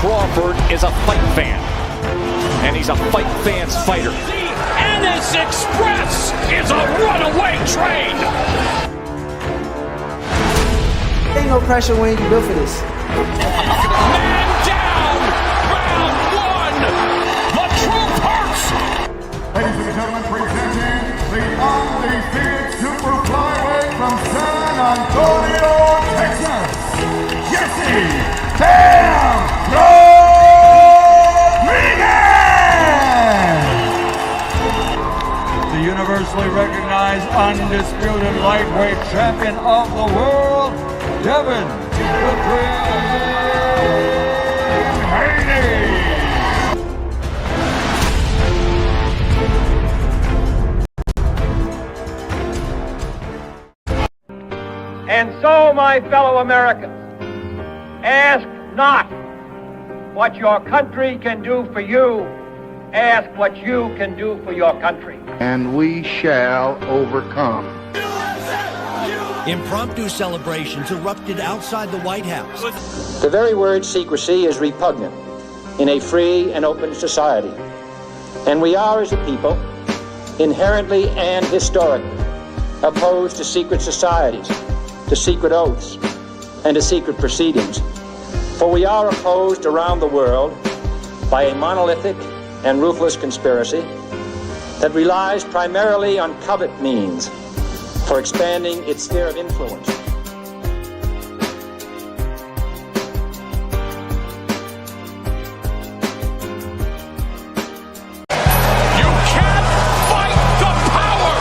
Crawford is a fight fan, and he's a fight fan's fighter. The Ennis Express is a runaway train. Ain't no pressure when you built for this. Man down, round one. The truth hurts. Ladies and gentlemen, presenting the undefeated super flyweight from San Antonio, Texas, Jesse Bam Rodriguez! The universally recognized undisputed lightweight champion of the world, Devin the Dream Haney! And so, my fellow Americans, ask not what your country can do for you, ask what you can do for your country. And we shall overcome. Impromptu celebrations erupted outside the White House. The very word secrecy is repugnant in a free and open society. And we are, as a people, inherently and historically opposed to secret societies, to secret oaths, and to secret proceedings. For we are opposed around the world by a monolithic and ruthless conspiracy that relies primarily on covert means for expanding its sphere of influence. You can't fight the power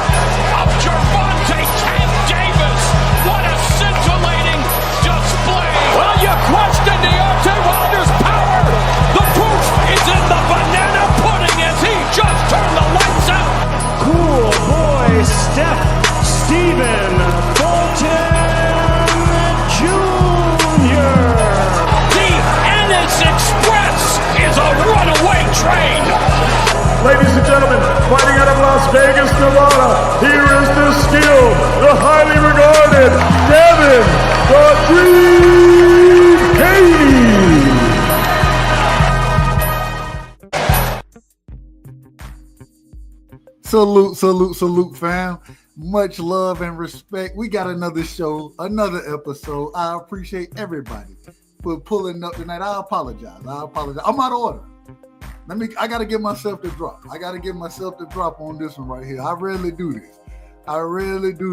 of Gervonta Tank Davis. What a scintillating display. Well, you question Deontay Wilder's power. The proof is in the banana pudding as he just turned the lights out. Cool boy Steph Stephen Fulton Jr. The Ennis Express is a runaway train. Ladies and gentlemen, fighting out of Las Vegas, Nevada, here is the skilled, the highly regarded Devin the Dream Haney! Salute, fam. Much love and respect. We got another show, another episode. I appreciate everybody for pulling up tonight. I apologize. I'm out of order. I gotta give myself the drop. On this one right here. I rarely do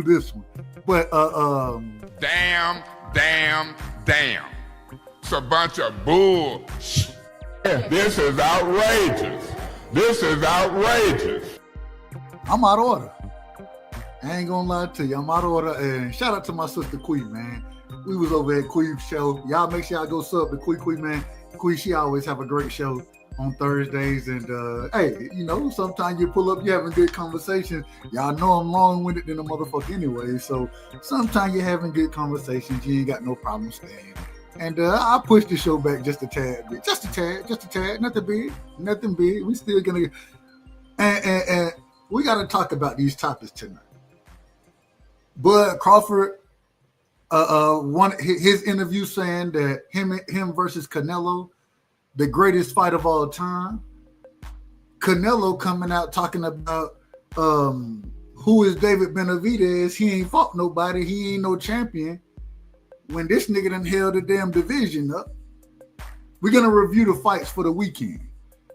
this. One. But Damn. It's a bunch of bull. This is outrageous. I'm out of order. I ain't gonna lie to you. I'm out of order. And shout out to my sister Quee, man. We was over at Quee's show. Y'all make sure y'all go sub to Quee, man. Quee, she always have a great show on Thursdays. And hey, you know, sometimes you pull up, you having good conversations. Y'all know I'm long-winded than a motherfucker anyway. So sometimes you're having good conversations. You ain't got no problem staying. And I pushed the show back just a tad bit. Just a tad. Nothing big. We still gonna and we got to talk about these topics tonight. Bud Crawford, his interview saying that him versus Canelo, the greatest fight of all time. Canelo coming out talking about who is David Benavidez. He ain't fought nobody. He ain't no champion. When this nigga done held the damn division up. We're gonna review the fights for the weekend.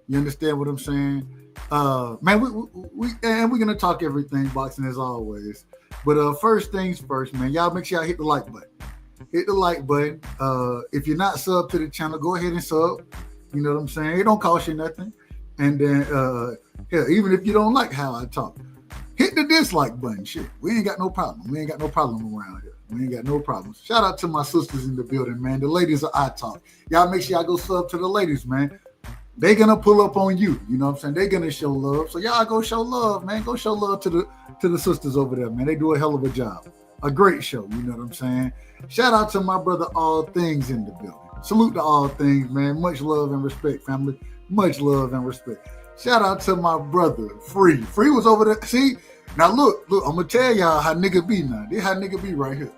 You understand what I'm saying? Man, we're gonna talk everything boxing as always. But first things first, man. Y'all make sure y'all hit the like button. If you're not subbed to the channel, go ahead and sub. You know what I'm saying? It don't cost you nothing. And then, even if you don't like how I talk, hit the dislike button. Shit, we ain't got no problem. Around here. We ain't got no problems. Shout out to my sisters in the building, man. The ladies of I Talk. Y'all make sure y'all go sub to the ladies, man. They gonna pull up on you. You know what I'm saying? They gonna show love. So y'all go show love, man. Go show love to the sisters over there, man. They do a hell of a job. A great show. You know what I'm saying? Shout out to my brother All Things in the building. Salute to All Things, man. Much love and respect, family. Much love and respect. Shout out to my brother Free. Free was over there. See, now look. I'm gonna tell y'all how nigga be now. This how nigga be right here.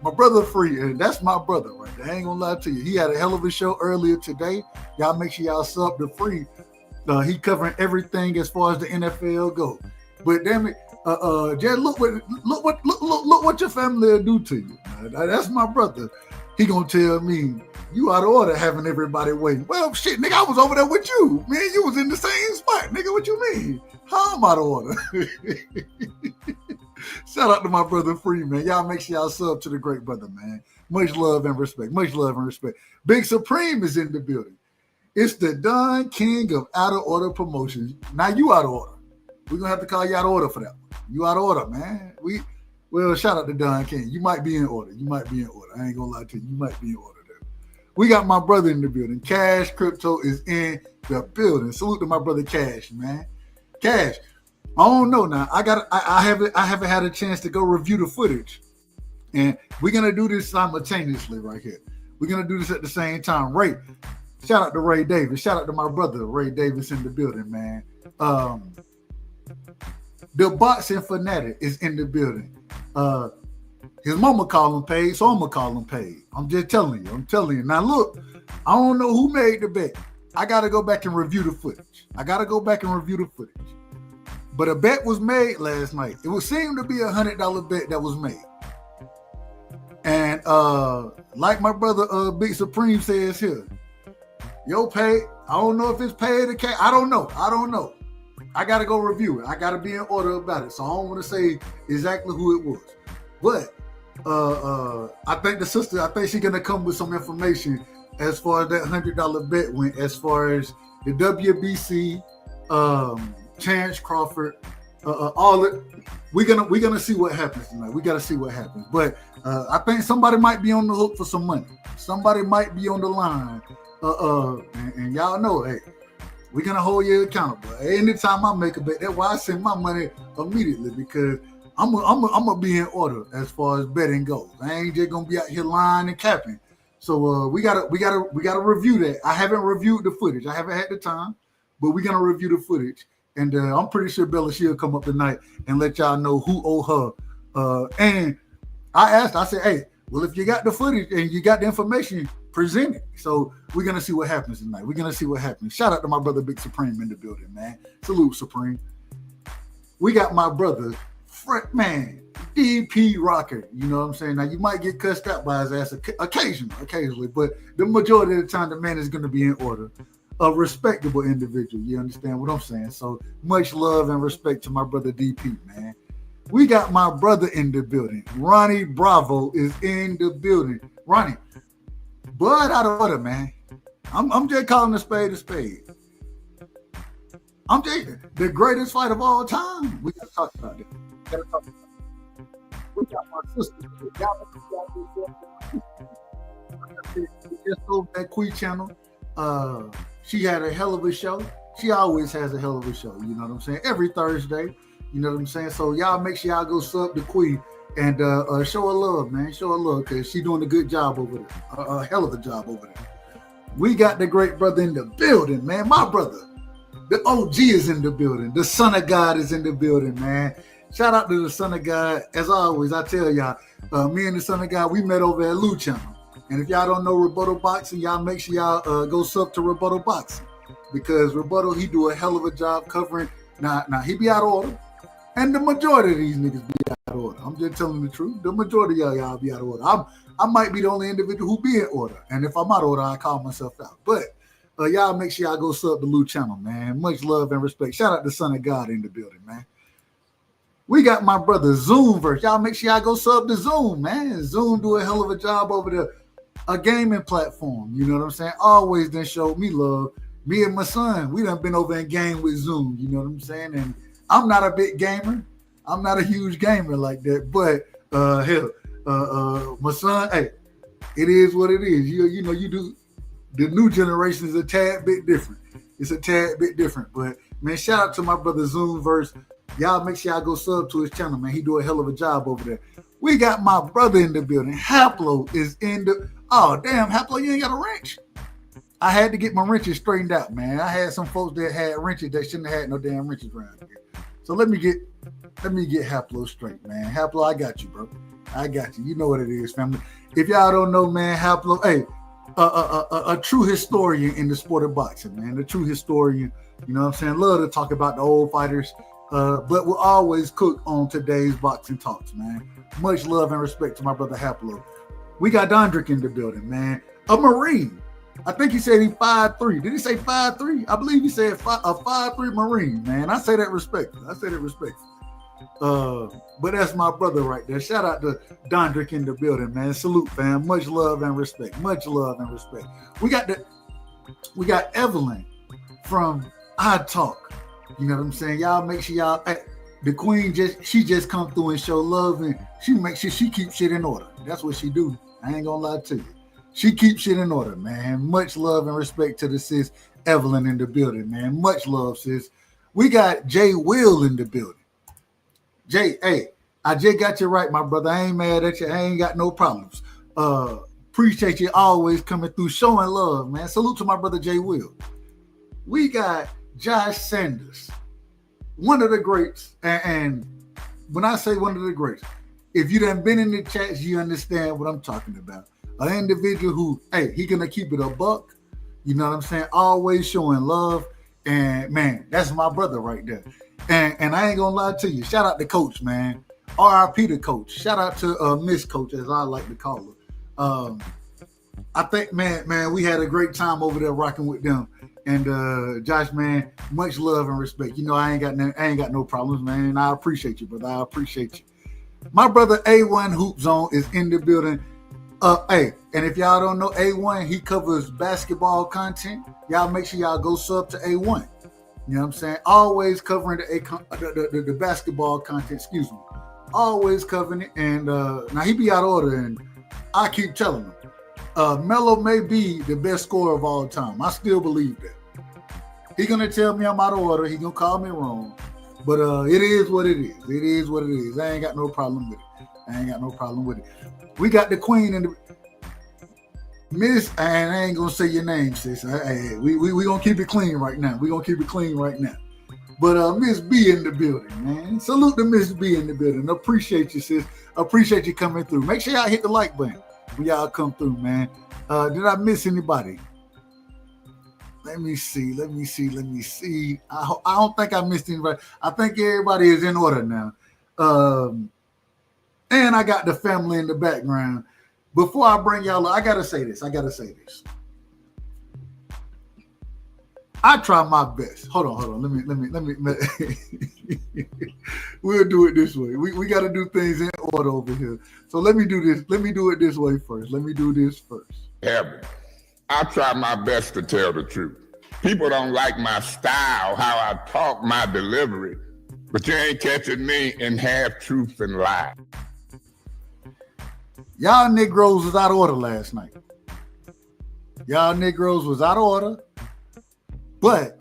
My brother Free, and that's my brother right there. I ain't gonna lie to you. He had a hell of a show earlier today. Y'all make sure y'all sub to Free. He covering everything as far as the NFL go. But damn it, Jed, look what your family will do to you. That's my brother. He gonna tell me you out of order having everybody waiting. Well, shit, nigga, I was over there with you. Man, you was in the same spot, nigga. What you mean? How I'm out of order? Shout out to my brother Free, man. Y'all make sure y'all sub to the great brother, man. Much love and respect. Much love and respect. Big Supreme is in the building. It's the Don King of Out of Order Promotions. Now you out of order. We're gonna have to call you out of order for that one. You out of order, man. Well, shout out to Don King. You might be in order. You might be in order. I ain't gonna lie to you. You might be in order there. We got my brother in the building. Cash Crypto is in the building. Salute to my brother Cash, man. Cash. I don't know now. I haven't had a chance to go review the footage. And we're gonna do this simultaneously right here. We're gonna do this at the same time. Ray, shout out to Ray Davis. Shout out to my brother Ray Davis in the building, man. The boxing fanatic is in the building. His mama call him paid, so I'm gonna call him paid. I'm just telling you. I'm telling you. Now look, I don't know who made the bet. I gotta go back and review the footage. But a bet was made last night. It would seem to be $100 bet that was made. And like my brother Big Supreme says here, yo, paid. I don't know if it's paid or cash. I don't know. I got to go review it. I got to be in order about it. So I don't want to say exactly who it was. But I think the sister, she's going to come with some information as far as that $100 bet went, as far as the WBC, Chance Crawford, all it. We're gonna see what happens tonight. We gotta see what happens. But I think somebody might be on the hook for some money. Somebody might be on the line. And y'all know, hey, we're gonna hold you accountable. Anytime I make a bet, that's why I send my money immediately, because I'm gonna be in order as far as betting goes. I ain't just gonna be out here lying and capping. So we gotta review that. I haven't reviewed the footage. I haven't had the time, but we're gonna review the footage. And I'm pretty sure Bella, she'll come up tonight and let y'all know who owe her. And I said, hey, well, if you got the footage and you got the information, present it. So we're going to see what happens tonight. We're going to see what happens. Shout out to my brother Big Supreme in the building, man. Salute, Supreme. We got my brother, man, DP Rocker. You know what I'm saying? Now, you might get cussed out by his ass occasionally, but the majority of the time, the man is going to be in order. A respectable individual. You understand what I'm saying? So much love and respect to my brother DP, man. We got my brother in the building. Ronnie Bravo is in the building. Ronnie, blood out of order, man. I'm just calling a spade a spade. I'm just the greatest fight of all time. We gotta talk about that. We got my sister. Just over that Quee channel. She had a hell of a show. She always has a hell of a show. You know what I'm saying? Every Thursday. You know what I'm saying? So y'all make sure y'all go sub to Quee and show her love, man. Show her love, because she's doing a good job over there. A hell of a job over there. We got the great brother in the building, man. My brother. The OG is in the building. The Son of God is in the building, man. Shout out to the Son of God. As always, I tell y'all, me and the Son of God, we met over at Lou Channel. And if y'all don't know Rebuttal Boxing, y'all make sure y'all go sub to Rebuttal Boxing, because Rebuttal, he do a hell of a job covering. Now he be out of order, and the majority of these niggas be out of order. I'm just telling the truth. The majority of y'all be out of order. I might be the only individual who be in order, and if I'm out of order, I call myself out. But y'all make sure y'all go sub to Lou Channel, man. Much love and respect. Shout out to Son of God in the building, man. We got my brother Zoomverse. Y'all make sure y'all go sub to Zoom, man. Zoom do a hell of a job over there. A gaming platform, you know what I'm saying? Always done showed me love. Me and my son, we done been over and game with Zoom, you know what I'm saying? And I'm not a big gamer. I'm not a huge gamer like that. But my son, hey, it is what it is. You know, you do. The new generation is a tad bit different. It's a tad bit different. But man, shout out to my brother Zoomverse. Y'all make sure y'all go sub to his channel, man. He do a hell of a job over there. We got my brother in the building. Haplo is in the. Oh, damn, Haplo, you ain't got a wrench. I had to get my wrenches straightened out, man. I had some folks that had wrenches that shouldn't have had no damn wrenches around here. So let me get Haplo straight, man. Haplo, I got you, bro. I got you. You know what it is, family. If y'all don't know, man, Haplo, hey, a true historian in the sport of boxing, man. A true historian. You know what I'm saying? Love to talk about the old fighters, but we'll always cook on today's boxing talks, man. Much love and respect to my brother Haplo. We got Dondrick in the building, man. A Marine. I think he said he 5'3". Did he say 5'3"? I believe he said a 5'3" Marine, man. I say that respectfully. But that's my brother right there. Shout out to Dondrick in the building, man. Salute, fam. Much love and respect. Much love and respect. We got Evelyn from I Talk. You know what I'm saying? Y'all make sure y'all, the queen just come through and show love, and she makes sure she keeps shit in order. That's what she do. I ain't gonna lie to you. She keeps shit in order, man. Much love and respect to the sis Evelyn in the building, man. Much love, sis. We got Jay Will in the building. Jay, hey, I just got you right, my brother. I ain't mad at you. I ain't got no problems. Appreciate you always coming through, showing love, man. Salute to my brother Jay Will. We got Josh Sanders, one of the greats. And when I say one of the greats, if you done been in the chats, you understand what I'm talking about. An individual who, hey, he gonna keep it a buck. You know what I'm saying? Always showing love. And man, that's my brother right there. And I ain't gonna lie to you. Shout out to Coach, man. RIP to Coach. Shout out to Miss Coach, as I like to call her. I think, man, we had a great time over there rocking with them. And Josh, man, much love and respect. You know, I ain't got no problems, man. I appreciate you, brother. I appreciate you. My brother A1 Hoop Zone is in the building. Hey, and if y'all don't know A1, he covers basketball content. Y'all make sure y'all go sub to A1. You know what I'm saying? Always covering the basketball content, excuse me. Always covering it. And now he be out of order, and I keep telling him. Melo may be the best scorer of all time. I still believe that. He's going to tell me I'm out of order. He's going to call me wrong. But it is what it is. It is what it is. I ain't got no problem with it. We got the queen and the Miss, and I ain't going to say your name, sis. Hey, we going to keep it clean right now. But Miss B in the building, man. Salute to Miss B in the building. Appreciate you, sis. Appreciate you coming through. Make sure y'all hit the like button when y'all come through, man. Did I miss anybody? Let me see. I don't think I missed anybody. I think everybody is in order now. And I got the family in the background. Before I bring y'all, I gotta say this. I try my best. Hold on. Let me. We'll do it this way. We got to do things in order over here. So let me do this. Let me do it this way first. Heaven, I try my best to tell the truth. People don't like my style, how I talk, my delivery, but you ain't catching me in half truth and lie. Y'all Negroes was out of order last night. But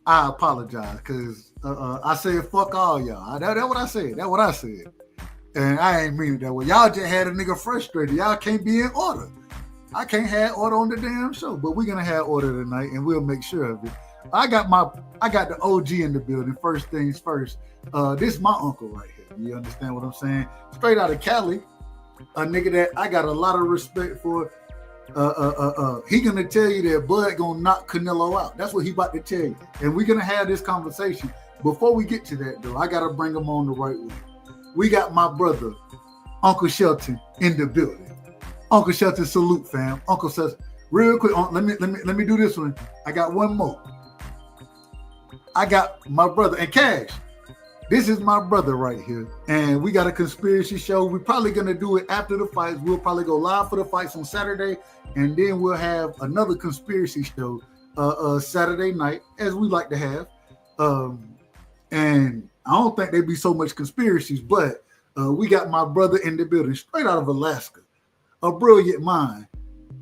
I apologize because I said fuck all y'all. That's what I said. And I ain't mean it that way. Y'all just had a nigga frustrated. Y'all can't be in order. I can't have order on the damn show, but we're gonna have order tonight, and we'll make sure of it. I got the OG in the building. First things first. This is my uncle right here. You understand what I'm saying? Straight out of Cali, a nigga that I got a lot of respect for. He gonna tell you that Bud gonna knock Canelo out. That's what he about to tell you. And we're gonna have this conversation. Before we get to that, though, I gotta bring him on the right way. We got my brother, Uncle Shelton, in the building. Uncle Shelton, salute, fam. Uncle says, real quick, let me do this one. I got one more. I got my brother, and Cash. This is my brother right here. And we got a conspiracy show. We're probably going to do it after the fights. We'll probably go live for the fights on Saturday. And then we'll have another conspiracy show Saturday night, as we like to have. And I don't think there'd be so much conspiracies, but we got my brother in the building, straight out of Alaska. A brilliant mind.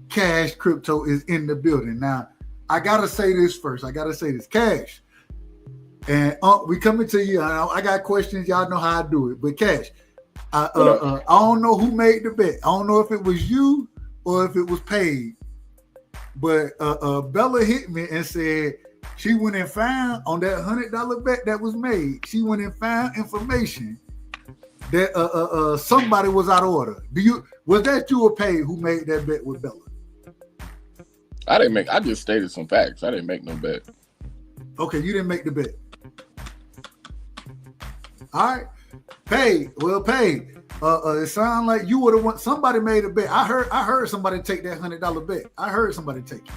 Cash Crypto is in the building. Now, I got to say this first. Cash. And we coming to you. I got questions. Y'all know how I do it. But Cash, I don't know who made the bet. I don't know if it was you or if it was paid. But Bella hit me and said she went and found on that $100 bet that was made. She went and found information that somebody was out of order. Was that you or Paige who made that bet with Bella? I just stated some facts. I didn't make no bet. Okay, you didn't make the bet. All right. Paige. It sounds like you would have won. Somebody made a bet. I heard somebody take that $100 bet. I heard somebody take it.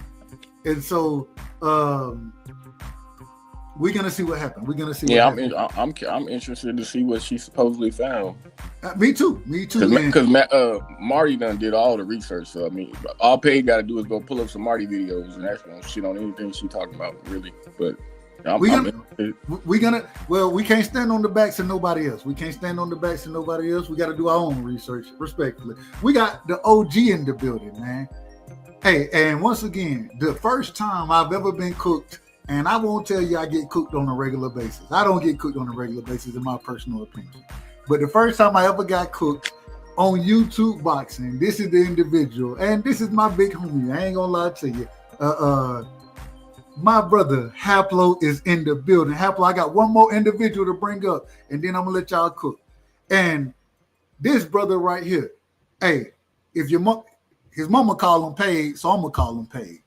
And so we're gonna see what happens. I'm interested to see what she supposedly found. Me too. Because Marty done did all the research. So I mean, all Paige got to do is go pull up some Marty videos, and that's gonna shit on anything she talking about, really. But we can't stand on the backs of nobody else. We got to do our own research, respectfully. We got the OG in the building, man. Hey, and once again, the first time I've ever been cooked, and I won't tell you I get cooked on a regular basis. I don't get cooked on a regular basis, in my personal opinion. But the first time I ever got cooked on YouTube boxing, this is the individual, and this is my big homie. I ain't gonna lie to you. My brother Haplo is in the building. Haplo, I got one more individual to bring up, and then I'm gonna let y'all cook. And this brother right here, hey, if his mama call him Paige, so I'm gonna call him Paige.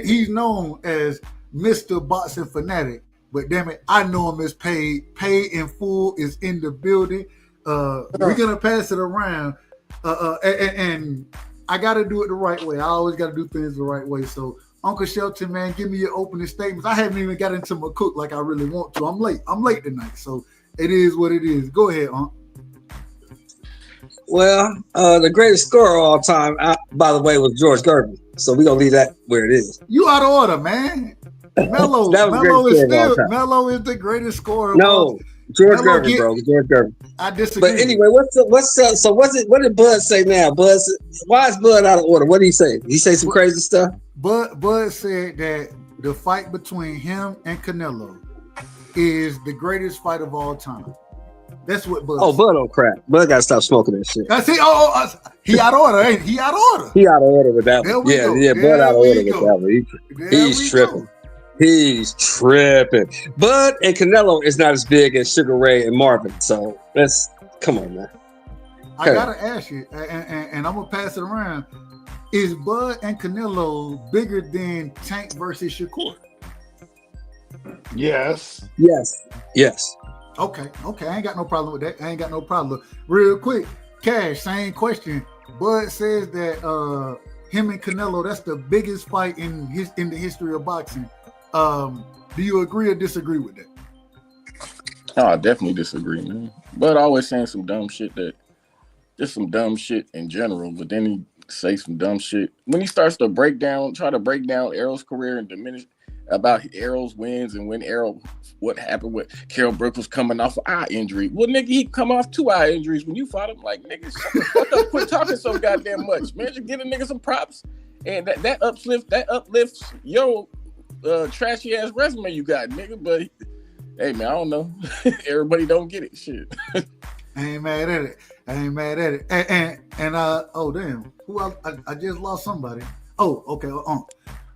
He's known as Mr. Boxing Fanatic, but damn it, I know him as Paige. Paige in full is in the building. We're gonna pass it around, and I gotta do it the right way. I always gotta do things the right way. So, Uncle Shelton, man, give me your opening statements. I haven't even got into my cook like I really want to. I'm late tonight, so it is what it is. Go ahead, Unc. Well, the greatest scorer of all time, by the way, was George Gervin. So we're gonna leave that where it is. You out of order, man. Melo is the greatest scorer. No, George Gervin, bro. George Gervin. I disagree. But anyway, what did Bud say now? Why is Bud out of order? What did he say? Did he say some crazy stuff? Bud said that the fight between him and Canelo is the greatest fight of all time. That's what Bud said. Bud don't crap. Bud gotta stop smoking that shit. I see. He out of order, ain't he? Out of order. He out of order with that one. Yeah. Bud out of order with that one. He's tripping. He's tripping. Bud and Canelo is not as big as Sugar Ray and Marvin. So come on, man. I gotta ask you, and I'm gonna pass it around. Is Bud and Canelo bigger than Tank versus Shakur? Yes. Okay. I ain't got no problem with that. Real quick, Cash, same question. Bud says that him and Canelo, that's the biggest fight in the history of boxing. Do you agree or disagree with that? Oh, I definitely disagree, man. Bud always saying some dumb shit just some dumb shit in general, but then he say some dumb shit. When he starts to try to break down Errol's career and diminish about Errol's wins and when what happened with Carol Brooks was coming off an eye injury. Well, nigga, he come off 2 eye injuries when you fought him. Like, nigga, shut the fuck up. Quit talking so goddamn much, man. Just give a nigga some props. And that uplifts your trashy ass resume you got, nigga. But hey, man, I don't know. Everybody don't get it. Shit. I ain't mad at it. And oh damn, who I just lost somebody. Oh, okay.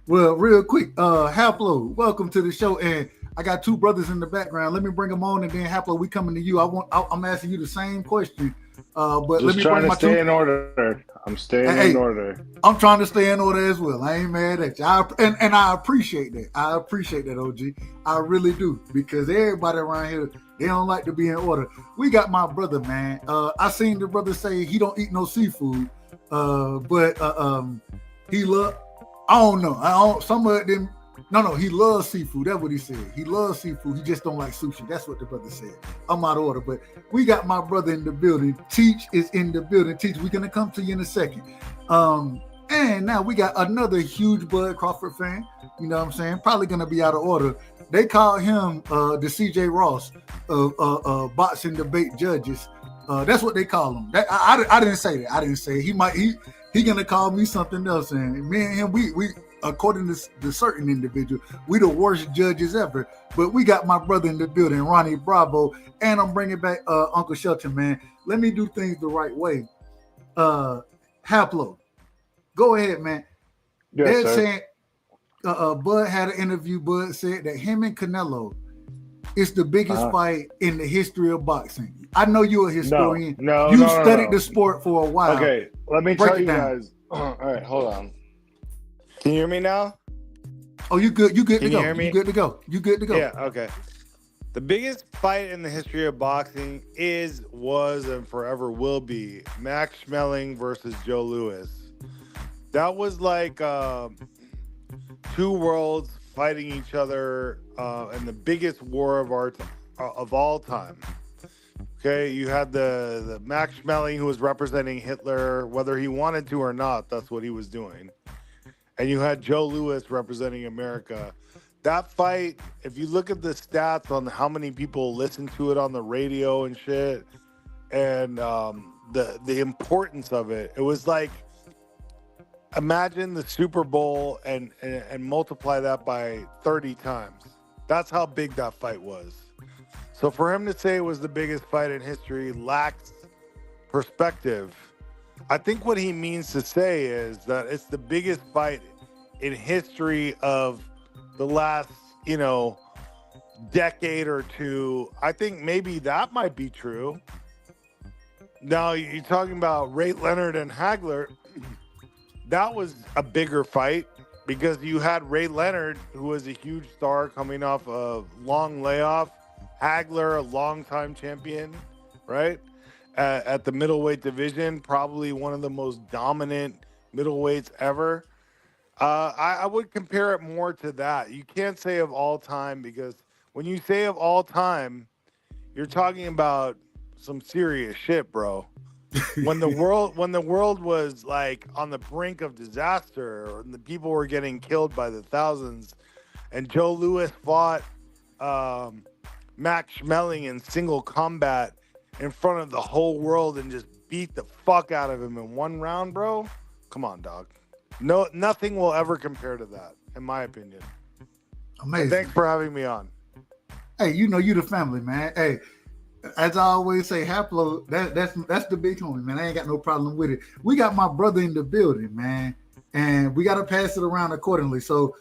Well, real quick, Haplo, welcome to the show. And I got 2 brothers in the background. Let me bring them on, and then Haplo, we coming to you. I'm asking you the same question. But just let me bring my stay in order. I'm staying in order. I'm trying to stay in order as well. I ain't mad at you. And I appreciate that. I appreciate that, OG. I really do, because everybody around here, they don't like to be in order. We got my brother, man. I seen the brother say he don't eat no seafood, but he love. I don't know. Some of them. No. He loves seafood. That's what he said. He loves seafood. He just don't like sushi. That's what the brother said. I'm out of order, but we got my brother in the building. Teach is in the building. Teach, we're gonna come to you in a second. And now we got another huge Bud Crawford fan. You know what I'm saying? Probably gonna be out of order. They call him the CJ Ross of boxing debate judges. That's what they call him. I didn't say that. I didn't say it. He gonna call me something else. And me and him, we according to the certain individual, we the worst judges ever. But we got my brother in the building, Ronnie Bravo, and I'm bringing back Uncle Shelton, man. Let me do things the right way. Haplo, go ahead, man. Yes, They're saying Bud had an interview. Bud said that him and Canelo is the biggest fight in the history of boxing. I know you're a historian. No, you studied the sport for a while. Okay, let me tell you guys. All right, hold on. Can you hear me now? Oh, you good? You good to go? Hear me? You good to go? You good to go? Yeah. Okay. The biggest fight in the history of boxing was, and forever will be Max Schmeling versus Joe Louis. That was like two worlds fighting each other in the biggest war of all time. Okay, you had the Max Schmeling, who was representing Hitler, whether he wanted to or not. That's what he was doing. And you had Joe Louis representing America. That fight, if you look at the stats on how many people listen to it on the radio and shit, and the importance of it, it was like, imagine the Super Bowl and multiply that by 30 times. That's how big that fight was. So for him to say it was the biggest fight in history lacks perspective. I think what he means to say is that it's the biggest fight in history of the last, decade or two. I think maybe that might be true. Now, you're talking about Ray Leonard and Hagler. That was a bigger fight because you had Ray Leonard, who was a huge star coming off a long layoff. Hagler, a longtime champion, right? At the middleweight division, probably one of the most dominant middleweights ever. I would compare it more to that. You can't say of all time, because when you say of all time, you're talking about some serious shit, bro. When the world was like on the brink of disaster, and the people were getting killed by the thousands, and Joe Louis fought Max Schmeling in single combat in front of the whole world and just beat the fuck out of him in one round, bro. Come on, dog. No, nothing will ever compare to that, in my opinion. Amazing. And thanks for having me on. Hey, you the family, man. Hey, as I always say, Haplo, that's the big homie, man. I ain't got no problem with it. We got my brother in the building, man, and we got to pass it around accordingly. So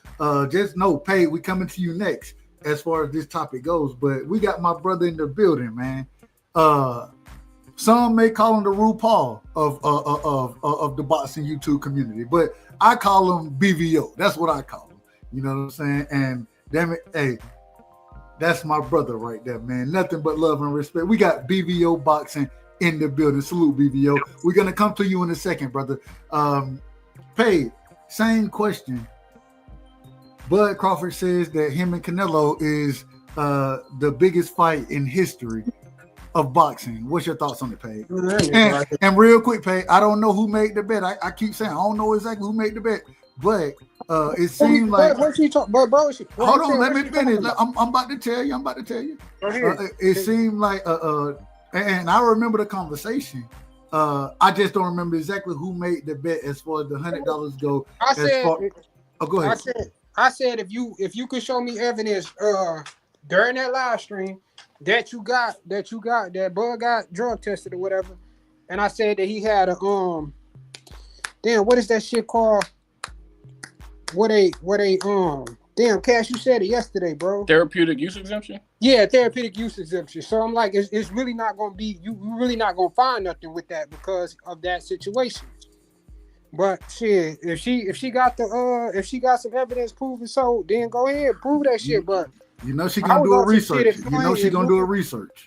just know, Pay, we coming to you next as far as this topic goes. But we got my brother in the building, man. Some may call him the RuPaul of the boxing YouTube community, but I call him BVO. That's what I call him. You know what I'm saying? And damn it, hey, that's my brother right there, man. Nothing but love and respect. We got BVO Boxing in the building. Salute, BVO. We're gonna come to you in a second, brother. Pay, same question. Bud Crawford says that him and Canelo is the biggest fight in history of boxing. What's your thoughts on it, Paige? And real quick, Paige, I don't know who made the bet. I keep saying I don't know exactly who made the bet, but it seemed like. What she talking about, bro? Hold on, let me finish. I'm about to tell you. It seemed like and I remember the conversation. I just don't remember exactly who made the bet as far as the $100 go. Go ahead. I said if you could show me evidence during that live stream that you got that Bud got drug tested or whatever, and I said that he had a what is that shit called? Damn, Cash, you said it yesterday, bro. Therapeutic use exemption? Yeah, therapeutic use exemption. So I'm like, it's really not gonna be, you really not gonna find nothing with that because of that situation. But shit, if she got some evidence proving so, then go ahead, prove that shit. But you know she gonna do a research. You know she gonna do a research.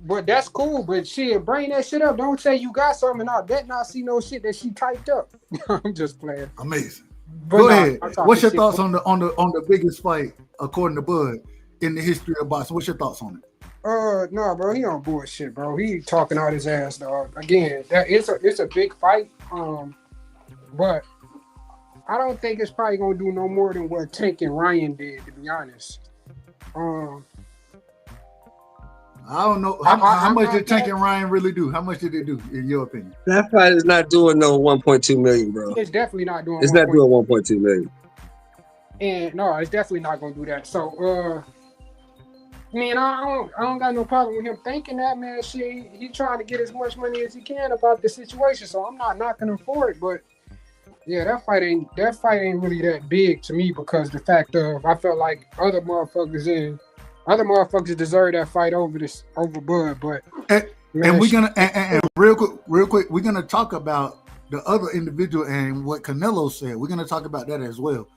But that's cool. But shit, bring that shit up. Don't say you got something. I bet not see no shit that she typed up. I'm just playing. Amazing. Go ahead. What's your thoughts on the biggest fight according to Bud in the history of boxing? What's your thoughts on it? No, bro, he on bullshit, bro. He talking out his ass, dog. Again, it's a big fight. But I don't think it's probably gonna do no more than what Tank and Ryan did, to be honest. I don't know how much did Tank and Ryan really do. How much did they do, in your opinion? That fight is not doing no 1.2 million, bro. It's definitely not doing. It's not doing 1.2 million. And no, it's definitely not gonna do that. So, man, I don't got no problem with him thinking that, man. Shit, he trying to get as much money as he can about the situation. So I'm not knocking him for it, but yeah, that fight ain't really that big to me because the fact of I felt like other motherfuckers in Other motherfuckers deserve that fight over Bud, but and we're gonna and real quick, we're gonna talk about the other individual and what Canelo said. We're gonna talk about that as well.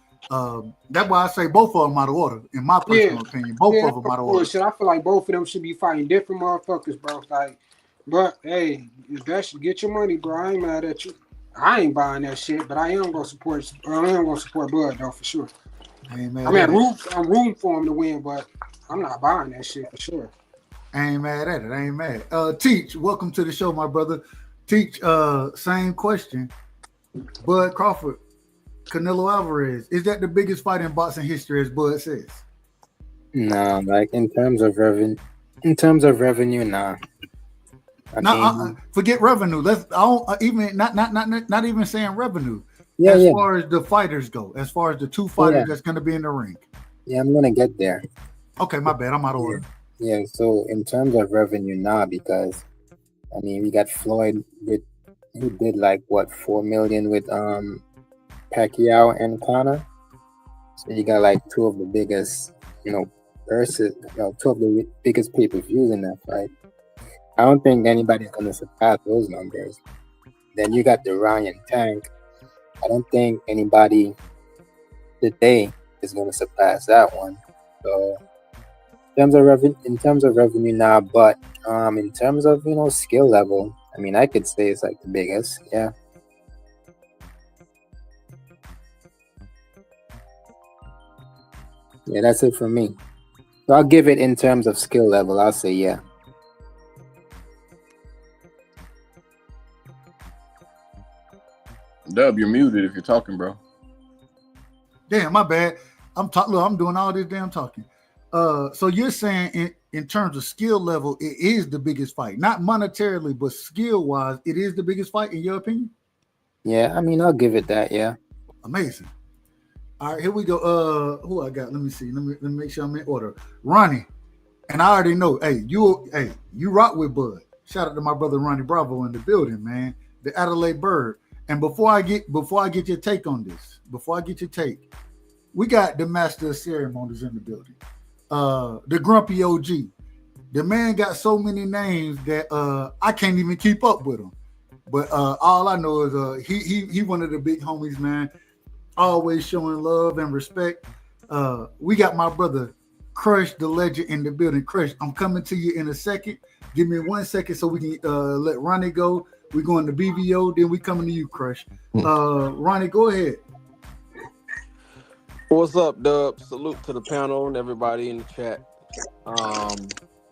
That's why I say both of them out of order, in my personal opinion. Both of them out of order. Shit, I feel like both of them should be fighting different motherfuckers, bro. Like, but hey, if that should get your money, bro, I ain't mad at you. I ain't buying that shit, but I am gonna support Bud though for sure. I'm rooting for him to win, but I'm not buying that shit for sure. I ain't mad at it. I ain't mad. Teach, welcome to the show, my brother. Teach, same question. Bud Crawford, Canelo Alvarez, is that the biggest fight in boxing history, as Bud says? No, like in terms of revenue, nah. Forget revenue. Not even saying revenue. Yeah, as far as the fighters go, as far as the two fighters that's going to be in the ring. Yeah, I'm gonna get there. Okay, my bad. I'm out of order. Yeah, so in terms of revenue, nah, because I mean we got Floyd who did like what $4 million with Pacquiao and Conor. So you got like two of the biggest, purses, two of the biggest pay-per-views in that fight. I don't think anybody's gonna surpass those numbers. Then you got the Ryan Tank. I don't think anybody today is gonna surpass that one. So in terms of revenue now, but in terms of skill level, I mean I could say it's like the biggest, yeah. Yeah, that's it for me. So I'll give it in terms of skill level. I'll say yeah. Dub, you're muted if you're talking, bro. Damn, my bad. I'm doing all this damn talking. So you're saying in terms of skill level, it is the biggest fight, not monetarily, but skill wise, it is the biggest fight in your opinion? Yeah, I mean I'll give it that. Yeah. Amazing. All right, here we go. Who I got? Let me see. Let me make sure I'm in order. Ronnie, and I already know. Hey, you rock with Bud. Shout out to my brother Ronnie Bravo in the building, man. The Adelaide Bird. And before I get your take on this, we got the master of ceremonies in the building. The grumpy OG. The man got so many names that I can't even keep up with him. But all I know is he one of the big homies, man. Always showing love and respect. We got my brother Crush the Legend in the building. Crush, I'm coming to you in a second. Give me 1 second so we can let Ronnie go. We're going to BVO, then we coming to you, Crush. Ronnie, go ahead. What's up, Dub? Salute to the panel and everybody in the chat.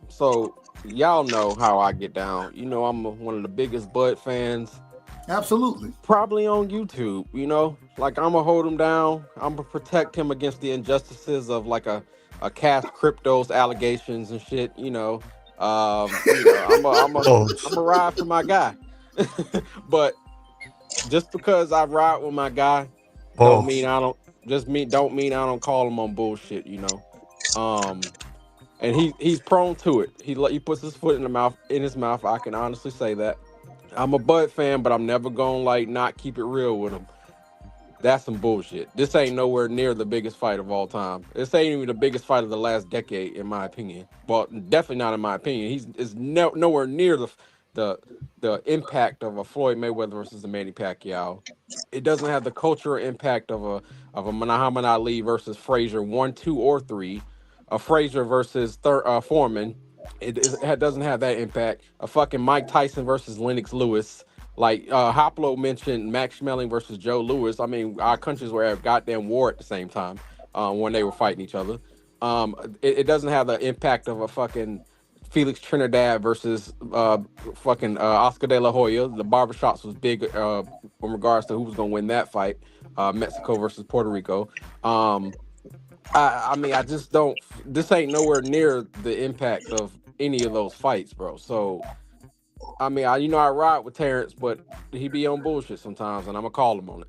So y'all know how I get down. I'm one of the biggest Bud fans. Absolutely. Probably on YouTube, Like, I'm going to hold him down. I'm going to protect him against the injustices of, like, a Cash Crypto's allegations and shit, I'm a ride for my guy. But just because I ride with my guy don't mean I don't call him on bullshit, and he's prone to it. He puts his foot in his mouth. I can honestly say that. I'm a Bud fan, but I'm never gonna not keep it real with him. That's some bullshit. This ain't nowhere near the biggest fight of all time. This ain't even the biggest fight of the last decade, in my opinion. Well, definitely not in my opinion. He's nowhere near the impact of a Floyd Mayweather versus a Manny Pacquiao. It doesn't have the cultural impact of a Muhammad Ali versus Frazier 1, 2, or 3. A Frazier versus Foreman. It doesn't have that impact. A fucking Mike Tyson versus Lennox Lewis. Like Hoplo mentioned Max Schmeling versus Joe Louis. I mean, our countries were at goddamn war at the same time when they were fighting each other. It doesn't have the impact of a fucking Felix Trinidad versus Oscar De La Hoya. The barbershops was big in regards to who was going to win that fight. Mexico versus Puerto Rico. I mean, I just don't. This ain't nowhere near the impact of any of those fights, bro. So, I mean, I ride with Terrence, but he be on bullshit sometimes, and I'm gonna call him on it.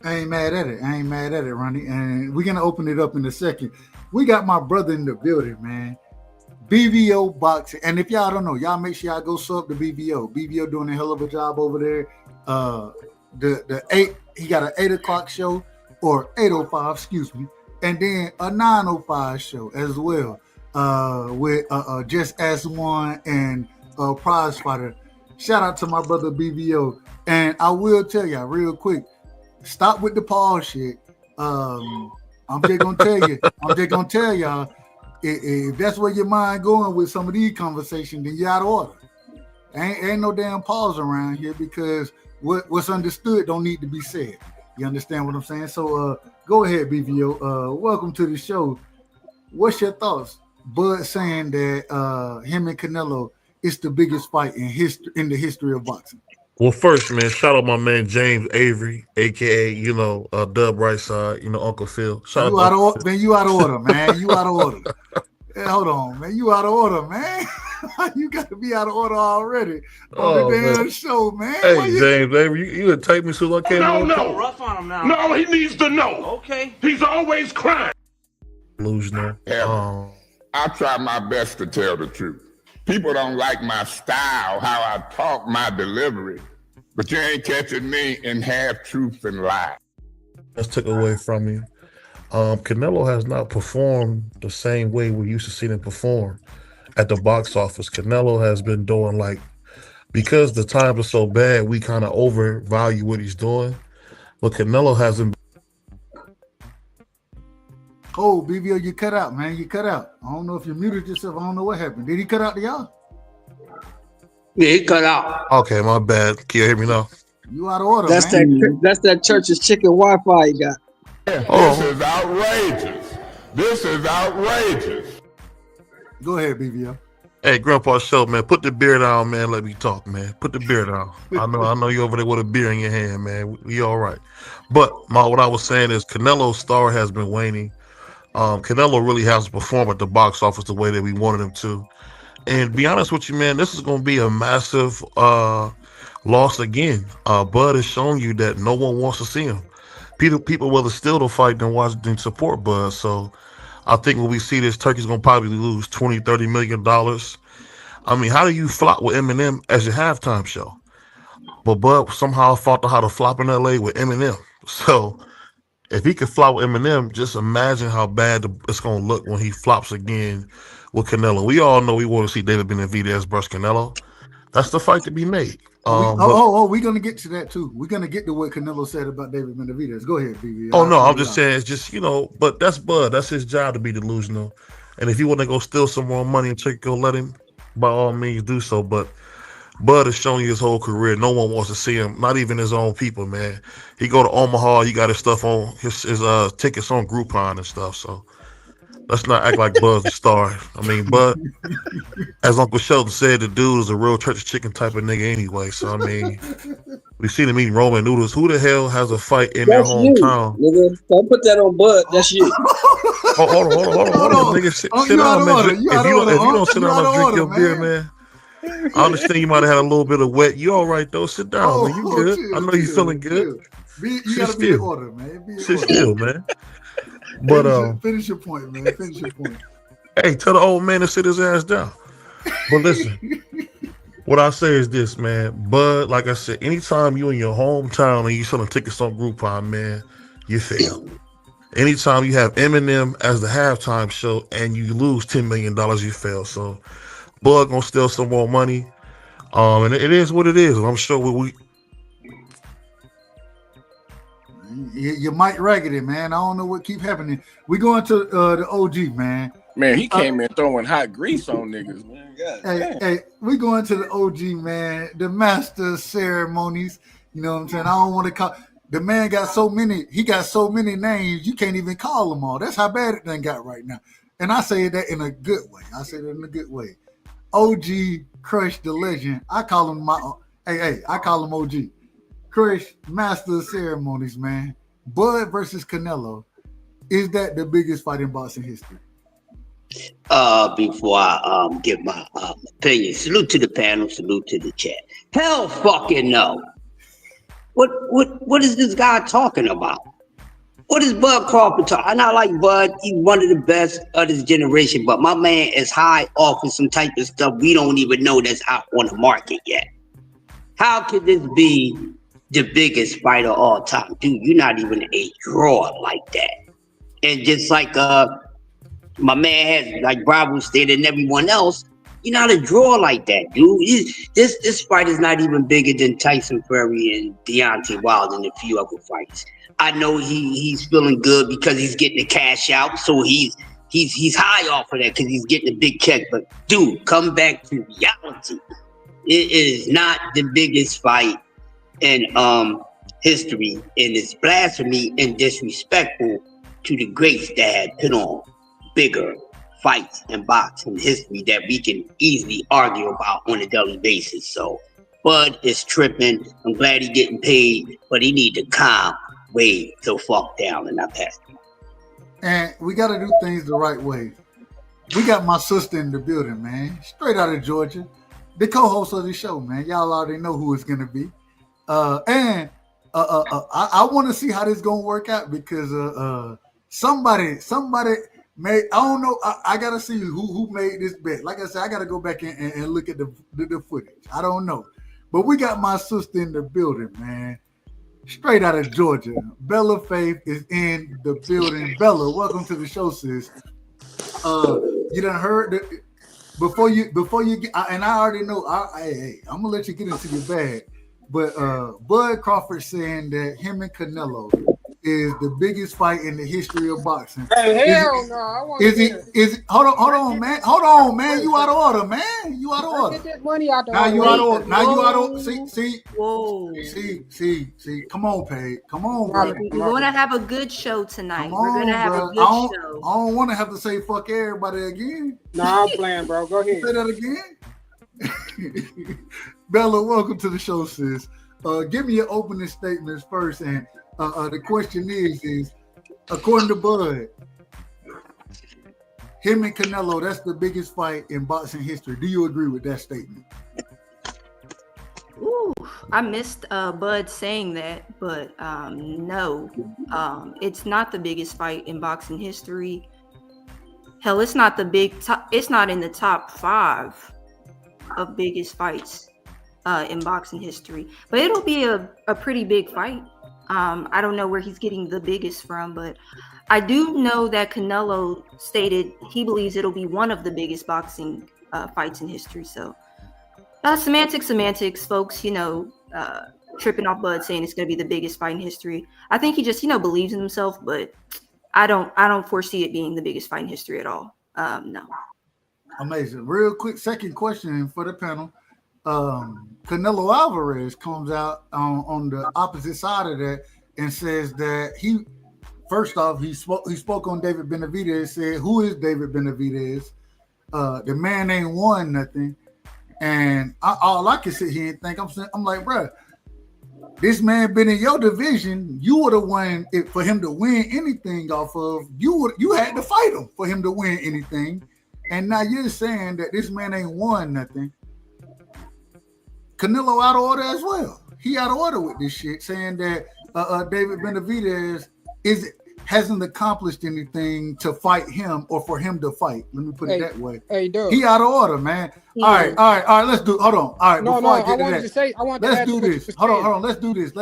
I ain't mad at it, Ronnie. And we're gonna open it up in a second. We got my brother in the building, man. BVO Boxing. And if y'all don't know, y'all make sure y'all go sub to BVO. BVO doing a hell of a job over there. He got an 8 o'clock show, or 8:05, excuse me. and then a 905 show as well with Just As One and Prize Fighter. Shout out to my brother BVO. And I will tell y'all real quick, stop with the Paul shit. I'm just gonna tell y'all, if that's where your mind going with some of these conversations, then you're out of order. Ain't no damn pause around here because what's understood don't need to be said. You understand what I'm saying? So go ahead, BVO. Welcome to the show. What's your thoughts? Bud saying that him and Canelo is the biggest fight in the history of boxing. Well, first, man, shout out my man James Avery, aka Dub Right Side, Uncle Phil. Shout you out of man, you out of order, man. You out of order. Hey, hold on, man. You out of order, man. You got to be out of order already on the damn show, man. Hey, James Avery, you would take me so I came on. No, rough on him now. No, he needs to know. Okay. He's always crying. Delusional. I try my best to tell the truth. People don't like my style, how I talk, my delivery, but you ain't catching me in half truth and lie. That's took away from you. Canelo has not performed the same way we used to see him perform at the box office. Canelo has been doing because the times are so bad, we kind of overvalue what he's doing. But Canelo hasn't. Oh, BVO, you cut out, man. You cut out. I don't know if you muted yourself. I don't know what happened. Did he cut out to y'all? Yeah, he cut out. Okay, my bad. Can you hear me now? You out of order, that's man. That's that church's chicken Wi-Fi you got. This is outrageous. This is outrageous. Go ahead, BVO. Hey, Grandpa Show, man, put the beer down, man. Let me talk, man. Put the beer down. I know you over there with a beer in your hand, man. We all right. But what I was saying is Canelo's star has been waning. Canelo really hasn't performed at the box office the way that we wanted him to. And to be honest with you, man, this is going to be a massive loss again. Bud has shown you that no one wants to see him. People will still to fight than watch than support Bud. So I think when we see this, Turkey's going to probably lose $20-30 million. I mean, how do you flop with Eminem as your halftime show? But Bud somehow fought how to flop in LA with Eminem. So if he could flop with Eminem, just imagine how bad it's going to look when he flops again with Canelo. We all know we want to see David Benavidez versus Canelo. That's the fight to be made. We're going to get to that too. We're going to get to what Canelo said about David Benavidez. Go ahead, BB. I'm just saying, it's just, but that's Bud. That's his job to be delusional. And if you want to go steal some more money and go let him, by all means do so. But Bud has shown you his whole career. No one wants to see him, not even his own people, man. He go to Omaha, he got his stuff on, his tickets on Groupon and stuff. So let's not act like Bud's a star. I mean, Bud, as Uncle Sheldon said, the dude is a real church chicken type of nigga anyway. So, I mean, we seen him eating Roman noodles. Who the hell has a fight in their hometown? Nigga. Don't put that on Bud. That's you. Hold on. Nigga, sit down, man. If you don't sit down and drink your beer, man. I understand you might have had a little bit of wet. You all right, though? Sit down, man. You good. I know you feeling good. You got to be in order, man. Sit still, man. But finish your point, man. Finish your point. Hey, tell the old man to sit his ass down. But listen, what I say is this, man. Bud, like I said, anytime you in your hometown and you selling tickets on Groupon, man, you fail. Anytime you have Eminem as the halftime show and you lose $10 million, you fail. So Bud gonna steal some more money. And it is what it is. And I'm sure you might raggedy, man. I don't know what keep happening. We going to the OG, man. Man, he came in throwing hot grease on niggas, man. Hey, we going to the OG, man. The master of ceremonies. You know what I'm saying? I don't want to call. The man got so many. He got so many names. You can't even call them all. That's how bad it done got right now. And I say that in a good way. OG Crush the legend. I call him I call him OG. Crush, master of ceremonies, man. Bud versus Canelo. Is that the biggest fight in boxing history? Before I give my opinion, salute to the panel, salute to the chat. Hell fucking no. What is this guy talking about? What is Bud Crawford talking? And I like Bud. He's one of the best of his generation, but my man is high off of some type of stuff we don't even know that's out on the market yet. How could this be the biggest fight of all time? Dude, you're not even a drawer like that. And just like my man has, like Bravo stated, and everyone else, you're not a draw like that, dude. This fight is not even bigger than Tyson Fury and Deontay Wilder and a few other fights. I know he's feeling good because he's getting the cash out, so he's high off of that because he's getting a big check. But dude, come back to reality. It is not the biggest fight in history, and it's blasphemy and disrespectful to the greats that had put on bigger fights in boxing history that we can easily argue about on a daily basis. So Bud is tripping. I'm glad he's getting paid, but he need to calm way the fuck down and not pass him. And we got to do things the right way. We got my sister in the building, man. Straight out of Georgia. The co-host of the show, man. Y'all already know who it's going to be. I want to see how this going to work out because somebody made, I don't know, I got to see who made this bet. Like I said, I got to go back and look at the footage. I don't know. But we got my sister in the building, man. Straight out of Georgia. Bella Faith is in the building. Bella, welcome to the show, sis. You done heard that before you get, and I already know, I'm going to let you get into your bag. But Bud Crawford saying that him and Canelo is the biggest fight in the history of boxing. Hey, hell no! I want to it? Hold on, man. You out of order, man. You out of order. Get that money out the Now you out of order. Now you out of See. Come on, Paige. Come on, bro. We're gonna have a good show tonight. We're gonna have a good show. I don't want to have to say fuck everybody again. Nah, I'm playing, bro. Go ahead. Say that again. Bella, welcome to the show, sis. Give me your opening statements first, and the question is according to Bud, him and Canelo, that's the biggest fight in boxing history. Do you agree with that statement? Ooh, I missed Bud saying that, but no, it's not the biggest fight in boxing history. Hell, it's not it's not in the top 5 of biggest fights in boxing history, but it'll be a pretty big fight. I don't know where he's getting the biggest from, but I do know that Canelo stated he believes it'll be one of the biggest boxing fights in history. So semantics, folks, tripping off Bud saying it's going to be the biggest fight in history. I think he just, believes in himself, but I don't foresee it being the biggest fight in history at all. No. Amazing. Real quick, second question for the panel. Canelo Alvarez comes out on the opposite side of that and says that he spoke on David Benavidez, said, who is David Benavidez? The man ain't won nothing. And all I can sit here and think, I'm like, bro, this man been in your division. You would have won it for him to win anything off of. You had to fight him for him to win anything. And now you're saying that this man ain't won nothing. Canelo out of order as well. He out of order with this shit, saying that David Benavidez hasn't accomplished anything to fight him or for him to fight. Let me put it that way. Hey, dude. He out of order, man. Yeah. All right. Let's do. Hold on. All right. Let's do this. Hold on. Let's do this.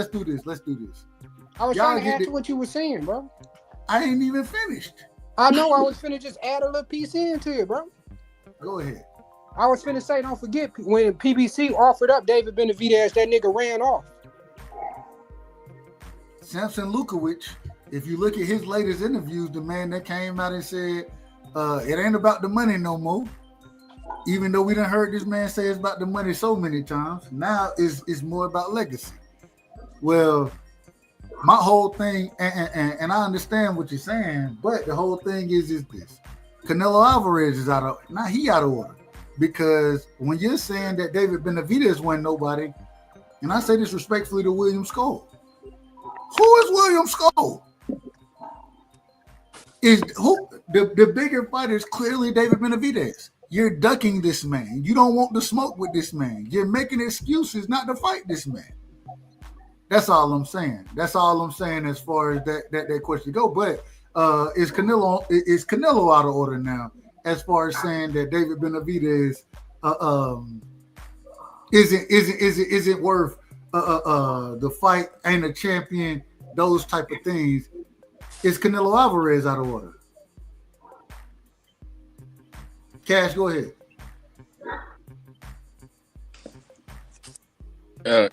I was trying to add to what you were saying, bro. I ain't even finished. I know. I was finna just add a little piece into it, bro. Go ahead. I was finna say, don't forget, when PBC offered up David Benavidez, that nigga ran off. Samson Lukowicz, if you look at his latest interviews, the man that came out and said, it ain't about the money no more. Even though we done heard this man say it's about the money so many times, now it's more about legacy. Well, my whole thing, and I understand what you're saying, but the whole thing is this. Canelo Alvarez is out of order. Because when you're saying that David Benavidez wasn't nobody, and I say this respectfully to William Skull, who is William Skull? The bigger fighter is clearly David Benavidez. You're ducking this man. You don't want to smoke with this man. You're making excuses not to fight this man. That's all I'm saying. That's all I'm saying as far as that question go. But is Canelo out of order now? As far as saying that David Benavidez isn't worth the fight, ain't a champion, those type of things. Is Canelo Alvarez out of order? Cash, go ahead.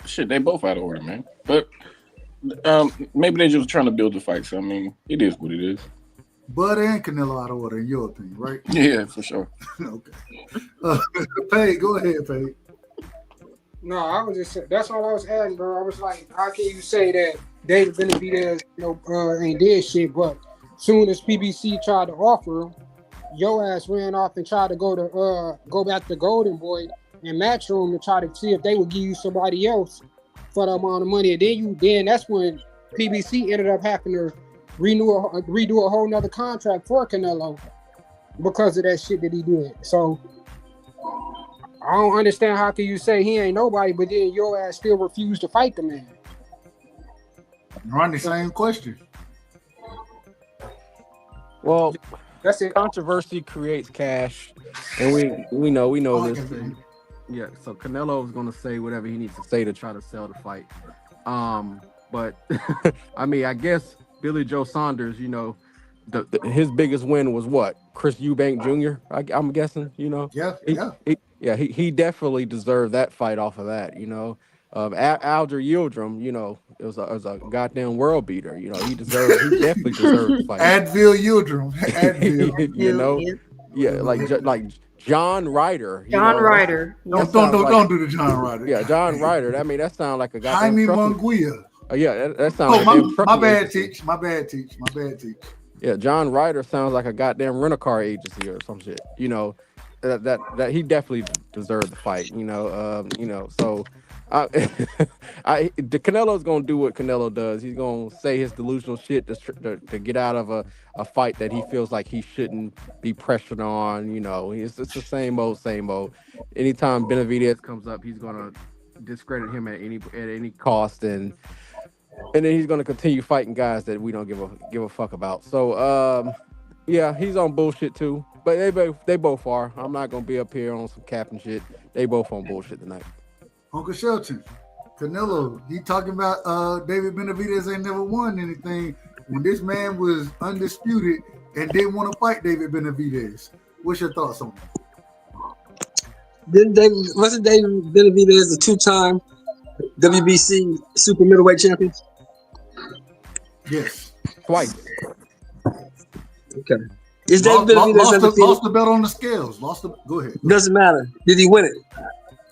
Shit, they both out of order, man. But maybe they're just trying to build the fight. So I mean, it is what it is. Bud and Canelo out of order, in your opinion, right? Yeah, for sure. Okay. Pay, go ahead, Pay. No, I was just that's all I was adding, bro. I was like, how can you say that David Benavidez, ain't did shit, but soon as PBC tried to offer him, your ass ran off and tried to go back to Golden Boy and Matchroom to try to see if they would give you somebody else for the amount of money. And then that's when PBC ended up having to redo a whole nother contract for Canelo because of that shit that he did. So I don't understand how can you say he ain't nobody, but then your ass still refused to fight the man. Run the same question. Well, that's it. Controversy creates cash, and we know this. Yeah, so Canelo is gonna say whatever he needs to say to try to sell the fight. But I mean, I guess Billy Joe Saunders, his biggest win was what? Chris Eubank Jr. I'm guessing, Yeah, he definitely deserved that fight off of that, Alger Yildirim, it was a goddamn world beater, he definitely deserved the fight. Advil Yildirim. Advil. Yeah, like John Ryder. Ryder. Don't do the John Ryder. Yeah, John Ryder. I mean, that sounds like a goddamn Jaime Munguia. Oh yeah, that sounds like my bad, Teach. My bad, Teach. Yeah, John Ryder sounds like a goddamn rent-a-car agency or some shit. That he definitely deserved the fight. So the Canelo's gonna do what Canelo does. He's gonna say his delusional shit to get out of a fight that he feels like he shouldn't be pressured on. It's the same old. Anytime Benavidez comes up, he's gonna discredit him at any cost, and then he's gonna continue fighting guys that we don't give a fuck about. So yeah, he's on bullshit too. But they both are. I'm not gonna be up here on some cap and shit. They both on bullshit tonight. Uncle Shelton, Canelo, he talking about David Benavidez ain't never won anything when this man was undisputed and didn't want to fight David Benavidez. What's your thoughts on that? Wasn't David Benavidez a two-time WBC super middleweight champion? Yes. Twice. Okay. Is David Benavidez lost the bet on the scales? Go ahead. Doesn't matter. Did he win it?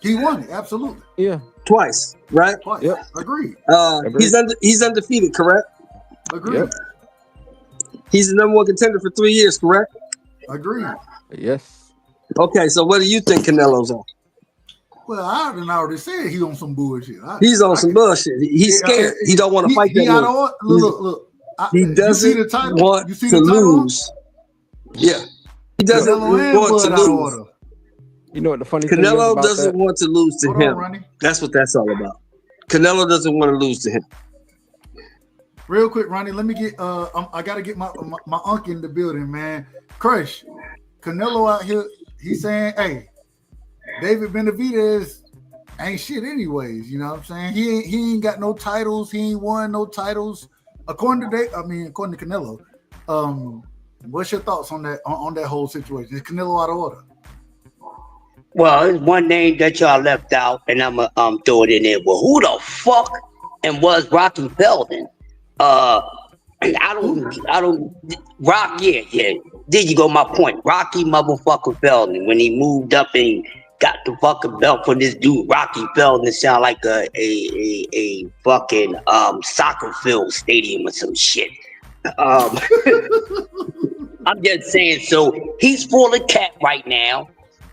He won it, absolutely. Yeah. Twice, right? Twice. Yep. Agreed. He's undefeated, correct? Agreed. Yep. He's the number one contender for 3 years, correct? Agreed. Yes. Okay, so what do you think Canelo's on? Well, I already said he on some bullshit. He's on some bullshit. He's scared. He don't want to fight that much. Look. He doesn't want to lose. Yeah. He doesn't want to lose. You know what the funny thing is Canelo about doesn't that? want to lose to him. That's what that's all about. Canelo doesn't want to lose to him. Real quick, Ronnie, let me get I gotta get my uncle in the building, man. Crush, Canelo out here, he's saying, hey, David Benavidez ain't shit anyways, you know what I'm saying? He ain't got no titles, he ain't won no titles. According to Canelo. What's your thoughts on that whole situation? Is Canelo out of order? Well, there's one name that y'all left out, and I'm gonna throw it in there. Well, who the fuck and was Rocky Feldman? I don't. Rock, yeah. There you go. My point. Rocky motherfucker Feldman, when he moved up and got the fucking belt for this dude, Rocky Feldman, sound like a fucking soccer field stadium or some shit. I'm just saying. So he's full of cat right now.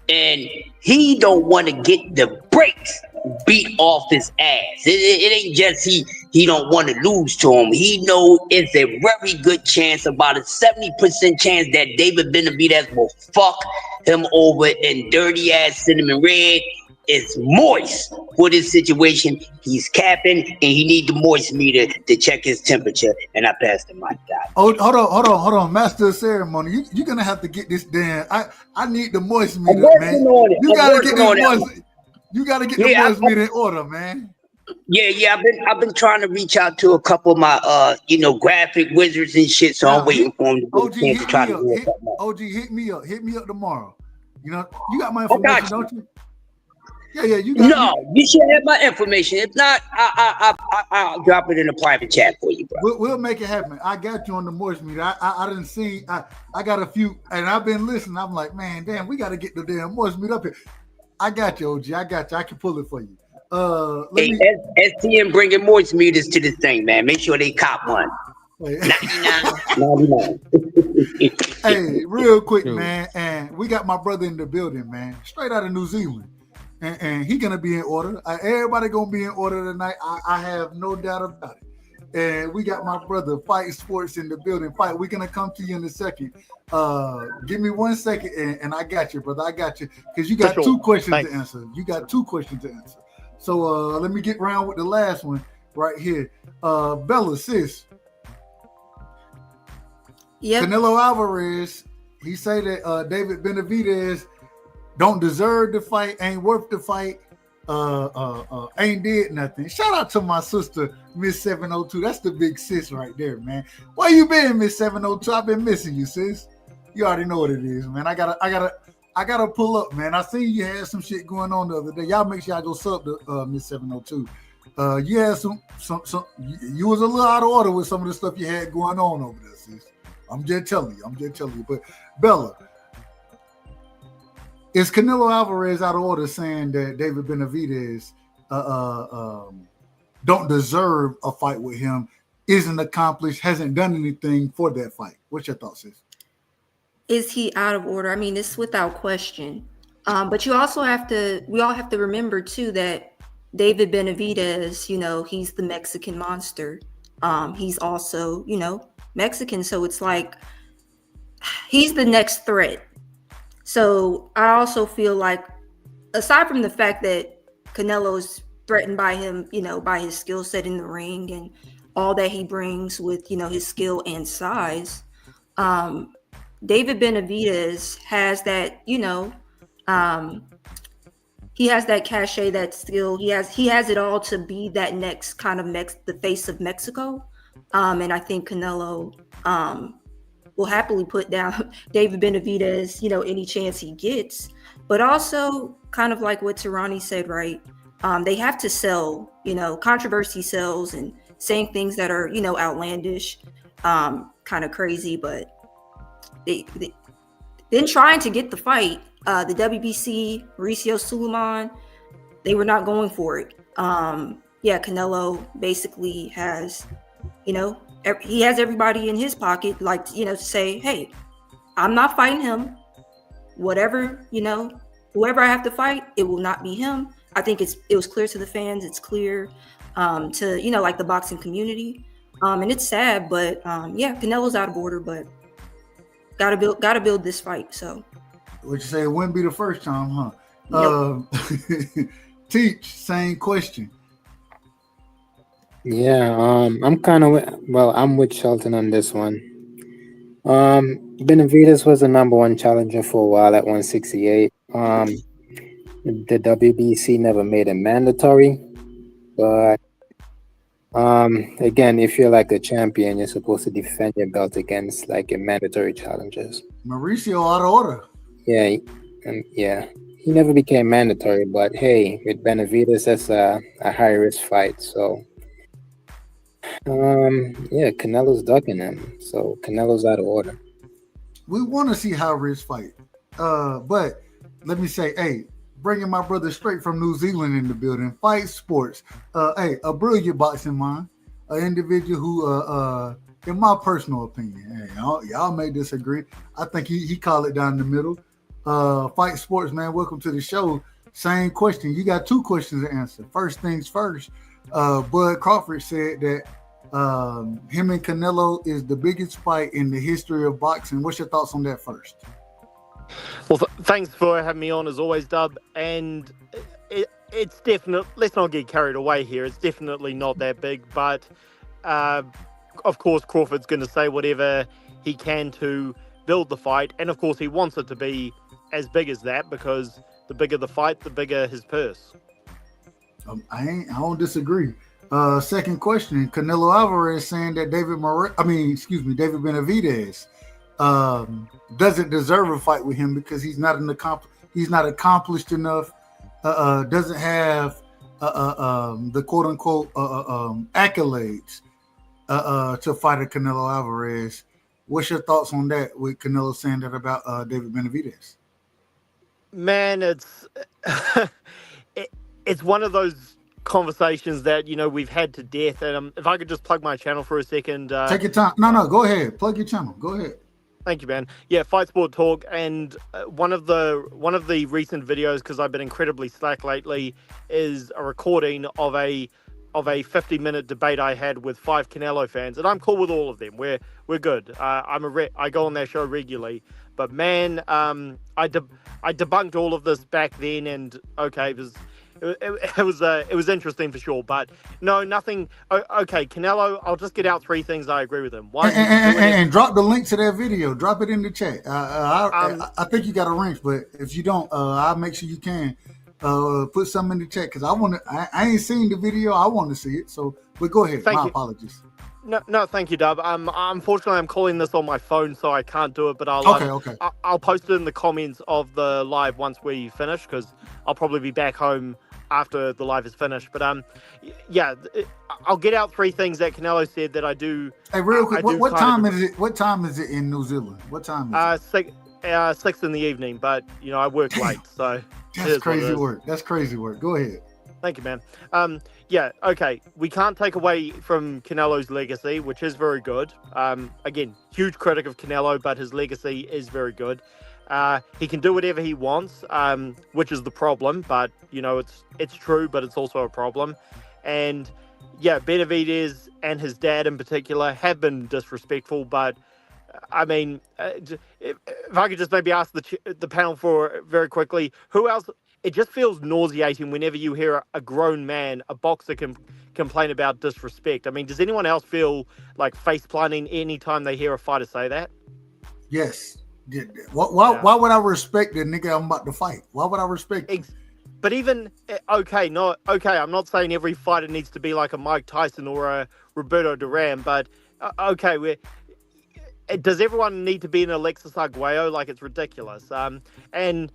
And he don't want to get the brakes beat off his ass. It ain't just he don't want to lose to him. He know it's a very good chance, about a 70% chance that David Benavidez will fuck him over in dirty ass cinnamon red. It's moist for this situation. He's capping and he need the moist meter to check his temperature. And I passed the mic down. Oh, hold on. Master of ceremony. You're gonna have to get this down. I need the moist meter, man. You gotta get this moist. You gotta get the moist meter in order, man. Yeah. I've been trying to reach out to a couple of my graphic wizards and shit. So I'm waiting for them to get OG, a chance to hit try me to up. do it. OG, hit me up. Hit me up tomorrow. You know, you got my I got information, you. don't you? Yeah, you got No, you should have my information. If not, I'll drop it in a private chat for you, bro. We'll make it happen. I got you on the Moist meter. I didn't see. I got a few, and I've been listening. I'm like, man, damn, we got to get the damn Moist meter up here. I got you, OG. I got you. I can pull it for you. STM bringing moist meters to this thing, man. Make sure they cop one. 99. Hey, real quick, man, and we got my brother in the building, man, straight out of New Zealand, and he gonna be in order. Everybody gonna be in order tonight. I have no doubt about it. And we got my brother Fight Sports in the building. Fight, we're gonna come to you in a second. Give me 1 second, and I got you, brother. I got you because you got two questions to answer. You got 2 questions to answer. So let me get around with the last one right here. Bella, sis. Yep. Canelo Alvarez, he say that David Benavidez don't deserve the fight, ain't worth the fight, ain't did nothing. Shout out to my sister, Miss 702. That's the big sis right there, man. Where you been, Miss 702? I've been missing you, sis. You already know what it is, man. I gotta pull up, man. I seen you had some shit going on the other day. Y'all make sure y'all go sub to Miss 702. You had some you was a little out of order with some of the stuff you had going on over there, sis. I'm just telling you. But Bella, is Canelo Alvarez out of order saying that David Benavidez don't deserve a fight with him, isn't accomplished, hasn't done anything for that fight? What's your thoughts, sis? Is he out of order? I mean, it's without question. But we all have to remember too that David Benavidez, he's the Mexican monster. He's also, Mexican. So it's like he's the next threat. So I also feel like, aside from the fact that Canelo is threatened by him, by his skill set in the ring and all that he brings with, his skill and size, David Benavidez has that, he has that cachet, that skill. He has it all to be that next kind of the face of Mexico. And I think Canelo will happily put down David Benavidez, any chance he gets. But also, kind of like what Tirani said, right? They have to sell, controversy sells, and saying things that are, outlandish, kind of crazy. But they then trying to get the fight, the WBC, Mauricio Suleiman, they were not going for it. Canelo basically has, he has everybody in his pocket, like, to say, hey, I'm not fighting him. Whatever, whoever I have to fight, it will not be him. I think it was clear to the fans. It's clear to, like the boxing community. And it's sad, but Canelo's out of order, but gotta build this fight. So what you say, it wouldn't be the first time, huh? Nope. Teach, same question. Yeah, I'm with Shelton on this one. Benavidez was the number 1 challenger for a while at 168. The WBC never made it mandatory, but again, if you're like a champion, you're supposed to defend your belt against like your mandatory challengers. Mauricio out of order. Yeah, he never became mandatory, but hey, with Benavidez, that's a high risk fight. So, Canelo's ducking him. So Canelo's out of order. We want to see high risk fight, but let me say, hey, bringing my brother straight from New Zealand in the building, Fight Sports. A brilliant boxing mind, an individual who, in my personal opinion, hey, y'all may disagree. I think he called it down the middle. Fight Sports, man, welcome to the show. Same question. You got 2 questions to answer. First things first. Bud Crawford said that him and Canelo is the biggest fight in the history of boxing. What's your thoughts on that first? Well, thanks for having me on as always, Dub. And it's definite. Let's not get carried away here. It's definitely not that big, but of course Crawford's going to say whatever he can to build the fight, and of course he wants it to be as big as that, because the bigger the fight, the bigger his purse. I don't disagree. Second question: Canelo Alvarez saying that David Benavidez doesn't deserve a fight with him because he's not accomplished enough. Doesn't have the quote unquote accolades to fight a Canelo Alvarez. What's your thoughts on that? With Canelo saying that about David Benavidez? Man, it's it's one of those conversations that we've had to death. And if I could just plug my channel for a second. Take your time. No, go ahead. Plug your channel. Go ahead. Thank you, man. Yeah, Fight Sport Talk, and one of the recent videos, because I've been incredibly slack lately, is a recording of a 50-minute debate I had with 5 Canelo fans, and I'm cool with all of them. We're good. I go on their show regularly, but man, I debunked all of this back then, and okay, it was interesting for sure, but no, nothing. Okay, Canelo, I'll just get out 3 things I agree with him. One, and drop the link to that video. Drop it in the chat. I think you got a wrench, but if you don't, I'll make sure you can put something in the chat because I ain't seen the video. I want to see it. So, but go ahead. My apologies. No, thank you, Dub. Unfortunately, I'm calling this on my phone, so I can't do it. But I'll post it in the comments of the live once we finish, because I'll probably be back home after the live is finished. But yeah, I'll get out 3 things that Canelo said that I do. Hey, real quick, what time is it? What time is it in New Zealand? What time is it? 6 in the evening, but I work late, so that's crazy work. That's crazy work. Go ahead. Thank you, man. Yeah, okay. We can't take away from Canelo's legacy, which is very good. Again, huge critic of Canelo, but his legacy is very good. He can do whatever he wants, which is the problem. But it's true, but it's also a problem. And yeah, Benavidez and his dad in particular have been disrespectful. But I mean, if I could just maybe ask the panel for very quickly, who else? It just feels nauseating whenever you hear a grown man, a boxer, complain about disrespect. I mean, does anyone else feel like face planting anytime they hear a fighter say that? Yes. Why would I respect the nigga I'm about to fight? Why would I respect him? But even I'm not saying every fighter needs to be like a Mike Tyson or a Roberto Duran, but does everyone need to be an Alexis Arguello? Like, it's ridiculous. And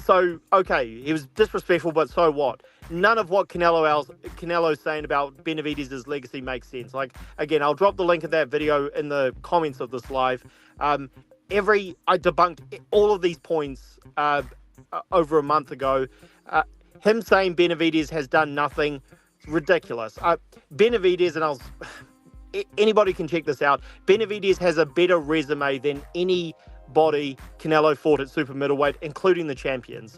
so, okay, he was disrespectful, but so what? None of what Canelo's saying about Benavidez's legacy makes sense. Like, again, I'll drop the link of that video in the comments of this live. I debunked all of these points over a month ago. Him saying Benavidez has done nothing, ridiculous. Benavidez, and anybody can check this out, Benavidez has a better resume than anybody Canelo fought at super middleweight, including the champions,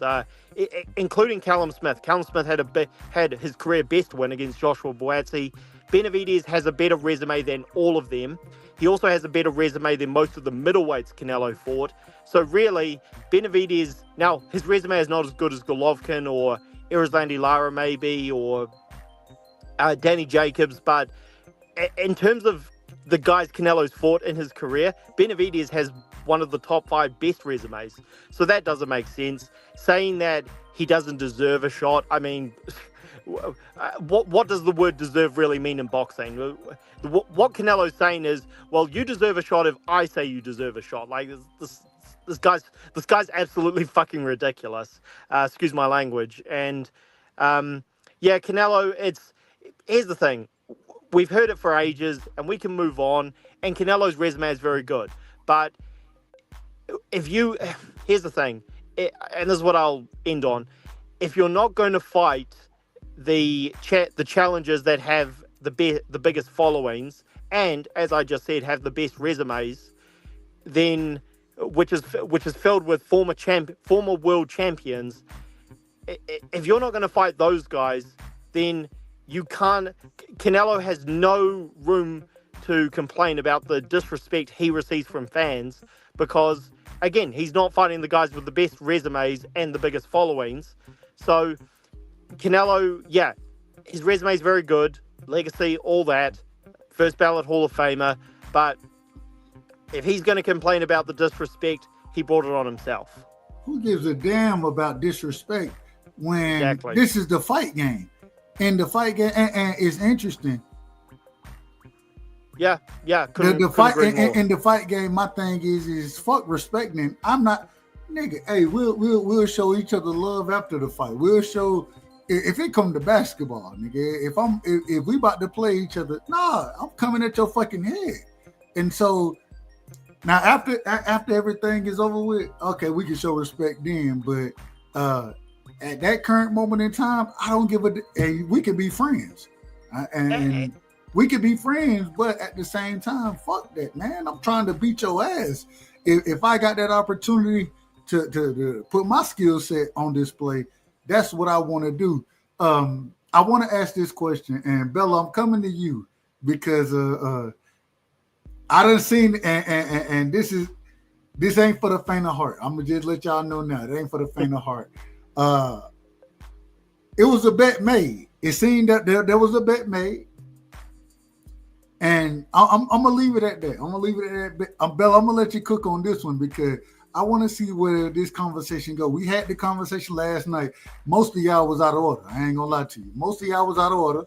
including Callum Smith. Callum Smith had his career best win against Joshua Buatsi. Benavidez has a better resume than all of them. He also has a better resume than most of the middleweights Canelo fought. So really, Benavidez, now his resume is not as good as Golovkin or Erislandy Lara maybe, or Danny Jacobs, but in terms of the guys Canelo's fought in his career, Benavidez has one of the top 5 best resumes. So that doesn't make sense. Saying that he doesn't deserve a shot, I mean, what does the word deserve really mean in boxing? What Canelo's saying is, well, you deserve a shot if I say you deserve a shot. Like, this guy's absolutely fucking ridiculous. Excuse my language. And yeah, Canelo, here's the thing. We've heard it for ages, and we can move on. And Canelo's resume is very good. But here's the thing, and this is what I'll end on. If you're not going to fight the challengers that have the biggest followings, and as I just said, have the best resumes, then which is filled with former world champions, if you're not going to fight those guys, then you can't. Canelo has no room to complain about the disrespect he receives from fans, because again, he's not fighting the guys with the best resumes and the biggest followings. So Canelo, yeah, his resume is very good, legacy, all that, first ballot Hall of Famer, but if he's going to complain about the disrespect, he brought it on himself. Who gives a damn about disrespect when this is the fight game? in the fight game, and it's interesting. Yeah. The fight in the fight game, my thing is fuck respecting. I'm not, nigga. Hey, we'll show each other love after the fight. We'll show if it come to basketball, nigga. If we about to play each other, nah, I'm coming at your fucking head. And so now after everything is over with, okay, we can show respect then. But at that current moment in time, I don't give a. Hey, we can be friends, and we could be friends, but at the same time, fuck that, man. I'm trying to beat your ass. If I got that opportunity to put my skill set on display, that's what I want to do. I want to ask this question, and Bella, I'm coming to you because I done seen, and this ain't for the faint of heart. I'm gonna just let y'all know now, it ain't for the faint of heart. It was a bet made. It seemed that there was a bet made. And I'm gonna leave it at that. Bella, I'm gonna let you cook on this one because I want to see where this conversation go. We had the conversation last night. Most of y'all was out of order. I ain't gonna lie to you. Most of y'all was out of order,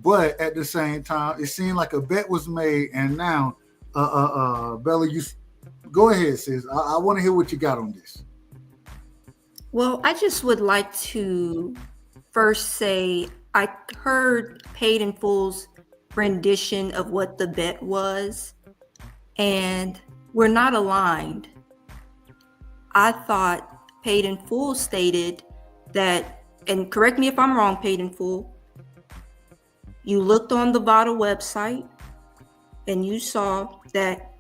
but at the same time, it seemed like a bet was made. And now, Bella, you go ahead, sis. I want to hear what you got on this. Well, I just would like to first say I heard Paid in Full's rendition of what the bet was, and we're not aligned. I thought Paid in Full stated that, and correct me if I'm wrong, Paid in Full, you looked on the VADA website and you saw that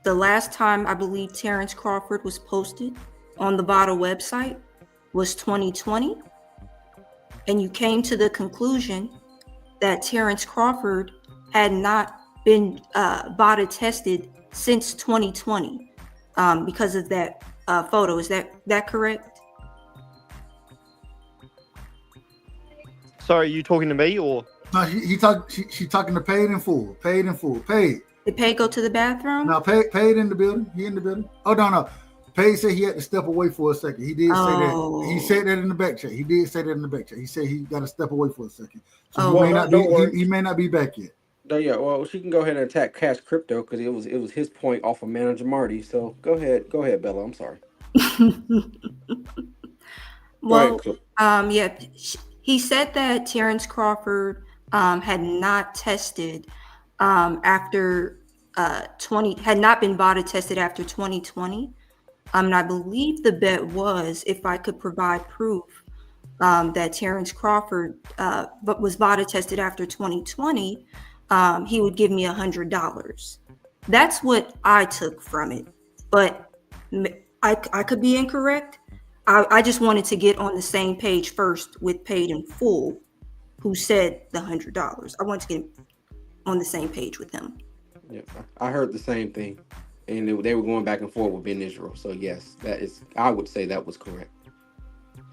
the last time I believe Terrence Crawford was posted on the VADA website was 2020, and you came to the conclusion that Terrence Crawford had not been VADA tested since 2020 because of that photo. Is that correct? Sorry, are you talking to me or? No, she talking to Paid in Full. Paid in Full. Paid. Did Paid go to the bathroom? No, Paid in the building. He in the building. Oh no. Paid said he had to step away for a second. He did say that. He said that in the back chat. He did say that in the back chat. He said he got to step away for a second. So he may not be back yet. Yeah, well, she can go ahead and attack Cash Crypto because it was his point off of Manager Marty. So go ahead, Bella. I'm sorry. Well, yeah, he said that Terrence Crawford had not tested after had not been VADA tested after 2020. And I believe the bet was if I could provide proof that Terrence Crawford was VADA tested after 2020, he would give me $100. That's what I took from it, but I could be incorrect. I just wanted to get on the same page first with Paid in Full, who said the $100. I wanted to get on the same page with him. Yeah, I heard the same thing. And they were going back and forth with Ben Israel. So yes, I would say that was correct.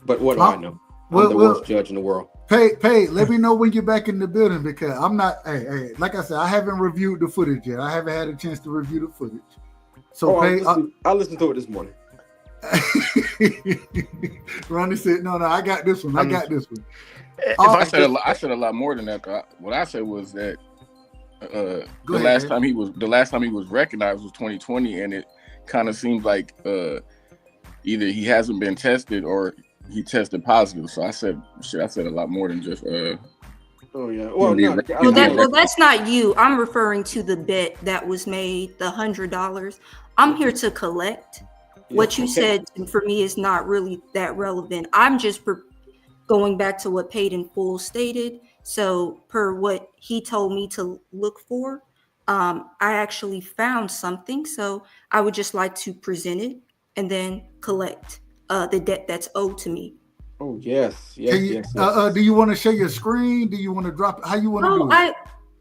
But what do I know? I'm the worst judge in the world. Pay. Let me know when you're back in the building because I'm not. Hey, like I said, I haven't reviewed the footage yet. I haven't had a chance to review the footage. So I listened to it this morning. Ronnie said, "No, I got this one. I got this one." I said a lot more than that. What I said was that. The last time he was recognized was 2020, and it kind of seems like either he hasn't been tested or he tested positive. So I said a lot more than just oh yeah. Well, that's not you. I'm referring to the bet that was made, the $100. I'm here to collect. What you said for me is not really that relevant. I'm just going back to what Paid in Full stated. So per what he told me to look for, I actually found something. So I would just like to present it and then collect the debt that's owed to me. Oh, yes. Do you want to share your screen? Do you want to drop it? How you want to do it?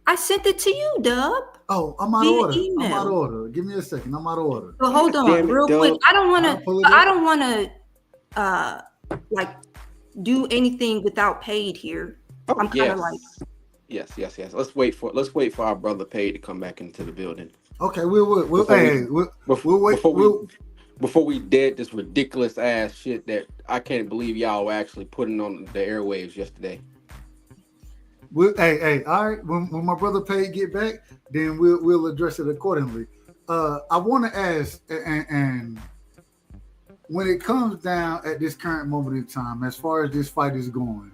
I sent it to you, Dub. Oh, I'm out of order. I'm out of order. Give me a second. I'm out of order. Well, hold on real quick. I don't want to like do anything without Paid here. Oh, I'm kind of like yes. Let's wait for our brother Paid to come back into the building. Okay, we'll wait. Before we did this ridiculous ass shit that I can't believe y'all were actually putting on the airwaves yesterday. Hey, all right. When my brother Pay get back, then we'll address it accordingly. I want to ask, and when it comes down at this current moment in time, as far as this fight is going,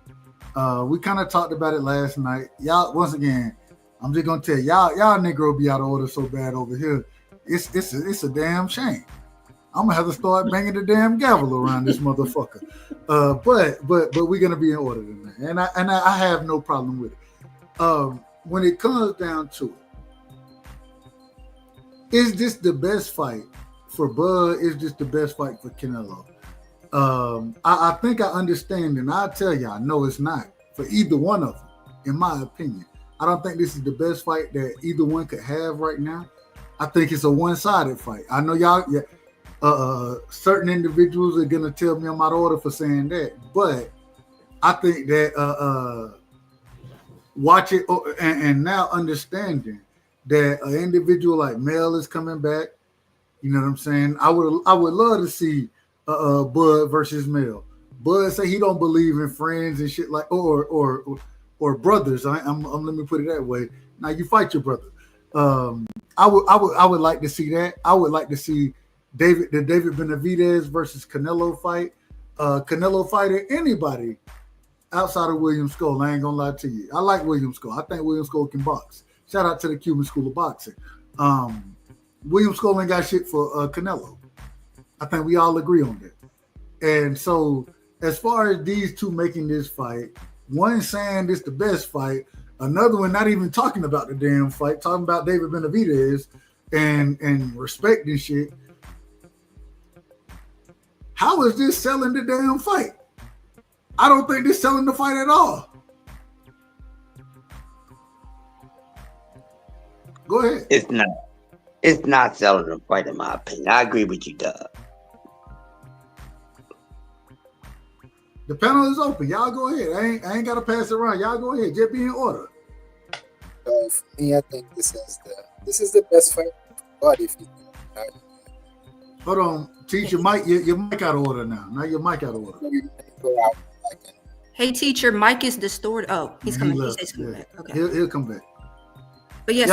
we kind of talked about it last night. Y'all, once again, I'm just gonna tell y'all Negro be out of order so bad over here. It's a damn shame. I'm gonna have to start banging the damn gavel around this motherfucker. But we're gonna be in order tonight, and I have no problem with it. When it comes down to it, is this the best fight for Bud? Is this the best fight for Canelo? I think I understand, and I'll tell y'all, no, it's not for either one of them, in my opinion. I don't think this is the best fight that either one could have right now. I think it's a one-sided fight. I know y'all, certain individuals are gonna tell me I'm out of order for saying that, but I think that watch it and now understanding that an individual like Mel is coming back. You know what I'm saying? I would love to see Bud versus Mel. Bud say he don't believe in friends and shit like or brothers. I'm let me put it that way. Now you fight your brother. I would like to see that. I would like to see David Benavidez versus Canelo fight. Canelo fighting anybody outside of William Skull. I ain't gonna lie to you. I like William Skull. I think William Skull can box. Shout out to the Cuban School of Boxing. William Skull ain't got shit for Canelo. I think we all agree on that. And so as far as these two making this fight, one saying this the best fight, another one not even talking about the damn fight, talking about David Benavidez and respecting shit. How is this selling the damn fight? I don't think this selling the fight at all. Go ahead. It's not selling the fight, in my opinion. I agree with you, Doug. The panel is open. Y'all go ahead. I ain't got to pass it around. Y'all go ahead. Just be in order. For me, I think this is the best fight. But if you hold on, teacher, Mike, your mic out of order now. Now your mic out of order. Hey, teacher, Mike is distorted. Oh, he's coming. He's coming back. Okay, he'll come back. But yeah,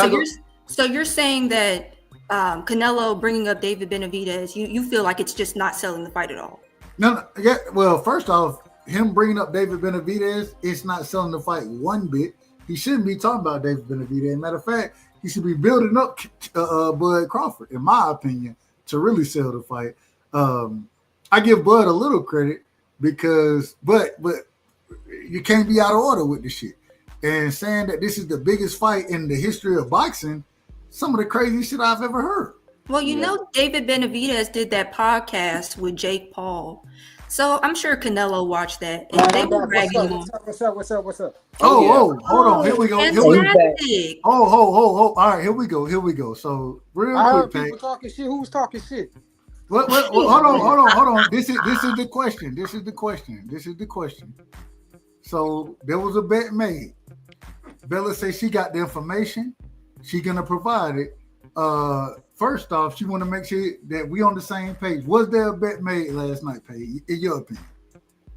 so you're saying that Canelo bringing up David Benavidez, you feel like it's just not selling the fight at all? No, yeah. Well, first off, him bringing up David Benavidez, it's not selling the fight one bit. He shouldn't be talking about David Benavidez. Matter of fact, he should be building up Bud Crawford, in my opinion, to really sell the fight. I give Bud a little credit because, but you can't be out of order with the shit. And saying that this is the biggest fight in the history of boxing, some of the crazy shit I've ever heard. Well, you know, David Benavidez did that podcast with Jake Paul. So I'm sure Canelo watched that. And they were bragging on. What's up? Hold on. Here we go. All right, here we go. So real I quick, heard people talking shit. Who's talking shit? Hold on. This is the question. So there was a bet made. Bella says she got the information. She gonna provide it. First off, she want to make sure that we on the same page. Was there a bet made last night, Paige, in your opinion?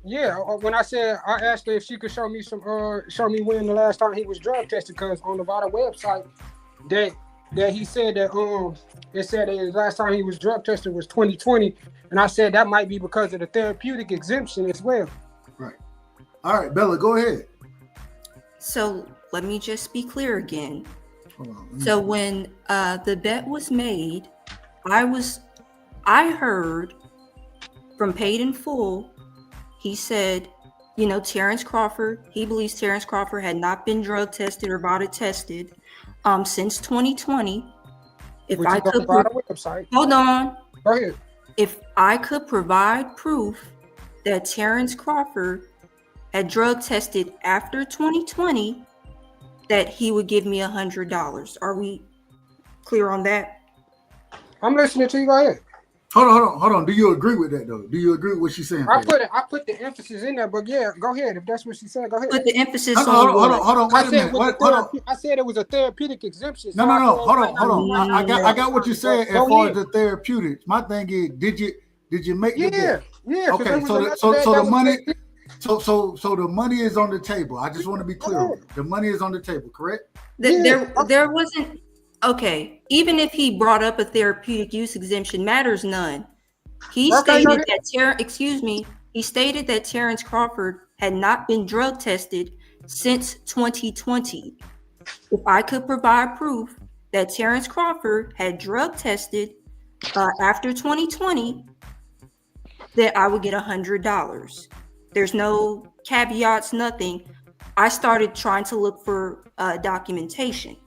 Yeah, when I asked her if she could show me when the last time he was drug tested, because on the Nevada website that he said that it said that the last time he was drug tested was 2020, and I said that might be because of the therapeutic exemption as well. Right. All right, Bella, go ahead. So let me just be clear again. So when the bet was made, I heard from Paid in Full, he said, you know, he believes Terrence Crawford had not been drug tested or VADA tested since 2020. Hold on. Go ahead. If I could provide proof that Terrence Crawford had drug tested after 2020, that he would give me $100. Are we clear on that? I'm listening to you. Go ahead. Hold on. Do you agree with that though? Do you agree with what she's saying? I put the emphasis in there, but yeah, go ahead. If that's what she said, go ahead. Put the emphasis on. Hold on. Wait a minute. I said it was a therapeutic exemption. No. Hold on. I got what you said as far as the therapeutics. My thing is, did you make the bet? Yeah. Okay. So the money. So the money is on the table. I just want to be clear on it. The money is on the table, correct? There wasn't. Okay, even if he brought up a therapeutic use exemption, matters none. He stated that He stated that Terrence Crawford had not been drug tested since 2020. If I could provide proof that Terrence Crawford had drug tested after 2020, then I would get $100. There's no caveats, nothing. I started trying to look for documentation.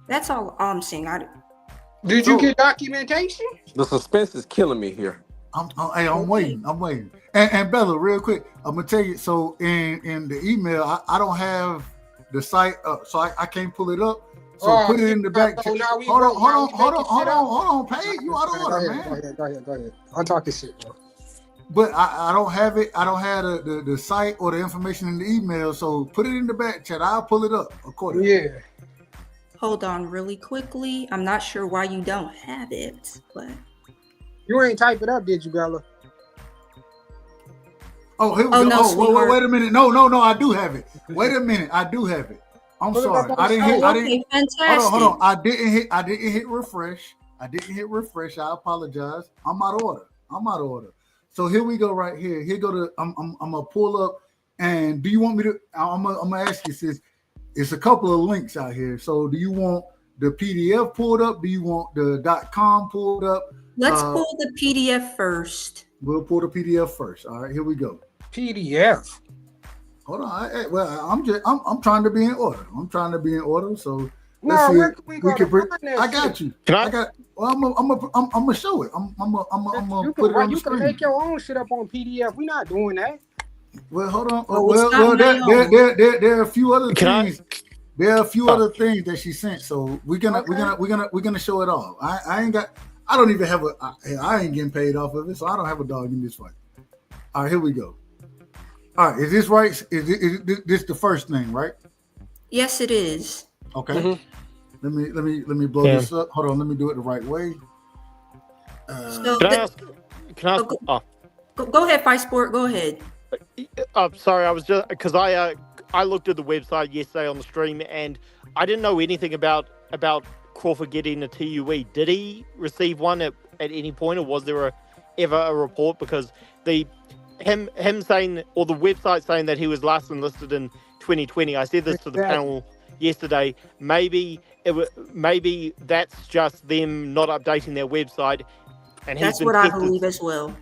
That's all I'm saying. Did you get documentation? The suspense is killing me here. I'm waiting. And Bella, real quick, I'm gonna tell you. So in the email, I don't have the site up, so I can't pull it up. So put it in the back. Hold on, Paige. You out of order, man. Go ahead. I'll talk this shit, bro. But I don't have it. I don't have the site or the information in the email. So put it in the back chat. I'll pull it up accordingly. Yeah. Hold on really quickly. I'm not sure why you don't have it, but you ain't type it up, did you, Bella? Oh, here we go. No, wait a minute. No, I do have it. Wait a minute. I do have it. I'm sorry. I didn't hit. Hold on. I didn't hit refresh. I apologize. I'm out of order. So here we go right here. Here go to I'm gonna pull up. And do you want me to? I'm gonna ask you, sis. It's a couple of links out here. So do you want the PDF pulled up? Do you want the .com pulled up? Let's pull the PDF first. We'll pull the PDF first. All right, here we go. PDF. Hold on. I'm trying to be in order. So we can. I got you. I'm gonna show it. I'm gonna put it on the screen. You can make your own shit up on PDF. We're not doing that. Well, hold on. There are a few other things. There are a few other things that she sent. So we're gonna show it all. I don't even have I ain't getting paid off of it, so I don't have a dog in this fight. All right, here we go. All right, is this right? Is this the first thing, right? Yes, it is. Okay. Mm-hmm. Let me blow this up. Hold on, let me do it the right way. Go ahead, Fight Sport. Go ahead. Sorry, I was just because I looked at the website yesterday on the stream and I didn't know anything about Crawford getting a TUE. Did he receive one at any point, or was there ever a report? Because him saying, or the website saying that he was last enlisted in 2020. I said this to the panel yesterday. Maybe that's just them not updating their website. And that's what I believe as well.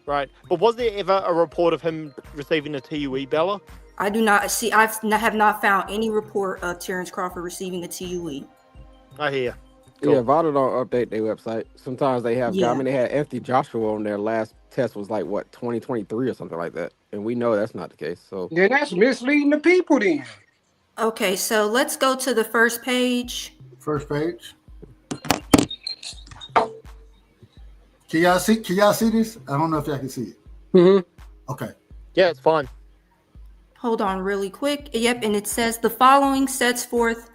Right, but was there ever a report of him receiving a TUE, Bella? I do not see. I have not found any report of Terrence Crawford receiving a TUE. I hear. Cool. Yeah, Vada don't update their website. Sometimes they have. Yeah. I mean, they had Anthony Joshua on their last test was like 2023 or something like that, and we know that's not the case. So then that's misleading the people. Then. Okay, so let's go to the first page. First page. Can y'all see this? I don't know if y'all can see it. Mm-hmm. Okay. Yeah, it's fine. Hold on really quick. Yep, and it says the following sets forth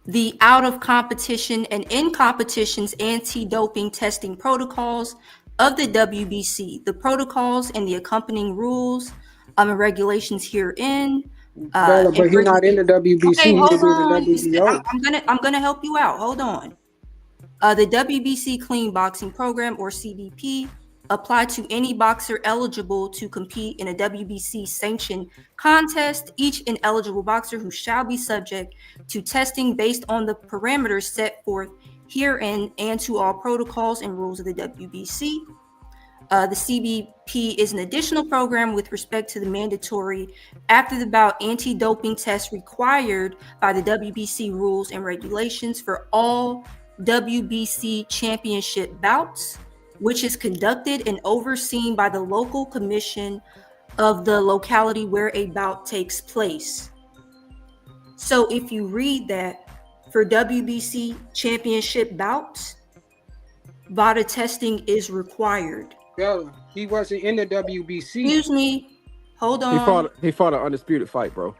the out of competition and in competitions anti-doping testing protocols of the WBC, the protocols and the accompanying rules and regulations herein. But he's not in the WBC. Okay, hold on. I'm gonna help you out. Hold on. The WBC Clean Boxing Program, or CBP, apply to any boxer eligible to compete in a WBC sanctioned contest. Each ineligible boxer who shall be subject to testing based on the parameters set forth herein and to all protocols and rules of the WBC. The CBP is an additional program with respect to the mandatory after the bout anti-doping tests required by the WBC rules and regulations for all WBC championship bouts, which is conducted and overseen by the local commission of the locality where a bout takes place. So if you read that, for WBC championship bouts, VADA testing is required. Yo, he wasn't in the WBC. Excuse me. Hold on. He fought an undisputed fight, bro.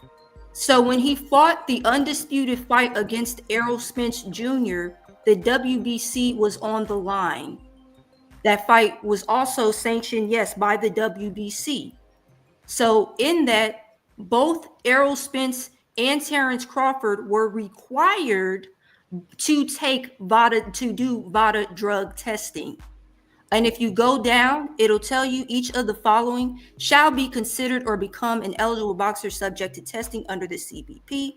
So when he fought the undisputed fight against Errol Spence Jr., the WBC was on the line. That fight was also sanctioned, yes, by the WBC. So in that, both Errol Spence and Terrence Crawford were required to take do VADA drug testing. And if you go down, it'll tell you each of the following shall be considered or become an eligible boxer subject to testing under the CBP.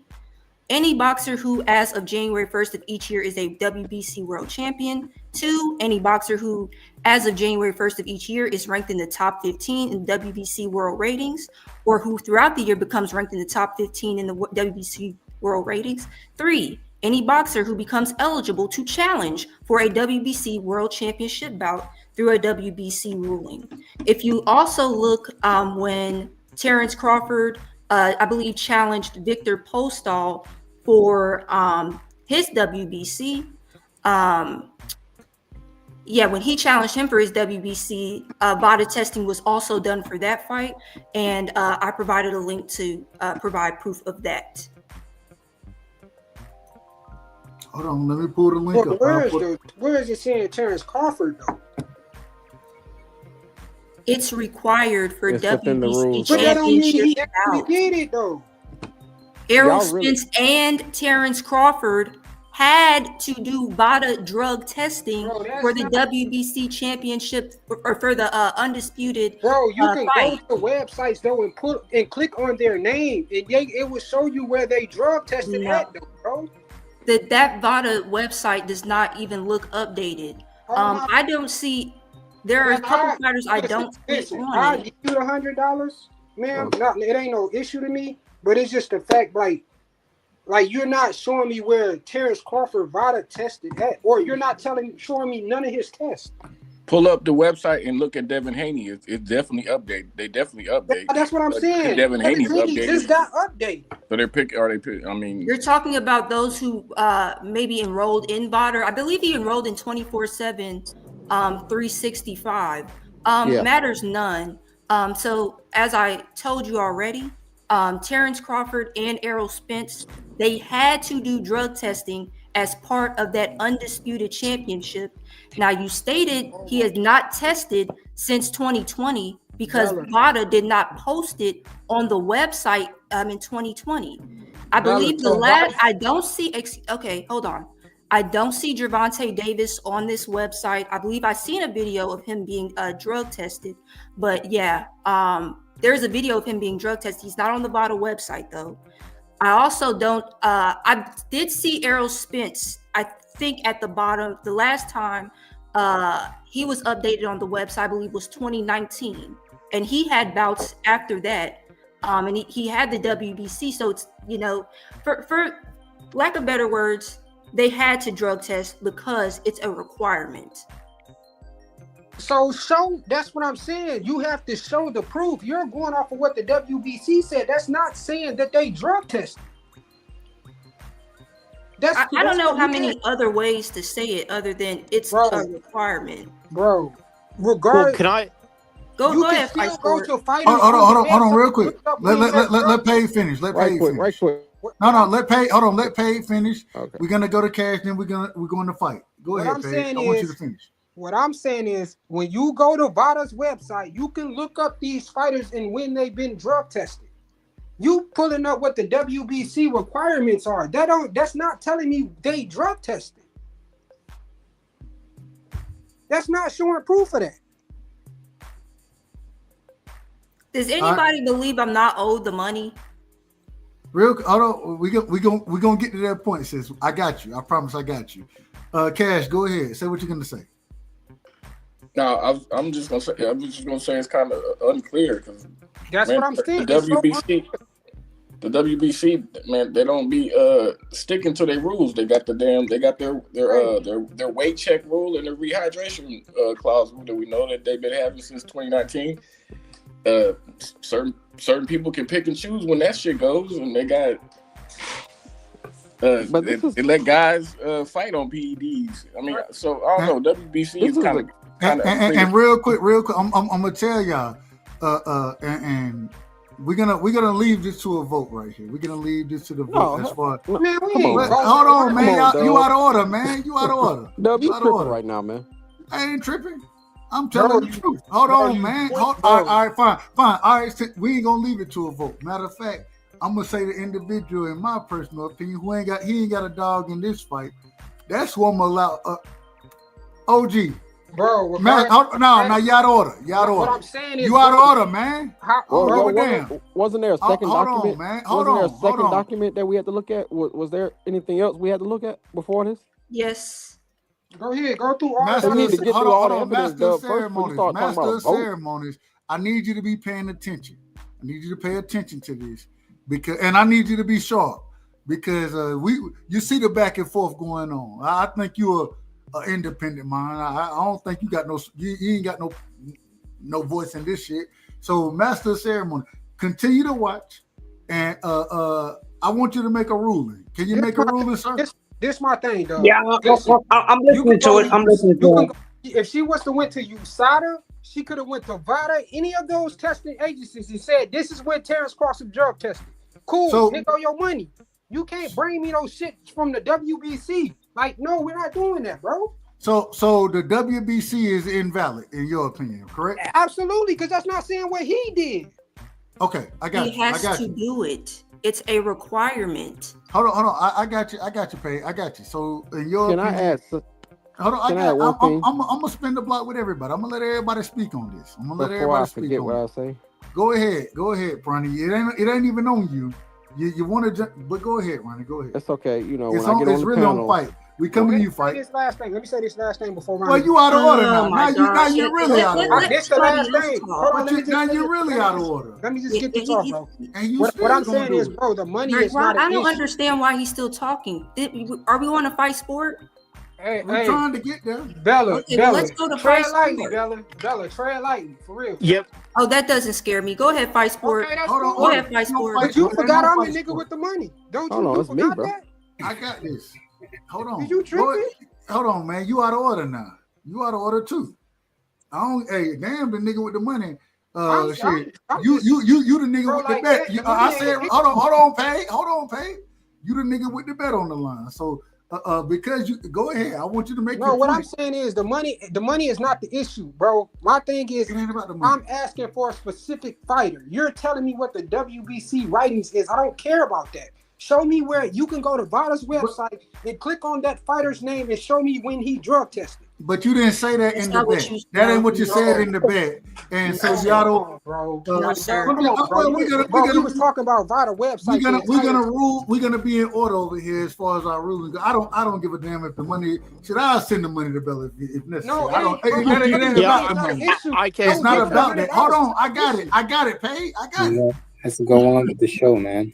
Any boxer who, as of January 1st of each year, is a WBC world champion. 2, any boxer who, as of January 1st of each year, is ranked in the top 15 in WBC world ratings, or who throughout the year becomes ranked in the top 15 in the WBC world ratings. 3, any boxer who becomes eligible to challenge for a WBC world championship bout through a WBC ruling. If you also look when Terrence Crawford, I believe, challenged Victor Postol for his WBC. When he challenged him for his WBC, VADA testing was also done for that fight, and I provided a link to provide proof of that. Hold on, let me pull the link up. Where is it saying Terrence Crawford though? It's required for WBC But that don't mean he championship actually bout. did it though. Errol Spence and Terrence Crawford had to do VADA drug testing for the WBC championship or for the undisputed Bro, you can fight. go to websites though and click on their name, and it will show you where they drug tested at though, bro. That VADA website does not even look updated. I don't see. There are a couple fighters I don't see on I'll it. give you $100, ma'am. It ain't no issue to me, but it's just the fact, like you're not showing me where Terrence Crawford VADA tested at, or you're not showing me none of his tests. Pull up the website and look at Devin Haney. It's definitely updated. They definitely update. That's what I'm saying. Devin Haney's updated. Just got updated. So I mean, You're talking about those who maybe enrolled in VADA. I believe he enrolled in 24/7, 365. Matters none. So as I told you already, Terrence Crawford and Errol Spence, they had to do drug testing as part of that undisputed championship. Now, you stated he has not tested since 2020 because VADA did not post it on the website in 2020. I believe I don't see, okay, hold on. I don't see Gervonta Davis on this website. I believe I've seen a video of him being drug tested, but yeah, there's a video of him being drug tested. He's not on the VADA website though. I also don't, I did see Errol Spence, I think at the bottom, the last time he was updated on the website, I believe was 2019. And he had bouts after that. And he had the WBC. So it's, for lack of better words, they had to drug test because it's a requirement. So that's what I'm saying. You have to show the proof. You're going off of what the WBC said. That's not saying that they drug tested. I don't know how many other ways to say it other than it's a requirement. Bro, regardless. Can I? Go ahead. Hold on, real quick. Let Paige finish. Let Paige finish. Right quick. No, let Paige. Hold on, let Paige finish. Okay. We're gonna go to cash, then we're going to fight. Go ahead, Paige. I want you to finish. What I'm saying is, when you go to VADA's website, you can look up these fighters and when they've been drug tested. You pulling up what the WBC requirements are. That's not telling me they drug tested. That's not showing proof of that. Does anybody believe I'm not owed the money? Hold on, we gonna get to that point, sis. I got you. I promise I got you. Cash, go ahead. Say what you're gonna say. No, I'm just gonna say it's kind of unclear because that's what I'm saying. The WBC, man, they don't be sticking to their rules. They got their weight check rule and their rehydration clause that we know that they've been having since 2019. Certain people can pick and choose when that shit goes, and they got they let guys fight on PEDs. I mean, so I don't know. WBC is kind of. And real quick, I'm gonna tell y'all, and we're gonna leave this to a vote right here. We're gonna leave this to the vote. As far man, hold on, man, you out of order, man. You out of order. No, you tripping right now, man. I ain't tripping. I'm telling the truth. Hold on, man. All right, fine. All right, we ain't gonna leave it to a vote. Matter of fact, I'm gonna say the individual, in my personal opinion, who ain't got a dog in this fight. That's who I'm allow. OG, bro. Man, now you out of order. You out of order. What I'm saying is, you out of order, man. Wasn't there a second document? On, man. Wasn't there a second document that we had to look at? Was there anything else we had to look at before this? Yes. Go ahead. Go through all. Master, we need to get through all the evidence. Master of ceremonies. I need you to be paying attention. I need you to pay attention to this and I need you to be sharp because you see the back and forth going on. I think you're an independent mind. I don't think you got you ain't got no voice in this shit. So, Master of Ceremony, continue to watch, and I want you to make a ruling. Can you make a ruling, sir? This my thing, though. Yeah, I'm listening to it. I'm listening to it. If she was to went to USADA, she could have went to VADA, any of those testing agencies, and said, "This is when Terrence Crawford drug tested." Cool, take all your money. You can't bring me those shit from the WBC. Like, no, we're not doing that, bro. So the WBC is invalid in your opinion, correct? Absolutely, because that's not saying what he did. Okay, I got you. He has to do it. It's a requirement. Hold on. I got you, Pay. I got you. So in your opinion, I add? Hold on. I'm gonna spin the block with everybody. I'm gonna let everybody speak on this. I'm gonna let everybody speak on what it. I say. Go ahead, Bronny. It ain't even on you. You want to jump, but go ahead, Ronnie. Go ahead. That's okay. You know, it's when I get on it's the really panel, on fight. We coming to you fight. Let me say this last thing before Ronnie. Well, you out of order now. Now you're really out of order. This the last thing. Now you're really out of order. Let me just get this off, bro. And what I'm saying is, bro, the money is not an I don't issue. understand why he's still talking. Are we on a fight sport? We're trying to get there. Bella, let's go to tread fight lightly, sport. Bella, tread lightly, for real. Yep. Oh, that doesn't scare me. Go ahead, fight sport. Okay, that's cool. Go ahead, fight sport. But you forgot I'm the nigga with the money. Don't you forgot that? I got this. Hold on. Did you tripping? Hold on, man. You out of order now. You out of order too. Hey, damn the nigga with the money. Shit. You the nigga with the bet. I said, hold on, pay. You the nigga with the bet on the line. So because you go ahead, I want you to make. No, what I'm saying is the money is not the issue, bro. My thing is, it ain't about the money. I'm asking for a specific fighter. You're telling me what the WBC ratings is. I don't care about that. Show me where you can go to VADA's website and click on that fighter's name and show me when he drug tested. But you didn't say that in the bet. That ain't what you said in the bet. And so y'all don't, bro. We was talking about VADA website. We're gonna be in order over here as far as our ruling. I don't give a damn if the money. Should I send the money to Bella if necessary? No, it ain't about the money. It's not about that. Hold on, I got it, Pay. I got it. Let's go on with the show, man.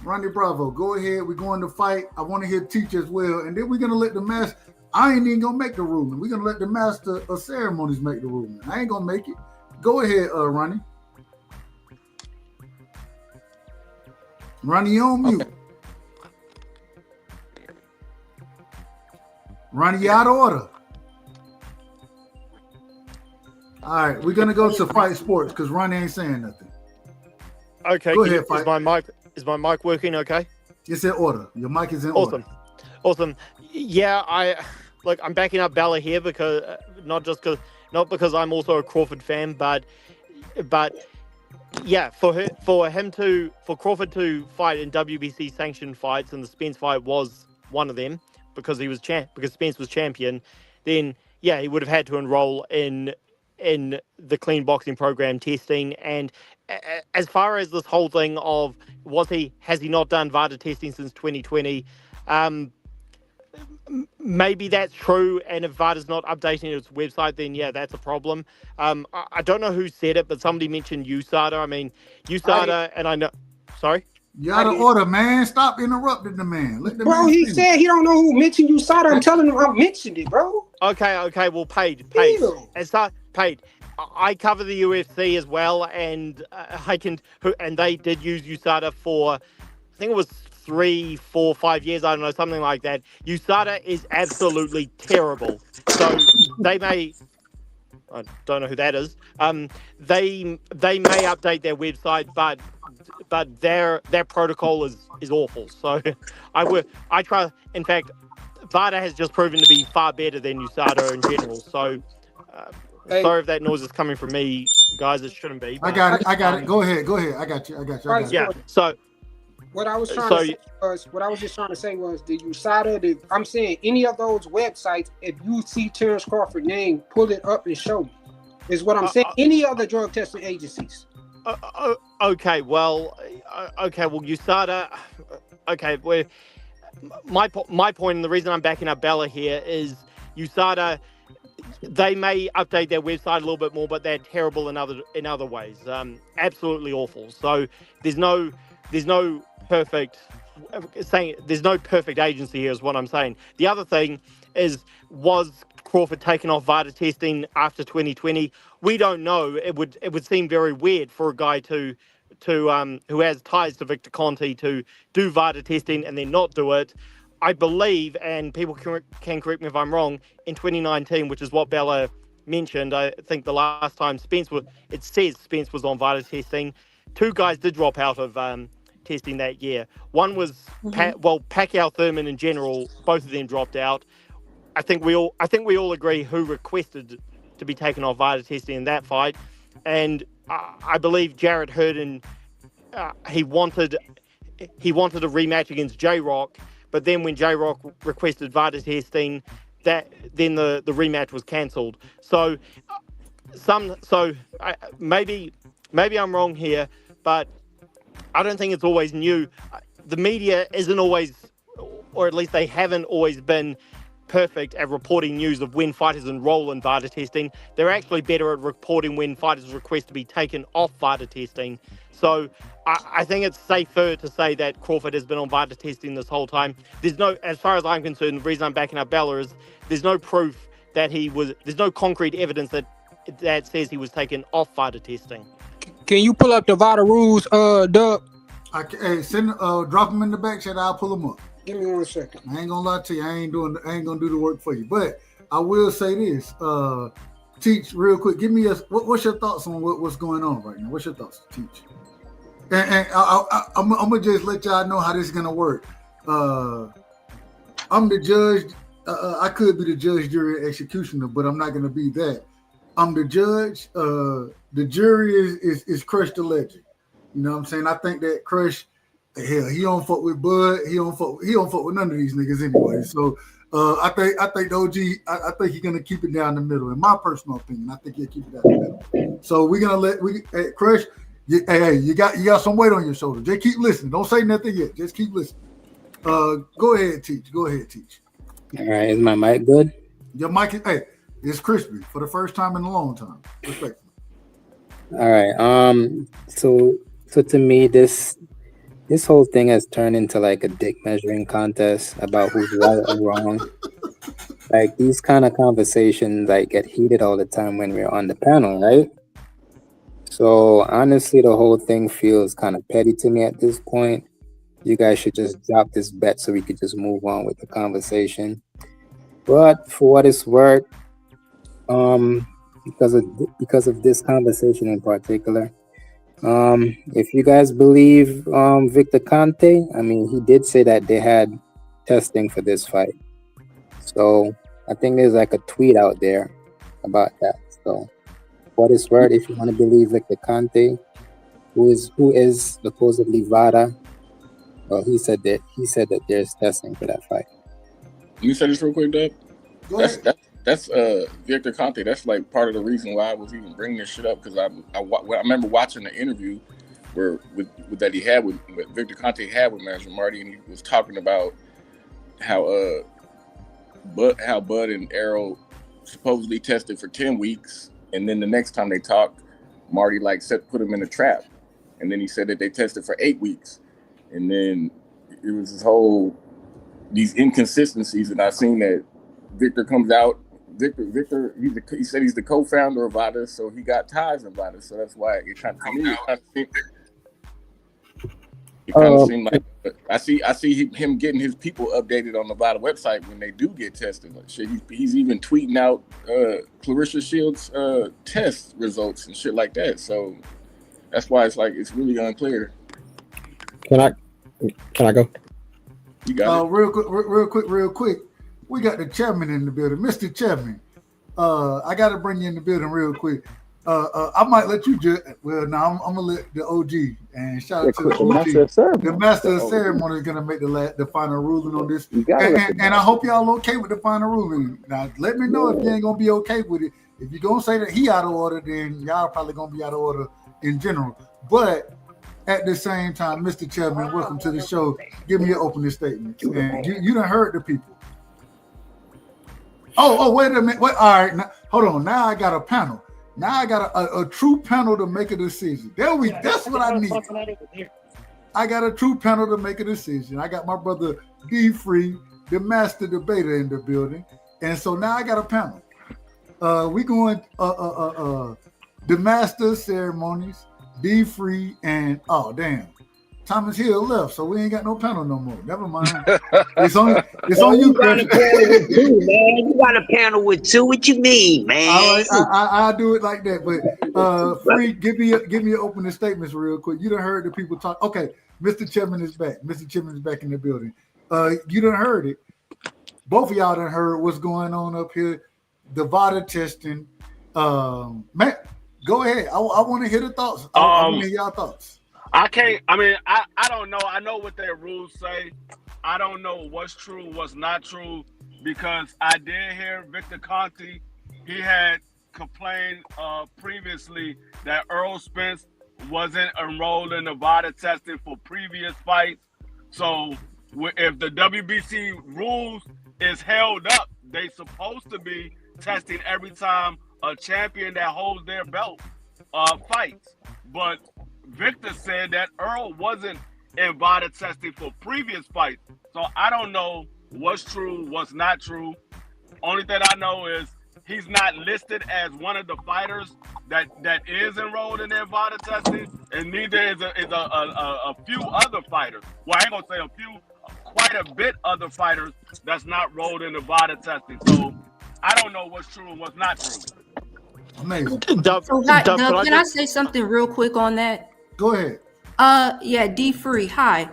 Ronnie Bravo, go ahead. We're going to fight. I want to hear Teach as well. And then we're going to let the master, I ain't even going to make the ruling. We're going to let the master of ceremonies make the ruling. I ain't going to make it. Go ahead, Ronnie. Ronnie, you on mute. Okay. Ronnie, you out of order. All right, we're going to go to Fight Sports because Ronnie ain't saying nothing. Okay, go ahead, Fight. Is my mic working okay? It's in order. Your mic is in order. Awesome. Yeah, I'm backing up Bella here because not because I'm also a Crawford fan, but yeah, for Crawford to fight in WBC sanctioned fights, and the Spence fight was one of them because because Spence was champion, then yeah, he would have had to enroll in the clean boxing program testing. And as far as this whole thing of has he not done VADA testing since 2020, maybe that's true, and if VADA's not updating its website, then yeah, that's a problem. I don't know who said it, but somebody mentioned USADA. I mean, USADA, and I know. Sorry? You out of order, man. Stop interrupting the man. Let the bro, man he finish. said he don't know who mentioned USADA. I'm telling him I mentioned it, bro. Okay. Well, paid. Paid. I cover the UFC as well, and and they did use USADA for, I think it was 3, 4, 5 years. I don't know, something like that. USADA is absolutely terrible. So they may. I don't know who that is. They may update their website, but their protocol is awful. So I try. In fact, Vada has just proven to be far better than USADA in general. So, sorry if that noise is coming from me, guys. It shouldn't be. I got it. Go ahead. I got you. Yeah. So, what I was just trying to say was the USADA. I'm saying any of those websites, if you see Terrence Crawford name, pull it up and show me. Is what I'm saying. Any other drug testing agencies. Okay. Well, USADA. Okay. Well, my point, and the reason I'm backing up Bella here is USADA. They may update their website a little bit more, but they're terrible in other ways. Absolutely awful. So there's no perfect agency here is what I'm saying. The other thing is, was Crawford taken off VADA testing after 2020? We don't know. It would seem very weird for a guy to who has ties to Victor Conte to do VADA testing and then not do it. I believe, and people can correct me if I'm wrong, in 2019, which is what Bella mentioned, I think the last time Spence was on VADA testing, 2 guys did drop out of testing that year. One was Pacquiao, Thurman in general, both of them dropped out. I think we all agree who requested to be taken off VADA testing in that fight, and I believe Jarrett Hurden, he wanted a rematch against J-Rock. But then when J-Rock requested VADA testing, then the rematch was cancelled. So maybe I'm wrong here, but I don't think it's always new. The media isn't always, or at least they haven't always been perfect at reporting news of when fighters enroll in VADA testing. They're actually better at reporting when fighters request to be taken off VADA testing. So I think it's safer to say that Crawford has been on VADA testing this whole time. As far as I'm concerned, the reason I'm backing up Bella is there's no proof that there's no concrete evidence that says he was taken off VADA testing. Can you pull up the VADA rules, Doug? Drop them in the back chat. I'll pull them up. Give me 1 second. I ain't gonna lie to you. I ain't gonna do the work for you. But I will say this. Teach real quick. Give me what's your thoughts on what's going on right now? What's your thoughts, Teach? And I'm gonna just let y'all know how this is gonna work. I'm the judge. I could be the judge, jury, executioner, but I'm not gonna be that. I'm the judge. The jury is Crush the Legend. You know what I'm saying? I think that Crush, hell, he don't fuck with Bud. He don't fuck with none of these niggas anyway. So I think the OG. I think he's gonna keep it down the middle. In my personal opinion, I think he'll keep it down the middle. So we're gonna Crush. Hey, you got some weight on your shoulder. Just keep listening. Don't say nothing yet. Just keep listening. Go ahead, Teach. All right, is my mic good? Your mic is crispy for the first time in a long time. Respectfully. All right. So to me, this whole thing has turned into like a dick measuring contest about who's right or wrong. Like these kind of conversations like get heated all the time when we're on the panel, right? So honestly, the whole thing feels kind of petty to me at this point. You guys should just drop this bet so we could just move on with the conversation. But for what it's worth, because of this conversation in particular, if you guys believe Victor Conte, I mean, he did say that they had testing for this fight. So I think there's like a tweet out there about that. So what it's worth, if you want to believe Victor Conte, who is supposedly VADA, well, he said that there's testing for that fight. Let me say this real quick, Doug. That's Victor Conte. That's like part of the reason why I was even bringing this shit up, because I remember watching the interview that Victor Conte had with Manager Marty, and he was talking about how Bud and Errol supposedly tested for 10 weeks, and then the next time they talked, Marty put him in a trap, and then he said that they tested for 8 weeks, and then it was these inconsistencies, and I seen that Victor comes out. Victor, he said he's the co-founder of VADA, so he got ties in VADA, so that's why it kind of seemed like I see him getting his people updated on the VADA website when they do get tested. Like shit, he's even tweeting out Clarissa Shields' test results and shit like that. So that's why it's really unclear. Can I go? You got it. Real quick. We got the chairman in the building, Mr. Chairman. I got to bring you in the building real quick. I might let you judge. Well, now I'm gonna let the OG and shout out to the OG. The master of ceremony is gonna make the final ruling on this, and I hope y'all okay with the final ruling. Now, let me know if you ain't gonna be okay with it. If you're gonna say that he out of order, then y'all probably gonna be out of order in general. But at the same time, Mr. Chairman, welcome to the show. Give me your opening statement. And you done heard the people. Oh, wait a minute. Wait, all right, now, hold on. Now I got a panel. Now I got a true panel to make a decision. That's what I need. I got a true panel to make a decision. I got my brother D Free, the master debater, in the building. And so now I got a panel. We going the master of ceremonies, D Free, and oh damn, Thomas Hill left, so we ain't got no panel no more. Never mind. It's on you, Chris. You got a panel with two. What you mean, man? All right, I'll do it like that. But Free, give me your opening statements real quick. You done heard the people talk. Okay, Mr. Chairman is back. Mr. Chairman is back in the building. You done heard it. Both of y'all done heard what's going on up here. The VADA testing. Man, go ahead. I want to hear the thoughts. I want to hear y'all thoughts. I don't know. I know what their rules say. I don't know what's true, what's not true, because I did hear Victor Conte. He had complained previously that Earl Spence wasn't enrolled in Nevada testing for previous fights. So if the WBC rules is held up, they supposed to be testing every time a champion that holds their belt fights. But Victor said that Earl wasn't in VADA testing for previous fights. So I don't know what's true, what's not true. Only thing I know is he's not listed as one of the fighters that is enrolled in their VADA testing, and neither is a few other fighters. Well, I ain't gonna say a few, quite a bit other fighters that's not rolled in the VADA testing. So I don't know what's true and what's not true. Amazing. Dub, can I say something real quick on that? Go ahead. Yeah, D Free. Hi.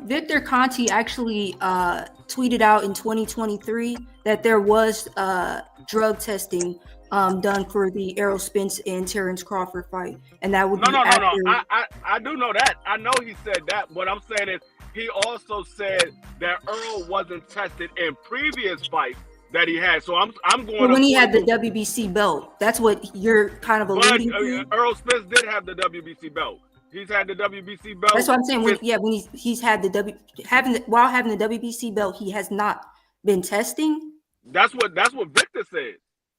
Victor Conte actually tweeted out in 2023 that there was drug testing done for the Errol Spence and Terrence Crawford fight, and that would no. I do know that. I know he said that. What I'm saying is he also said that Earl wasn't tested in previous fights that he had. So I'm going. But when he had the WBC belt, that's what you're kind of alluding to. Earl Spence did have the WBC belt. He's had the WBC belt. That's what I'm saying. When he's had the having the WBC belt, he has not been testing. That's what Victor said.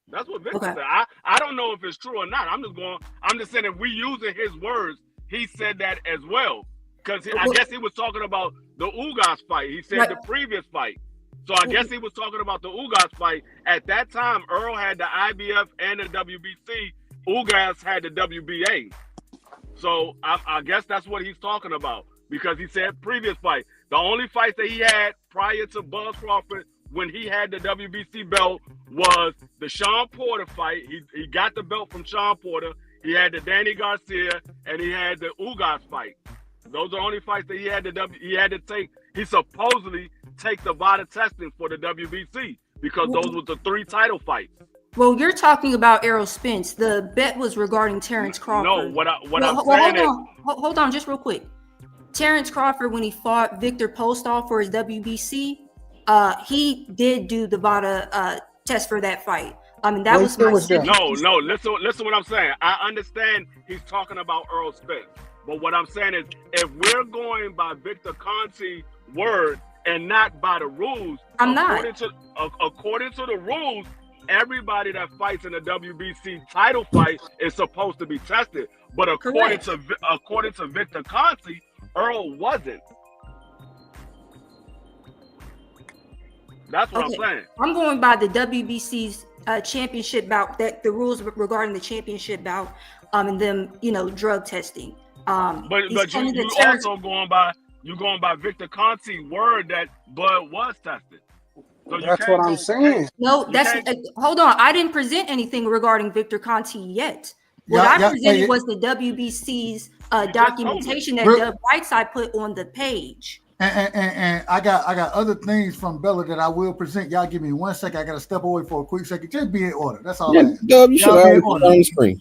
That's what Victor said. I don't know if it's true or not. I'm just saying if we using his words, he said that as well. Because I guess he was talking about the Ugas fight. He said the previous fight. So I guess he was talking about the Ugas fight. At that time, Earl had the IBF and the WBC. Ugas had the WBA. So I guess that's what he's talking about, because he said previous fight. The only fight that he had prior to Buzz Crawford when he had the WBC belt was the Sean Porter fight. He got the belt from Sean Porter. He had the Danny Garcia, and he had the Ugas fight. Those are the only fights that he had to take. He supposedly take the VADA testing for the WBC because those were the 3 title fights. Well, you're talking about Errol Spence. The bet was regarding Terrence Crawford. No, what I'm saying is... Hold on, just real quick. Terrence Crawford, when he fought Victor Postol for his WBC, he did do the VADA test for that fight. I mean, that was my... No, listen what I'm saying. I understand he's talking about Earl Spence. But what I'm saying is, if we're going by Victor Conte's word and not by the rules... According to the rules, everybody that fights in a WBC title fight is supposed to be tested, but according to Victor Conte, Earl wasn't. That's what I'm saying. I'm going by the WBC's championship bout. That the rules regarding the championship bout, and them, drug testing. But you also going by Victor Conte's word that Bud was tested. So that's what I'm saying. No, hold on. I didn't present anything regarding Victor Conte yet. What I presented was the WBC's documentation that Doug Whiteside put on the page. And I got other things from Bella that I will present. Y'all give me 1 second. I got to step away for a quick second. Just be in order. That's all. Yeah, Dub, you should have been on the screen.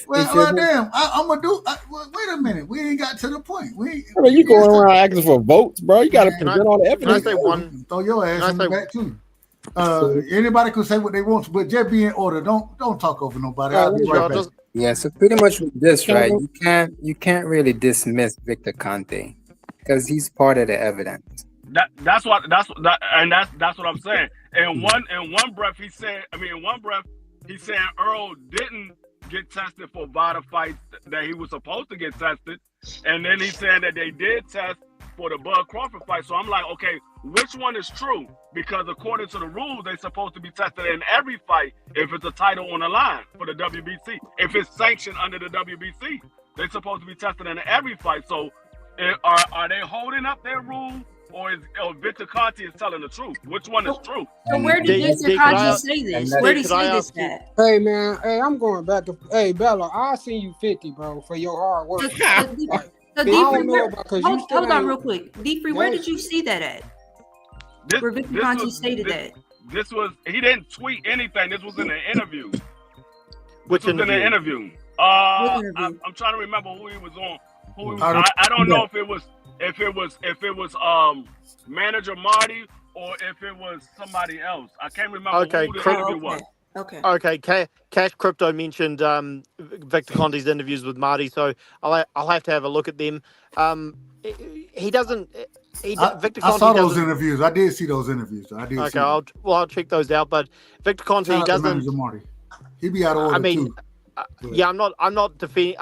Well, damn. I'm gonna do. Wait a minute. We ain't got to the point. You going around asking for votes, bro? You got to present all the evidence. Can I say one? Throw your ass in the back too. Anybody can say what they want, but just be in order. Don't talk over nobody. I'll be right back. Yeah, so pretty much with this, right? You can't really dismiss Victor Conte because he's part of the evidence. That's what I'm saying. In one breath he said Earl didn't get tested for VADA fights that he was supposed to get tested, and then he said that they did test for the Bud Crawford fight. So I'm like, okay, which one is true? Because according to the rules, they're supposed to be tested in every fight if it's a title on the line for the WBC. If it's sanctioned under the WBC, they're supposed to be tested in every fight. So are they holding up their rule, or Victor Conte is telling the truth? Which one is true? So where did Victor Conte say this? Where did he say this at? Hey man, I'm going back to Bella. I'll send you 50, bro, for your hard work. So hold on real quick. D-Free, where did you see that at? Where Victor Conte stated that? This was, he didn't tweet anything. This was in an interview. Which in an interview? I'm trying to remember who he was on. I don't know if it was manager Marty or if it was somebody else. I can't remember who the interview was. Okay. Cash Crypto mentioned Victor Conte's interviews with Marty, so I'll have to have a look at them. He doesn't. Victor Conte. I saw those interviews. I did see those interviews. I did. Okay, I'll check those out. But Victor Conte doesn't. Marty. He be out of order too. Yeah, I'm not defending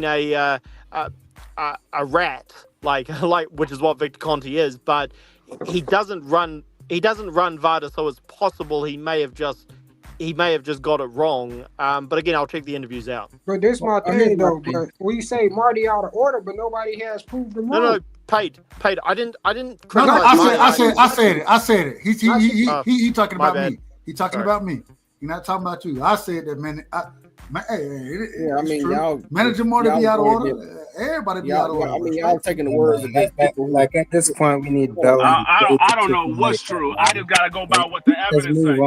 a rat like which is what Victor Conte is, but he doesn't run VADA, so it's possible he may have just got it wrong. But again, I'll check the interviews out. But this my thing though. But we say Marty out of order, but nobody has proved him wrong. No, paid. I didn't. I said it. He talking about me. He talking about me. He's not talking about you. I said that, man. Y'all manager Marty be out of order. Everybody be out of order. I mean, y'all taking the words of these people. Like at this point, we need Bella. I don't know what's true. I just gotta go by what the evidence says.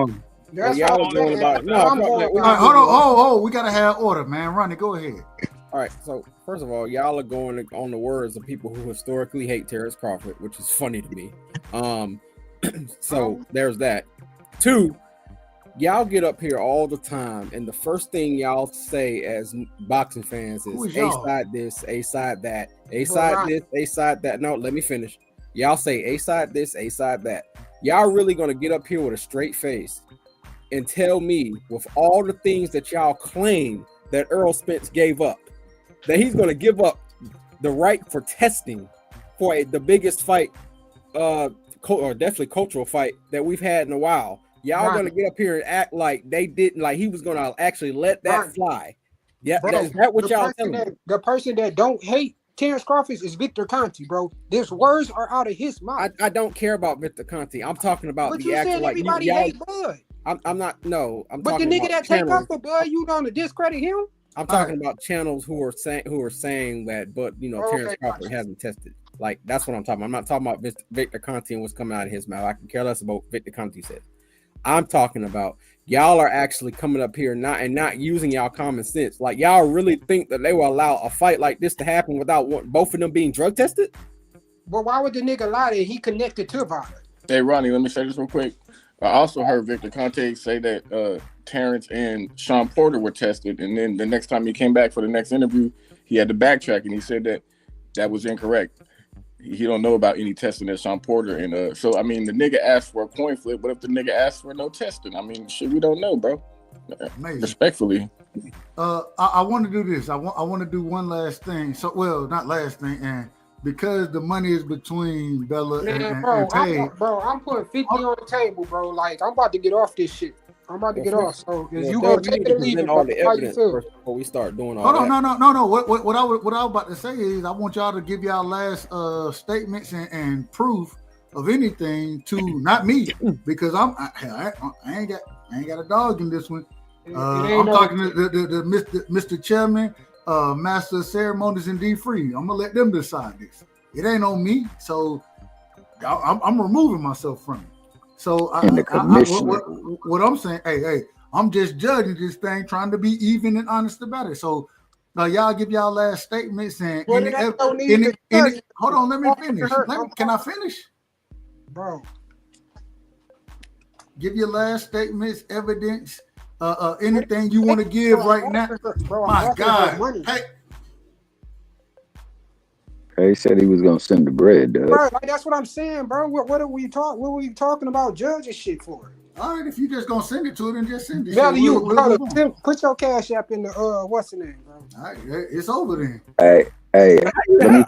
That's y'all going about. Hold on. We gotta have order, man. Ronnie, go ahead. All right. So first of all, y'all are going on the words of people who historically hate Terrence Crawford, which is funny to me. So there's that. 2. Y'all get up here all the time, and the first thing y'all say as boxing fans is A side this, A side that, A side this, A side that. No, let me finish. Y'all say A side this, A side that. Y'all really gonna get up here with a straight face and tell me, with all the things that y'all claim that Earl Spence gave up, that he's gonna give up the right for testing for the biggest fight, or definitely cultural fight that we've had in a while. Y'all gonna get up here and act like they didn't, like he was gonna actually let that fly. Yeah, is that what y'all telling me? The person that don't hate Terrence Crawford is Victor Conte, bro. These words are out of his mouth. I don't care about Victor Conte. I'm talking about but the you actual said everybody hate Bud. I'm not. No, I'm. But talking the nigga about that take up for Bud, you gonna discredit him? I'm talking about channels who are saying that, but Terrence Crawford hasn't tested. Like that's what I'm talking about. I'm not talking about Victor Conte and what's coming out of his mouth. I can care less about what Victor Conte said. I'm talking about y'all are actually coming up here not using y'all common sense. Like y'all really think that they will allow a fight like this to happen without both of them being drug tested? Well, why would the nigga lie that he connected to VADA? Hey Ronnie, let me say this real quick. I also heard Victor Conte say that Terrence and Sean Porter were tested, and then the next time he came back for the next interview, he had to backtrack and he said that was incorrect. He don't know about any testing at Sean Porter, and so I mean the nigga asked for a coin flip, but if the nigga asked for no testing, I mean shit, we don't know, bro. Amazing. Respectfully. I want to do this. I want to do one last thing. So not last thing, and because the money is between Bella and Tay. Bro, I'm putting 50 on the table, bro. Like I'm about to get off this shit. I'm about to get off. So you gonna take it or leave it? All the evidence first before we start doing all that. No. What I was about to say is I want y'all to give y'all last statements and proof of anything to not me, because I ain't got a dog in this one. I'm talking to the Mr. Chairman, Master of Ceremonies, and D-Free. I'm gonna let them decide this. It ain't on me. So I'm removing myself from it. So what I'm saying, hey, I'm just judging this thing, trying to be even and honest about it. So y'all give y'all last statements and hold on, let me finish. Can I finish? Bro. Give your last statements, evidence, anything you want to give right now. Bro, my God. He said he was gonna send the bread, Doug. Bro, like, that's what I'm saying, bro. What were we talking about judging shit for? All right, if you just gonna send it to it, then just send it. Put your cash app in the what's the name, bro? All right, it's over then. Hey, let me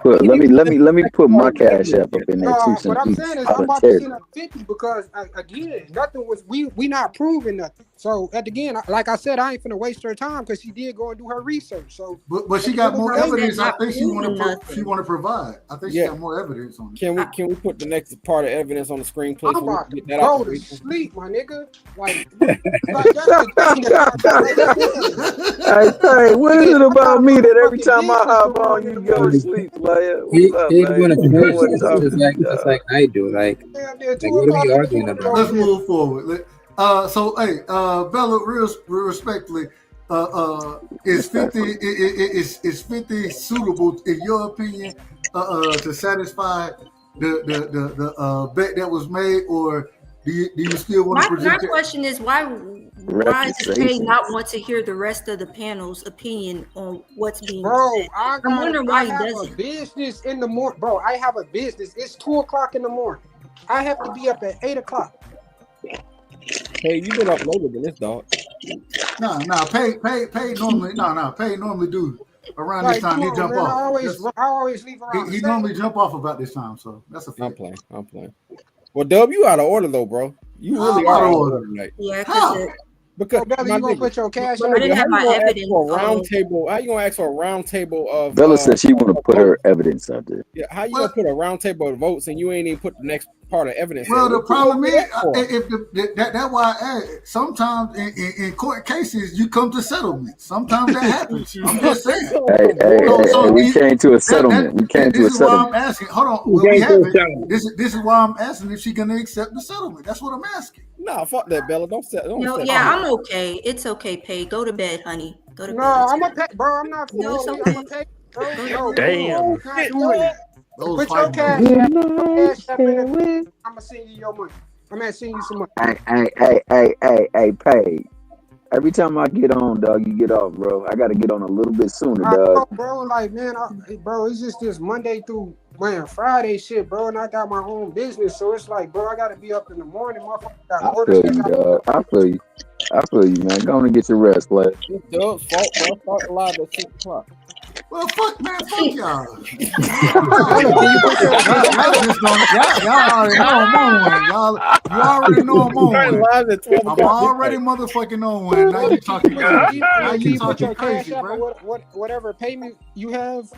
put my cash app up in there too. What I'm saying is I'm about to send up 50 because again, nothing was we not proving nothing. So at the end, like I said, I ain't finna waste her time because she did go and do her research. So, but she got more evidence. I think she want to provide. I think she got more evidence on it. Can we put the next part of evidence on the screen, please? I'm about to go to sleep, my nigga. Like that's the thing. Hey, what is it about me that every time I hop on, you go to sleep, player? What's up, man? Just like I do. Like what are we arguing about? Let's move forward. So, hey, Bella, real respectfully, is 50 suitable in your opinion to satisfy the bet that was made, or do you still want to present? My question is why does Pay not want to hear the rest of the panel's opinion on what's being said? I'm wondering why he doesn't. A business in the morning, bro. I have a business. It's 2:00 in the morning. I have to be up at 8:00. Hey, you been up later than this, dog. No, Pay normally. Pay normally do around this time. He jump off. I always leave around. He normally jump off about this time, so that's a fact. I'm playing. Well, Dub, you out of order though, bro. You really are out of order tonight. Yeah, because Bella, you gonna put your cash I didn't have my evidence. How you gonna ask for a round table of? Bella said she want to put her evidence out there. Yeah, how you gonna put a round table of votes and you ain't even put the next part of evidence? Well, the problem is, that's why I add, sometimes in court cases you come to settlement. Sometimes that happens. I'm just saying. Hey, we came to a settlement. This is why I'm asking. Hold on. Well, we haven't. This is why I'm asking if she's gonna accept the settlement. That's what I'm asking. Nah, fuck that, Bella. Don't settle. I'm okay. It's okay, Pay. Go to bed, honey. Go to bed. No, I'm a pay, bro. I'm not. No, it's okay. I'm a pay. Damn. Put your cash app in it. I'm gonna send you your money. I'm gonna send you some money. Hey, Pay. Every time I get on, dog, you get off, bro. I got to get on a little bit sooner, dog. Bro, like, man, bro, it's just this Monday through Friday shit, bro, and I got my own business, so it's like, bro, I got to be up in the morning, motherfucker. I feel you, dog. I feel you, man. Go on and get your rest, player. Dog, fault live at 6 o'clock. Well, fuck, man, fuck y'all. Y'all already know I'm on one. You already know I'm on one. I'm already motherfucking on one. Now you talking crazy. Now you talking crazy, bro. Whatever payment you have.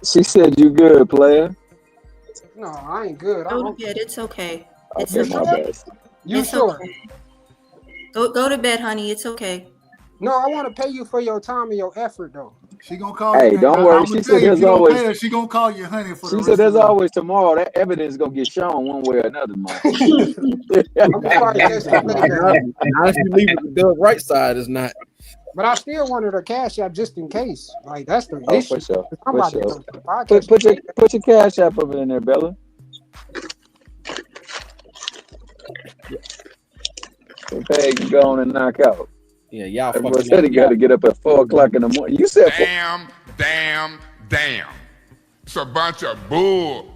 She said you good, player. No, I ain't good. Go to bed. It's okay. It's okay. You sure? Okay. Go to bed, honey. It's okay. No, I want to pay you for your time and your effort, though. She gonna call. Hey, don't worry. She said there's always. She gonna call you, honey. For she said there's always tomorrow. That evidence gonna get shown one way or another, man. Now if you leave it the right side is not. But I still wanted her cash app just in case. Like that's the issue. For sure. I'm about to put your cash app over in there, Bella. Okay, can go on and knock out. Yeah, y'all Everyone said he got to get up at 4 o'clock in the morning. You said damn. It's a bunch of bull.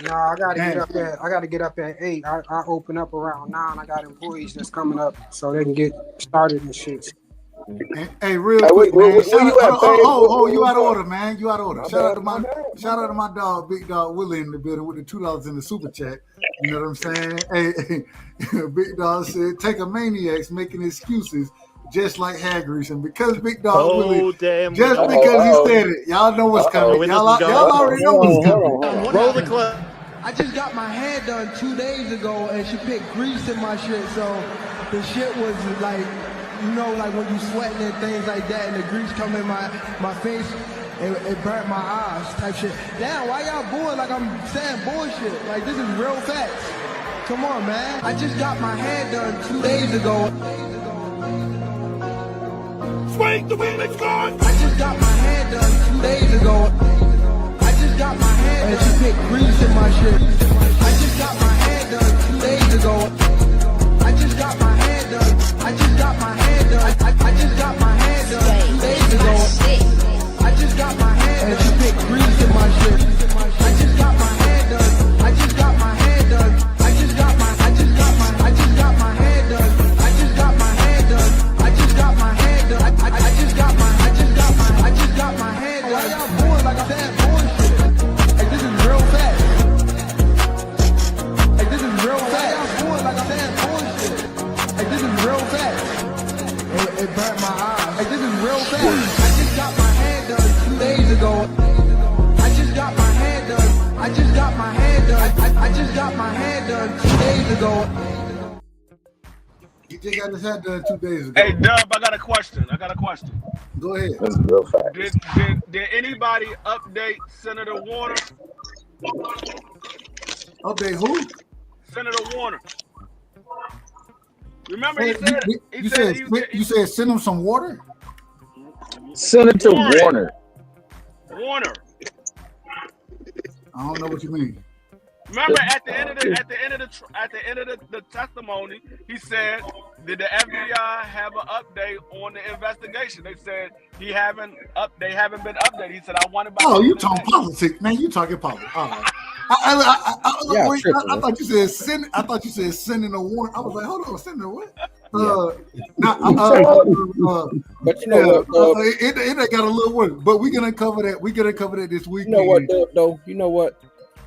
No, I gotta get up at 8. I open up around 9. I got employees that's coming up so they can get started and shit. Hey, real quick, man. You out of order, man. You out of order. Shout out to my dog, Big Dog Willie in the building with the $2 in the super chat. You know what I'm saying? Hey, Big Dog said, take a maniacs making excuses just like Hagrid's, and because Big Dog Willie, because he said it, y'all know what's coming. Y'all already know what's coming. Roll the clip. I just got my hair done 2 days ago, and she picked grease in my shit, so the shit was like, you know, like when you sweating and things like that, and the grease come in my face, it burnt my eyes type shit. Damn, why y'all booing like I'm saying bullshit? Like, this is real facts. Come on, man. I just got my hair done 2 days ago. Swing the wind, it's gone. I just got my hair done 2 days ago. I just got my hair done. And she put grease in my shit. I just got my hair done 2 days ago. I just got my hair done. I just got my hair done. I just got my hair done 2 days ago. I just got my hair done. And she put grease in my shit. I just got my hair done. I just got my hair done. I just got my hair done. I just got my hair done. I just got my hair done. I just got my hair done. Why y'all booing like I'm saying bullshit? Hey, this is real fast. Hey, this is real fast. Why y'all booing like I'm saying bullshit? Hey, this is real fast. It burnt my eyes. Hey, this is real fast. I just got my hair done 2 days ago. I just got my hair done. I just got my hair done. I just got my hair done 2 days ago. He just got his hair done 2 days ago. Hey, Dub, I got a question. Go ahead. That's real fact. Did anybody update Senator Warner? Update who? Senator Warner. Remember Hey, you said send him some water? Senator Warner. Warner. I don't know what you mean. Remember at the end of the testimony, he said, "Did the FBI have an update on the investigation?" They said they haven't been updated. He said, "I wanted." Oh, you talking politics, man? You talking politics? All right. I thought you said sending a warrant. I was like, hold on, sending a what? But you know what? It got a little work, but we're gonna cover that. We're gonna cover that this week. You know what, though? You know what?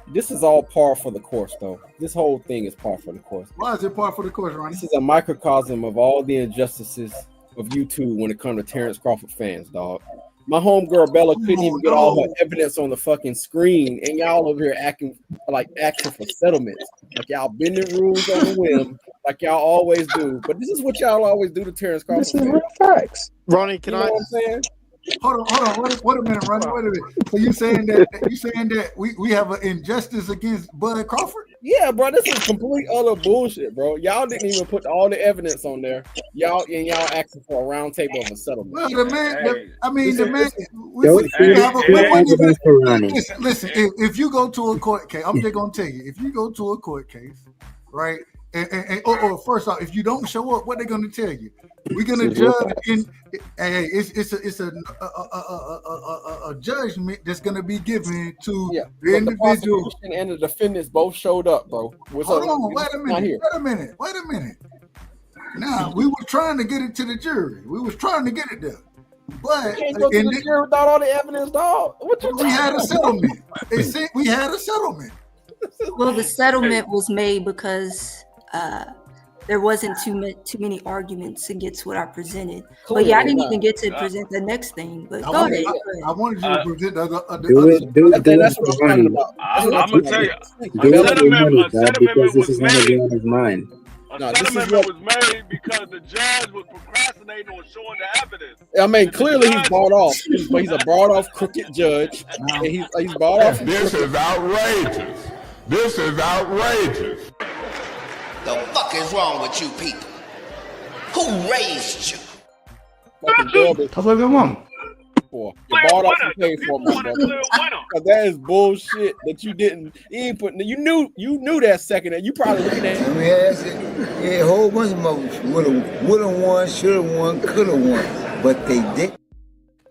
This is all par for the course, though. This whole thing is par for the course. Why is it par for the course, Ronnie? This is a microcosm of all the injustices of YouTube when it comes to Terrence Crawford fans, dog. My homegirl Bella couldn't even get all her evidence on the fucking screen, and y'all over here acting for settlements. Like y'all bending rules on the whim, like y'all always do. But this is what y'all always do to Terrence Crawford. This is real facts. Ronnie, can you know what I'm saying? Hold on. Wait a minute, Ronnie. Wait a minute. So you saying that we have an injustice against Bud Crawford? Yeah, bro. This is complete utter bullshit, bro. Y'all didn't even put all the evidence on there. Y'all asking for a round table of a settlement. Well, the man. Listen. If you go to a court case, I'm just gonna tell you. If you go to a court case, right? Or first off, if you don't show up, what they're gonna tell you? We're gonna judge it's a judgment that's gonna be given to the individual. The and the defendants both showed up, bro. Hold on, wait a minute. Now we were trying to get it to the jury. We was trying to get it there. But you can't go to the jury without all the evidence, dog. We had a settlement. We had a settlement. Well, the settlement was made because there wasn't too many arguments against what I presented. But yeah, I didn't even get to present the next thing. But go ahead. I wanted you to present the other. That's what I'm talking about. I'm gonna tell you, because this is gonna be on his mind. Settlement was made because the judge was procrastinating on showing the evidence. I mean, clearly he's bought off, but he's a bought off crooked judge, and he's bought off. This is outrageous. This is outrageous. The fuck is wrong with you people? Who raised you? That's what I want. You bought off and paid for, my brother. That is bullshit that you didn't. You ain't putting. You knew that second. And you probably looking at. A whole bunch of moves. Would've won, should've won, could've won, but they didn't.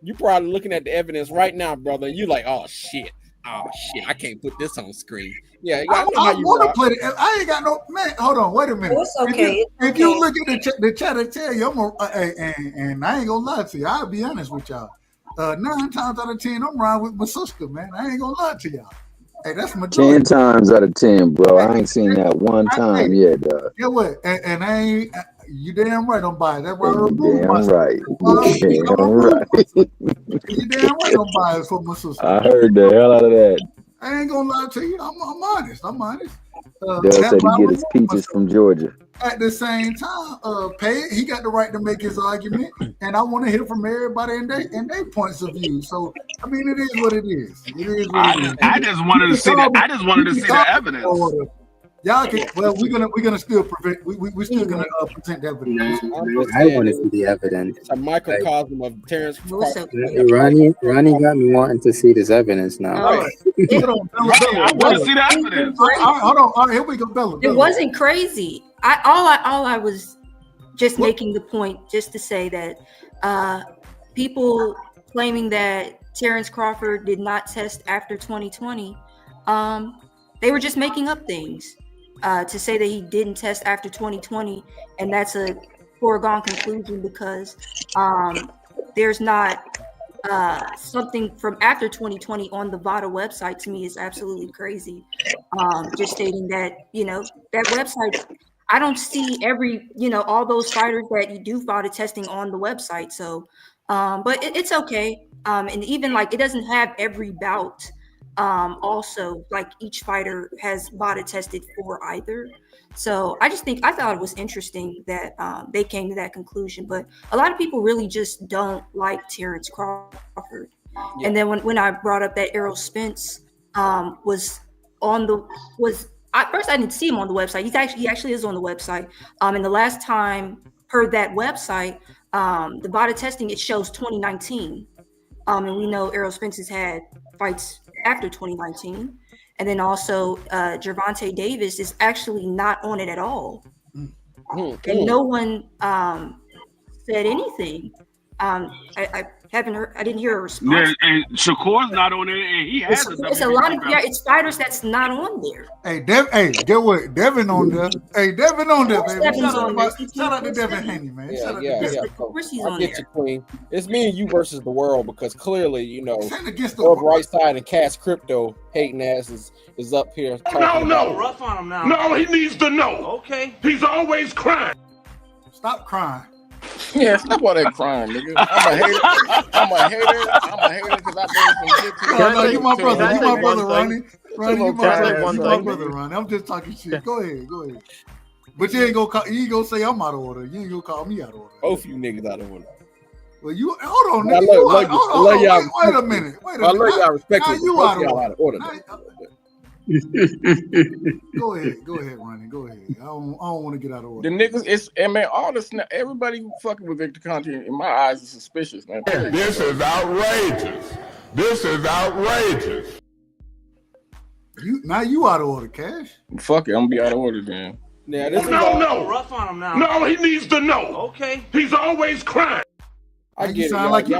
You probably looking at the evidence right now, brother. You like, oh shit, I can't put this on screen. Yeah, I want to play it. I ain't got no man. Hold on, wait a minute. It's okay. If you look at the chat, I tell you, and I ain't gonna lie to you. I'll be honest with y'all. 9 times out of 10, I'm riding with my sister, man. I ain't gonna lie to y'all. Hey, that's my 10 times out of 10, bro. I ain't seen that one time yet, dog. Yeah, what? And I ain't. You damn right I'm buying. That's why I damn right. You damn right. You damn right I'm buying for my sister. I heard the hell out of that. I ain't gonna lie to you. I'm honest. Dale said he get his peaches from Georgia. at the same time, he got the right to make his argument, and I want to hear from everybody and their points of view. So, I mean, it is what it is. It is what it is. I just wanted to see that. I just wanted to see the evidence. Y'all can. Well, we're gonna still prevent. We're still gonna present the evidence. I want to see the evidence. It's a microcosm of Terrence Crawford. Ronnie got me wanting to see this evidence now. All right. I want to see the evidence. Hold on. All right, here we go, Bella. It wasn't crazy. I was just making the point just to say that people claiming that Terrence Crawford did not test after 2020, they were just making up things to say that he didn't test after 2020, and that's a foregone conclusion because there's not something from after 2020 on the VADA website. To me is absolutely crazy. Just stating that, that website, I don't see all those fighters that you do VADA testing on the website. So, but it's okay. And even it doesn't have every bout. Also, each fighter has VADA tested for either. So I thought it was interesting that they came to that conclusion. But a lot of people really just don't like Terrence Crawford. Yeah. And then when I brought up that Errol Spence at first I didn't see him on the website. He actually is on the website. And the last time per that website, the VADA testing, it shows 2019. And we know Errol Spence has had fights after 2019. And then also Gervonta Davis is actually not on it at all. And no one said anything. I didn't hear a response. Yeah, and Shakur's not on it, and he has it's a lot of it's fighters that's not on there. Hey, get what? Devin on there. Hey, Devin on there, baby. Shout out to Devin Haney, man. Shout out to Devin. Of course he's on there. You, Queen. It's me and you versus the world because clearly, Orb Right Side and Cash Crypto hating ass is up here. No, rough on him now. No, he needs to know. Okay. He's always crying. Stop crying. Yeah, stop all that crying, nigga. I'm a hater because I did some shit to you. No, you my brother. You my brother, Ronnie. You my brother, Ronnie. I'm just talking shit. Go ahead. But you ain't gonna say I'm out of order. You ain't gonna call me out of order. Both of you niggas out of order. Well, you hold on, nigga. Hold on. Wait a minute. I love y'all respect you out of order. Go ahead, Ronnie. Go ahead. I don't want to get out of order. The niggas, all this, everybody who fucking with Victor Conte, in my eyes, is suspicious, man. This is outrageous. You out of order, Cash. Fuck it, I'm gonna be out of order then. Yeah, rough on him now. No, he needs to know. Okay. He's always crying. I get you sound like you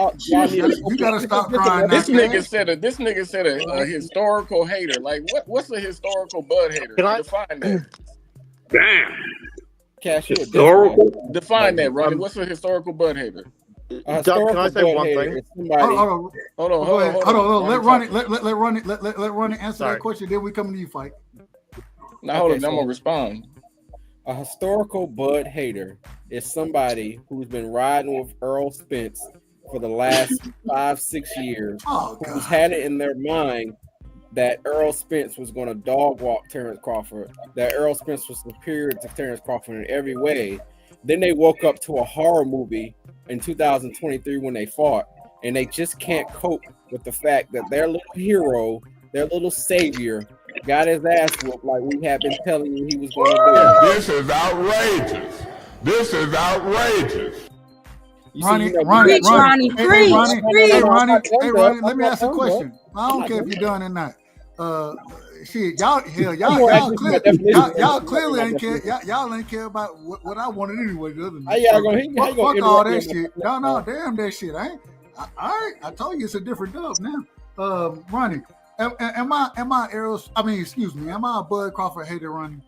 gotta stop crying. This nigga said a historical hater. Like what's a historical bud hater? Define that. Damn. Cash, historical? Define that, Ronnie. What's a historical bud hater? Can I say one thing? Hold on. Let Ronnie answer that question. Then we come to you, fight. Now hold on. I'm gonna respond. A historical bud hater is somebody who's been riding with Errol Spence for the last 5-6 years, who's had it in their mind that Errol Spence was going to dog walk Terrence Crawford, that Errol Spence was superior to Terrence Crawford in every way. Then they woke up to a horror movie in 2023 when they fought, and they just can't cope with the fact that their little hero, their little savior, got his ass whooped like we have been telling you he was going to do. This is outrageous. Ronnie, let me ask a question. I don't care if you're done or not. Shit, y'all clearly ain't care. Y'all ain't care about what I wanted anyway. Fuck all that shit. No, damn that shit. All right, I told you it's a different dub now. Ronnie. Am I Errol? I mean, excuse me. Am I a Bud Crawford hater, Ronnie?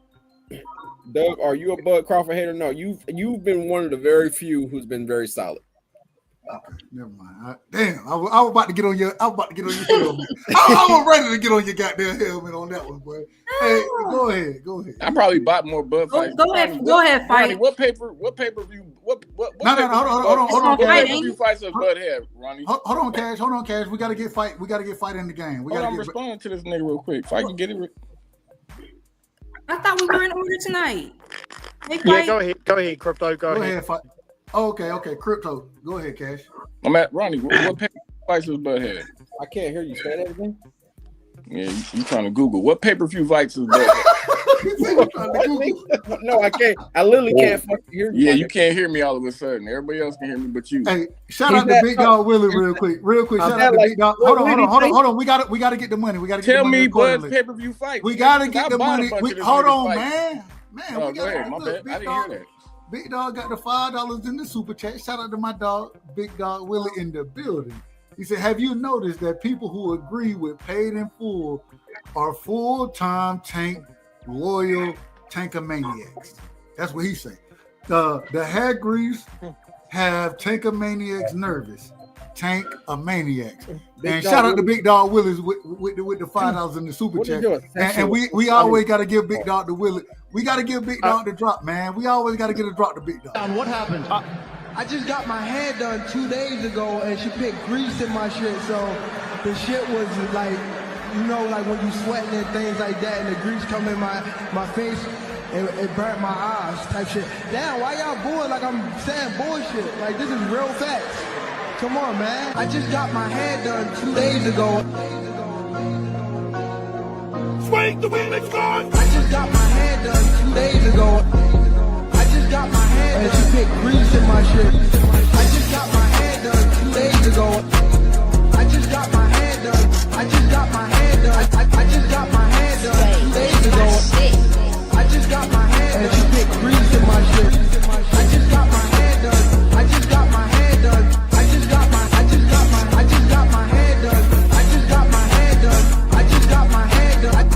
Doug, are you a Bud Crawford hater? No, you've been one of the very few who's been very solid. Okay, never mind. Damn, I was about to get on your. helmet. I was ready to get on your goddamn helmet on that one, boy. Hey, go ahead. I probably bought more Bud fights. Go ahead, fight. Ronnie, what pay per view? What hold on. Pay-per-view fights of Bud have, Ronnie? Hold on, Cash. We gotta get fight in the game. I'm responding to this nigga real quick. If I can get it. I thought we were in order tonight. Yeah, go ahead, Crypto. Go ahead. Okay, Crypto. Go ahead, Cash. I'm at Ronnie. What pay-per-view fights does Bud have? I can't hear you. Say that again. Yeah, you trying to Google what pay-per-view fights does Bud have? No, I can't. I literally can't fucking hear you. Yeah, you can't hear me all of a sudden. Everybody else can hear me, but you. Hey, shout out to Big Dog Willie real quick. Shout out to Big Dog. Hold on. We got to get the money. We got to tell me Bud's pay-per-view fight. We got to get the money. Hold on, man. Oh, go ahead. My bad. I didn't hear that. Big Dog got the $5 in the super chat. Shout out to my dog, Big Dog Willie in the building. He said, have you noticed that people who agree with paid in full are full-time Tank loyal Tankamaniacs? That's what he said. The hair grease have Tankamaniacs nervous. Tank-a-maniacs. And shout out to Big Dog Willis with the $5 in the super chat. And we always got to give Big Dog the Willis. We got to give Big Dog the drop, man. We always got to get a drop to Big Dog. What happened? I just got my hair done 2 days ago, and she put grease in my shit, so the shit was like, you know, like when you sweating and things like that, and the grease come in my face, and it burnt my eyes type shit. Damn, why y'all booing like I'm saying bullshit? Like, this is real facts. Come on, man. I just got my hair done 2 days ago. Swing the Phoenix Guard! I just got my hair done 2 days ago. I just got my hair done. And she put grease in my shit. I just got my hair done 2 days ago. I just got my hair done. I just got my hair done. I just got my hair done 2 days ago. I just got my hair done. And she put grease in my shit. I just got my hair done. I just got my hair done. I just got my hair done. I just got my hair done. I just got my hair done. I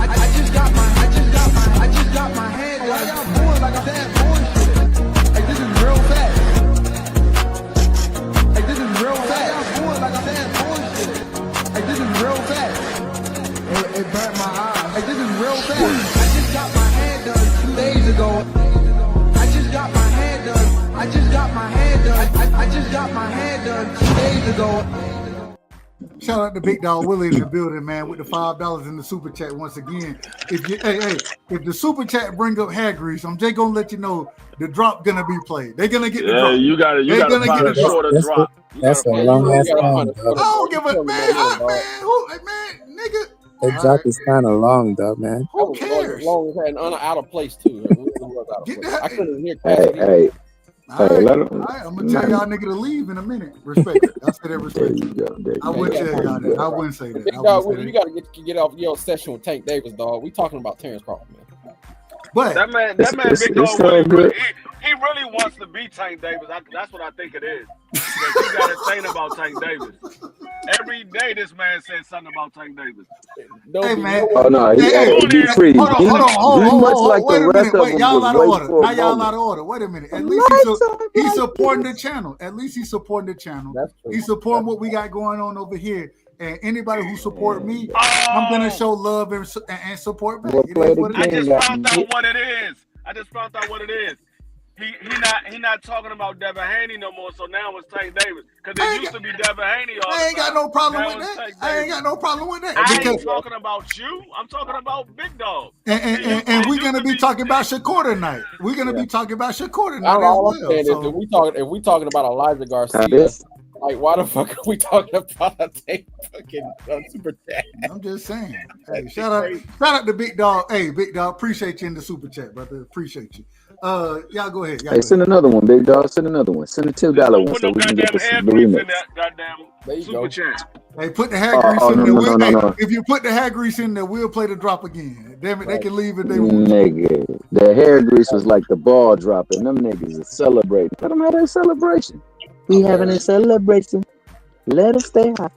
just got my hair done. Why y'all booing like I'm saying bullshit? Like, this is real facts. Like, this is real facts. Why y'all booing like I'm saying bullshit? Like, this is real facts. It burnt my eyes. Like, this is real facts. I just got my hair done 2 days ago. I just got my hair done. I just got my hair done. I just got my hair done 2 days ago. Shout out to Big Dog Willie in the building, man, with the $5 in the super chat once again. If the super chat bring up hair grease, I'm just gonna let you know the drop gonna be played. They're gonna get the drop. You gotta find a shorter drop. That's a long ass time. I don't give a man, nigga. The drop is kind of long, though, man. Who cares? Long and out of place too. I couldn't hear. Let him. I'm gonna tell y'all nigga to leave in a minute. Respect it. I said that respect. I wouldn't tell y'all that. I wouldn't say that. You gotta get off your session with Tank Davis, dog. We talking about Terrence Crawford, man. But that man, Big Dog Willie, he really wants to be Tank Davis. That's what I think it is. He got a thing about Tank Davis. Every day, this man says something about Tank Davis. Hey man. Oh no, he's free. Hold on. Much like the rest of them. Y'all out of order. Now y'all out of order. Wait a minute. At least he's supporting the channel. At least he's supporting the channel. He's supporting what we got going on over here. And anybody who support me, I'm gonna show love and support back. I just found out what it is. He not talking about Devin Haney no more. So now it's Tank Davis because it used to be Devin Haney. I ain't got no problem with that. I ain't talking about you. I'm talking about Big Dog. And we're gonna be talking about Shakur tonight. We're gonna be talking about Shakur tonight as well. If we talking about Elijah Garcia. Like, why the fuck are we talking about a fucking super chat? I'm just saying. Hey, shout out to Big Dog. Hey, Big Dog, appreciate you in the super chat, brother. Appreciate you. Y'all go ahead. Send another one, Big Dog. Send another one. Send a $2 one so we can get the remix. Super chat. Hey, put the hair grease in there. No. If you put the hair grease in there, we'll play the drop again. Damn it, they can leave if they want. Nigga, the hair grease was like the ball dropping. Them niggas are celebrating. Let them have their celebration. We having a celebration. Let us stay high.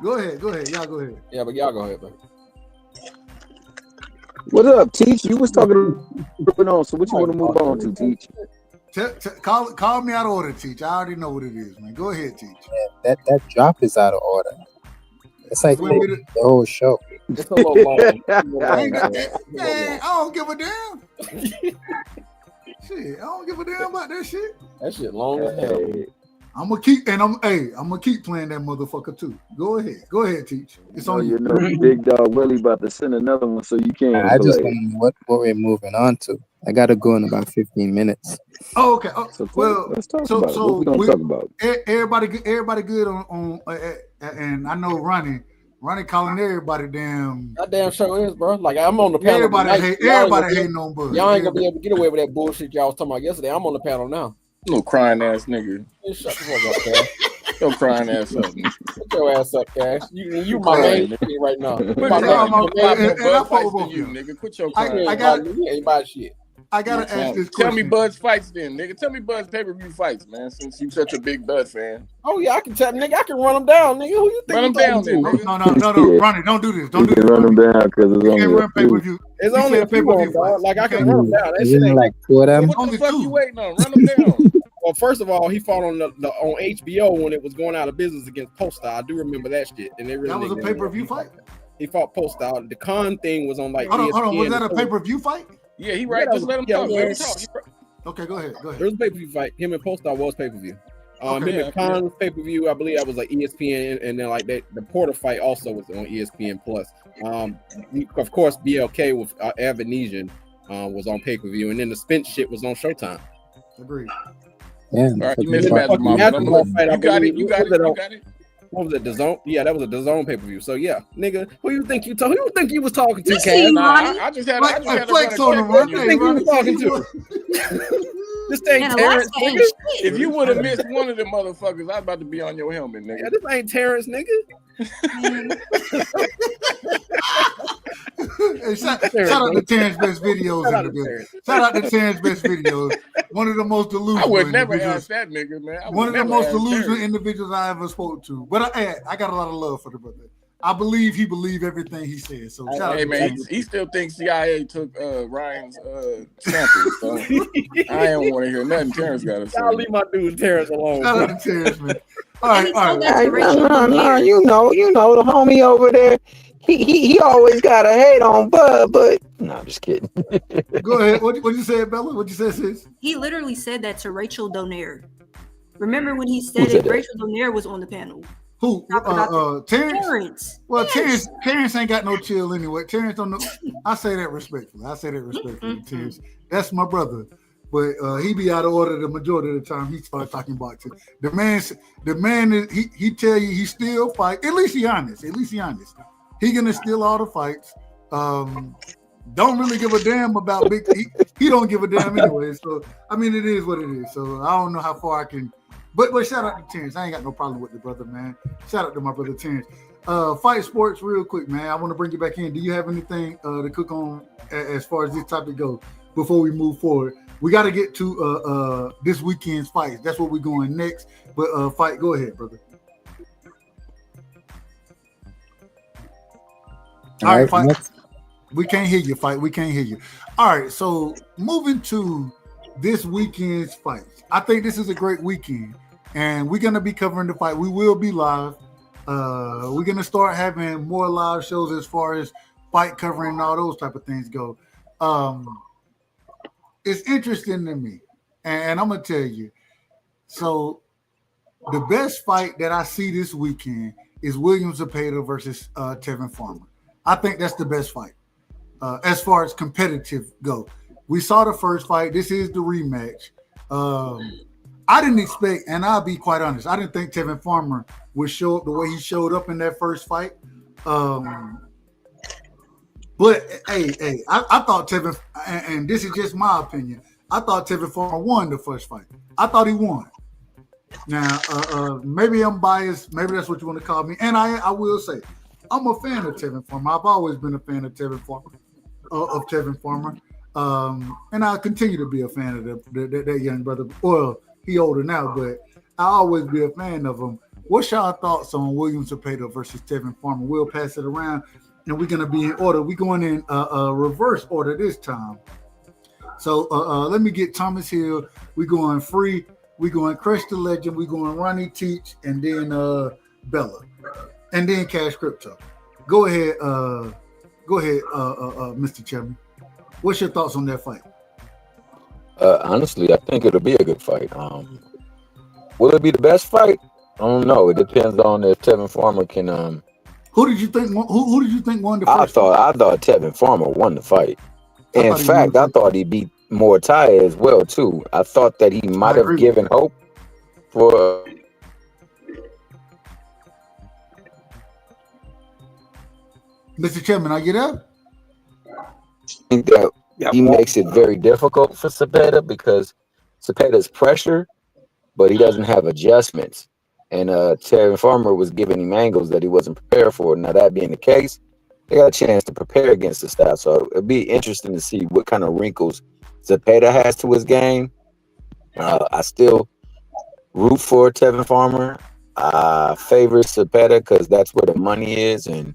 Go ahead. Y'all go ahead. Yeah, but y'all go ahead, bro. What up, Teach? You was talking on, so what you want to move on to, Teach? Call me out of order, Teach. I already know what it is, man. Go ahead, Teach. Yeah, that drop is out of order. It's like the whole show. It's a little long. I don't give a damn. Shit, I don't give a damn about that shit. That shit long as hell. I'm gonna keep playing that motherfucker too. Go ahead, Teach. It's on you. Big Dog Willie about to send another one, so you can't. I just don't know what we're moving on to. I gotta go in about 15 minutes. Oh, okay. Oh, well, let's talk about it. What we gonna talk about? Everybody good on and I know Ronnie calling everybody damn. That damn show is, bro. Like I'm on the panel. Everybody hating on Bud. Y'all ain't gonna be able to get away with that bullshit y'all was talking about yesterday. I'm on the panel now. Little crying ass nigga. Man, shut the fuck up, Cash. Your crying ass up. Put your ass up, Cash. You my main nigga right now. Put My your main Bud fights to you, nigga. Quit your crying. You ain't buy shit. I gotta ask this question. Tell me Bud's fights then, nigga. Tell me Bud's pay-per-view fights, man. Since you such a big Bud fan. Oh yeah, I can tell nigga. I can run them down, nigga. Who you think? Run them down, then, nigga. No, Ronnie, don't do this. Don't do this. Run them down because it's only a few. It's only a few of them, dog. Like I can run them down. That shit ain't like 2 of them. What the fuck you waiting on? Run them down. Well, first of all, he fought on on HBO when it was going out of business against Post. I do remember that shit. And they really that was a pay-per-view fight. He fought Post. The Con thing was on like. Hold on. Was that a pay-per-view fight? Yeah, he right. Just let him talk. Let him talk. Okay, go ahead. There was a pay-per-view fight. Him and Post was pay-per-view. Him and Con was pay-per-view. I believe that was like ESPN, and then like that the Porter fight also was on ESPN Plus. Of course, BLK with Avanesian was on pay-per-view, and then the Spence shit was on Showtime. Agreed. Yeah, all right, you missed You got it. What was it? DAZN? Yeah, that was a DAZN pay-per-view. So yeah, nigga, who you think you was talking to, Cash? I just had to flex on him, right? Who you think you was talking to? This ain't Terrence, nigga. If you would have missed one of them motherfuckers, I was about to be on your helmet, nigga. Yeah, this ain't Terrence, nigga. Hey, shout out to Terrence Best Videos in the building. Shout out to Terrence Best Videos. One of the most delusional. I would never ask that nigga, man. One of the most delusional individuals I ever spoke to. But I got a lot of love for the brother. I believe he believed everything he said. So shout out to man, he still thinks CIA took Ryan's samples. So I don't want to hear nothing Terrence got to say. I'll leave my dude Terrence alone. Shout out to Terrence, man. All right. No, you know the homie over there. He always got a hate on Bud, but no, I'm just kidding. Go ahead. What you say, Bella? What you say, sis? He literally said that to Rachel Donaire. Remember when he said it? Rachel Donaire was on the panel. Who? Terrence. Well, yes. Terrence ain't got no chill anyway. Terrence don't know. I say that respectfully. Terrence. That's my brother. But he be out of order the majority of the time he starts talking boxing. The man is he tell you he still fight. At least he honest. He gonna steal all the fights. Don't really give a damn about big. He don't give a damn anyway. So I mean, it is what it is. So I don't know how far I can. But shout out to Terrence. I ain't got no problem with the brother, man. Shout out to my brother Terrence. Fight sports, real quick, man. I want to bring you back in. Do you have anything to cook on as far as this topic goes before we move forward? We got to get to this weekend's fights. That's what we're going next. But fight, go ahead, brother. All right, fight. We can't hear you, fight. We can't hear you. All right, so moving to this weekend's fights. I think this is a great weekend, and we're going to be covering the fight. We will be live. We're going to start having more live shows as far as fight covering and all those type of things go. It's interesting to me, and I'm going to tell you. So the best fight that I see this weekend is William Zepeda versus Tevin Farmer. I think that's the best fight as far as competitive go. We saw the first fight. This is the rematch. I didn't expect, and I'll be quite honest, I didn't think Tevin Farmer would show up the way he showed up in that first fight. But hey, I thought Tevin, and this is just my opinion, I thought Tevin Farmer won the first fight. I thought he won. Now, maybe I'm biased. Maybe that's what you want to call me. And I will say, I'm a fan of Tevin Farmer. I've always been a fan of Tevin Farmer. And I'll continue to be a fan of that young brother. Well, he older now, but I'll always be a fan of him. What's y'all thoughts on William Zepeda versus Tevin Farmer? We'll pass it around, and we're going to be in order. We're going in reverse order this time. So let me get Thomas Hill. We're going Free. We're going Crush the Legend. We're going Ronnie Teach, and then Bella, and then Cash Crypto. Go ahead, Mr. Chairman. What's your thoughts on that fight? Honestly, I think it'll be a good fight. Will it be the best fight? I don't know. It depends on if Tevin Farmer can. Who did you think? Who did you think won the first? I thought Tevin Farmer won the fight. In fact, I thought he beat Muay Thai as well too. I thought that he might have given hope for. Mr. Chairman, are you there? I think that he makes it very difficult for Cepeda because Cepeda's pressure, but he doesn't have adjustments. And Terry Farmer was giving him angles that he wasn't prepared for. Now, that being the case, they got a chance to prepare against the style. So it'll be interesting to see what kind of wrinkles Cepeda has to his game. I still root for Tevin Farmer. I favor Cepeda because that's where the money is. And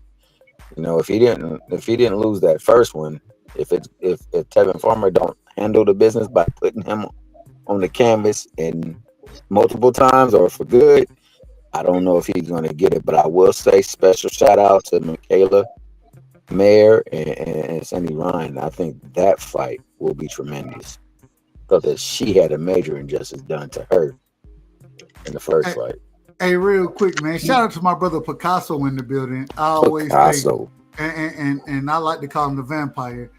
you know, if he didn't lose that first one, if Tevin Farmer don't handle the business by putting him on the canvas and multiple times or for good, I don't know if he's going to get it. But I will say special shout out to Michaela Mayer and Sandy Ryan. I think that fight will be tremendous. Thought that she had a major injustice done to her in the first fight. Hey, real quick, man. Shout out to my brother Picasso in the building. I always say, and I like to call him the vampire.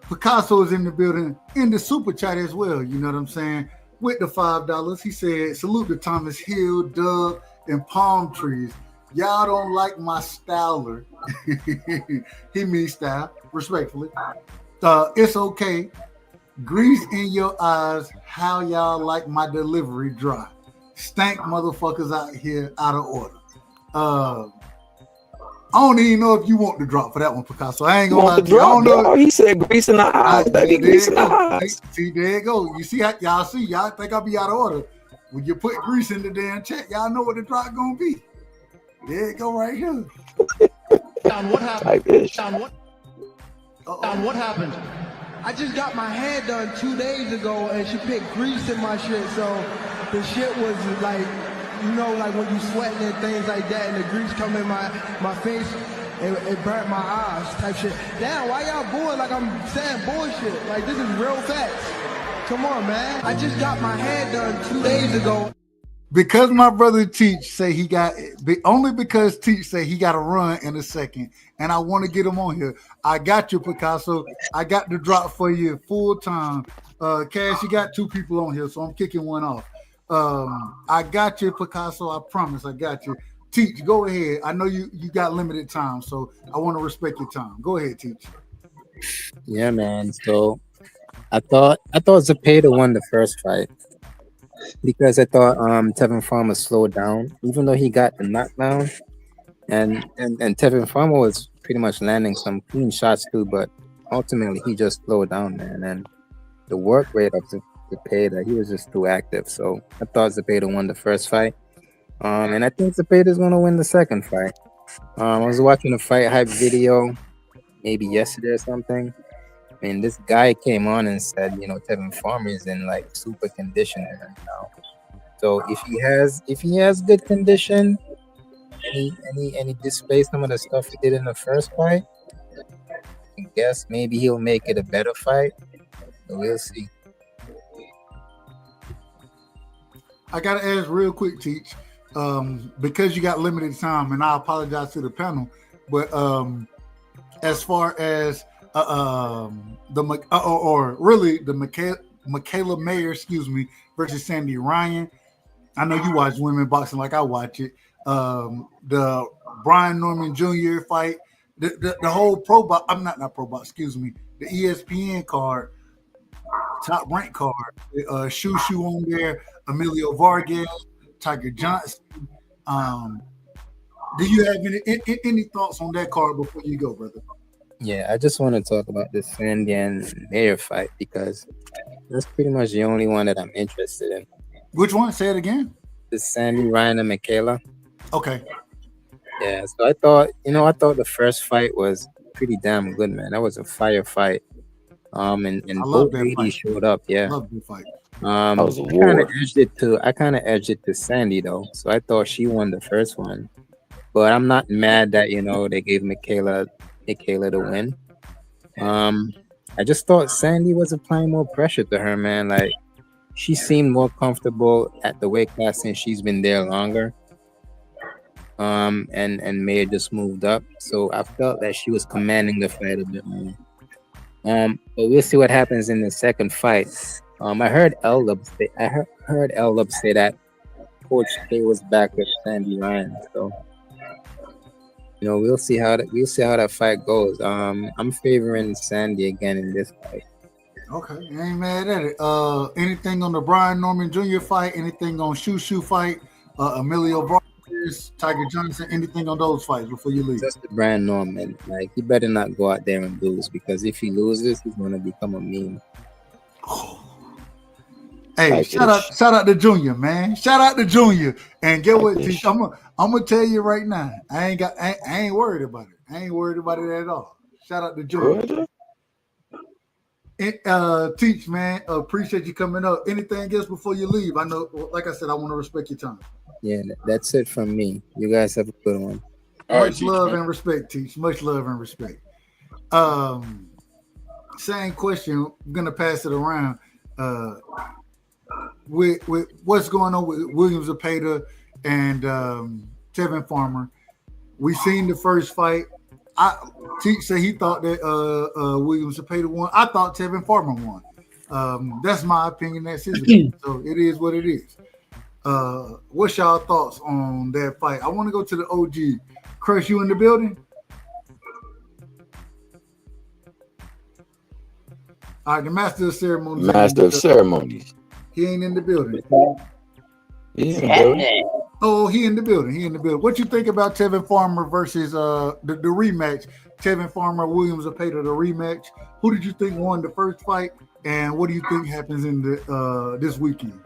Picasso is in the building in the super chat as well. You know what I'm saying? With the $5, he said, salute to Thomas Hill, Doug, and Palm Trees. Y'all don't like my styler. He means style, respectfully. It's okay. Grease in your eyes. How y'all like my delivery dry? Stank motherfuckers out here out of order. I don't even know if you want the drop for that one, Picasso. I ain't gonna lie to you. I don't know. He said grease in the eyes, baby. Grease in the eyes. See, there you go. You see how y'all think I'll be out of order. When you put grease in the damn chat, y'all know what the drop gonna be. There you go, right here. Don, what happened? Don, what happened? I just got my hair done 2 days ago, and she put grease in my shit, so the shit was like, you know, like when you sweating and things like that, and the grease come in my face, it burnt my eyes type shit. Damn, why y'all booing like I'm saying bullshit? Like, this is real facts. Come on, man. I just got my hair done 2 days ago. Because my brother Teach say he got only because Teach say he got to run in a second, and I want to get him on here. I got you, Picasso. I got the drop for you full time. Cash, you got 2 people on here, so I'm kicking one off. I got you, Picasso. I promise, I got you. Teach, go ahead. I know you got limited time, so I want to respect your time. Go ahead, Teach. Yeah, man. So I thought Zepeda won the first fight. Because I thought Tevin Farmer slowed down, even though he got the knockdown, and Tevin Farmer was pretty much landing some clean shots too, but ultimately he just slowed down, man. And the work rate of Zepeda, he was just too active. So I thought Zepeda won the first fight, and I think Zepeda is gonna win the second fight. I was watching a fight hype video maybe yesterday or something. And this guy came on and said, you know, Tevin Farmer is in like super condition right now. So if he has good condition, and he displays some of the stuff he did in the first fight, I guess maybe he'll make it a better fight. But we'll see. I gotta ask real quick, Teach, because you got limited time, and I apologize to the panel, but as far as Michaela Mayer, versus Sandy Ryan. I know you watch women boxing like I watch it. The Brian Norman Jr. fight, the whole pro box. I'm not pro box. The ESPN card, top rank card. Shoo on there. Emilio Vargas, Tiger Johnson. Do you have any thoughts on that card before you go, brother? Yeah, I just want to talk about the Sandy and Mayer fight because that's pretty much the only one that I'm interested in. Which one? Say it again. The Sandy, Ryan, and Michaela. Okay. Yeah, so I thought the first fight was pretty damn good, man. That was a fire fight. And both ladies showed up. Yeah. Love that fight. I kind of edged it to Sandy though, so I thought she won the first one. But I'm not mad that they gave Michaela to win. I just thought Sandy was applying more pressure to her, man. Like she seemed more comfortable at the weight class since she's been there longer. And Mayer just moved up, so I felt that she was commanding the fight a bit more. But we'll see what happens in the second fight. I heard heard L say that Coach K was back with Sandy Ryan. So we'll see how that fight goes. I'm favoring Sandy again in this fight. Okay, I ain't mad at it. Anything on the Brian Norman Jr. fight? Anything on Shushu fight? Emilio Vargas, Tiger Johnson? Anything on those fights before you leave? Just the Brian Norman. Like, he better not go out there and lose, because if he loses, he's gonna become a meme. Hey, shout out to Junior, man. Shout out to Junior. And get what, Teach? I'm gonna tell you right now. I ain't worried about it. I ain't worried about it at all. Shout out to Junior. Teach, man, appreciate you coming up. Anything else before you leave? I know, like I said, I want to respect your time. Yeah, that's it from me. You guys have a good one. Much love and respect, Teach. Much love and respect. Same question. I'm gonna pass it around. With what's going on with William Zepeda and Tevin Farmer, we seen the first fight. Teach said he thought that William Zepeda won. I thought Tevin Farmer won. That's my opinion. That's his opinion. So it is what it is. What's y'all thoughts on that fight? I want to go to the OG. Crush, you in the building? All right, the master of ceremonies. Master of ceremonies. He ain't in the building. He's in the building. Oh, he in the building. He in the building. What you think about Tevin Farmer versus the rematch? Tevin Farmer, William Zepeda, the rematch. Who did you think won the first fight, and what do you think happens in the this weekend?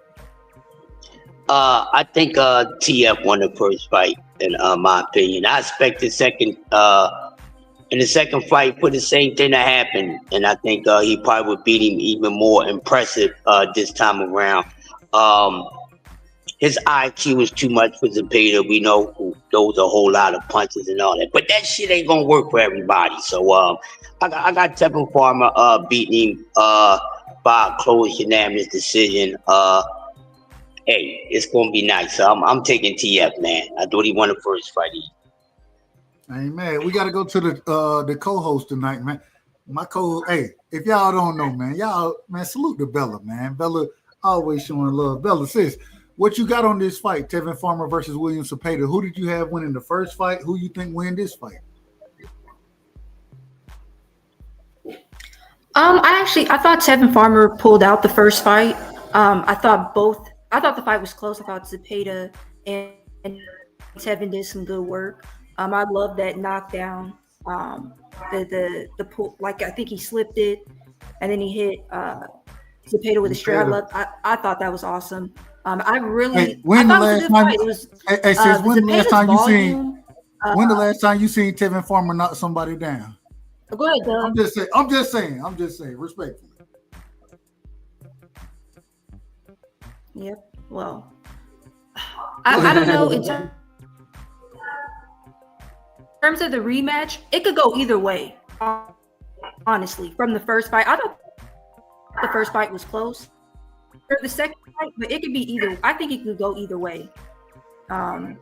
I think TF won the first fight, in my opinion. I expect the second in the second fight for the same thing to happen, and I think he probably would beat him even more impressive this time around. His IQ is too much for Zepeda. We know who throws a whole lot of punches and all that, but that shit ain't gonna work for everybody. So I got Tevin Farmer beating him by a close unanimous decision. Hey, it's gonna be nice. So I'm taking TF, man. I thought he won the first fight. Hey man, we got to go to the co-host tonight, man. My co-host, hey, if y'all don't know, man, salute to Bella, man. Bella always showing love. Bella, sis, what you got on this fight, Tevin Farmer versus William Zepeda? Who did you have winning the first fight? Who you think win this fight? I thought Tevin Farmer pulled out the first fight. I thought the fight was close. I thought Zepeda and Tevin did some good work. I love that knockdown. The pull, like I think he slipped it, and then he hit Zepeda with a straight left. I thought that was awesome. I really when I the thought it was a last good time fight. It was when the last time you seen volume, when the last time you seen Tevin Farmer knock somebody down? Go ahead, Doug. I'm just saying, respectfully. Yep. Well, I don't know. In terms of the rematch, it could go either way. Honestly, from the first fight, I thought the first fight was close. For the second fight, but it could be either. I think it could go either way. And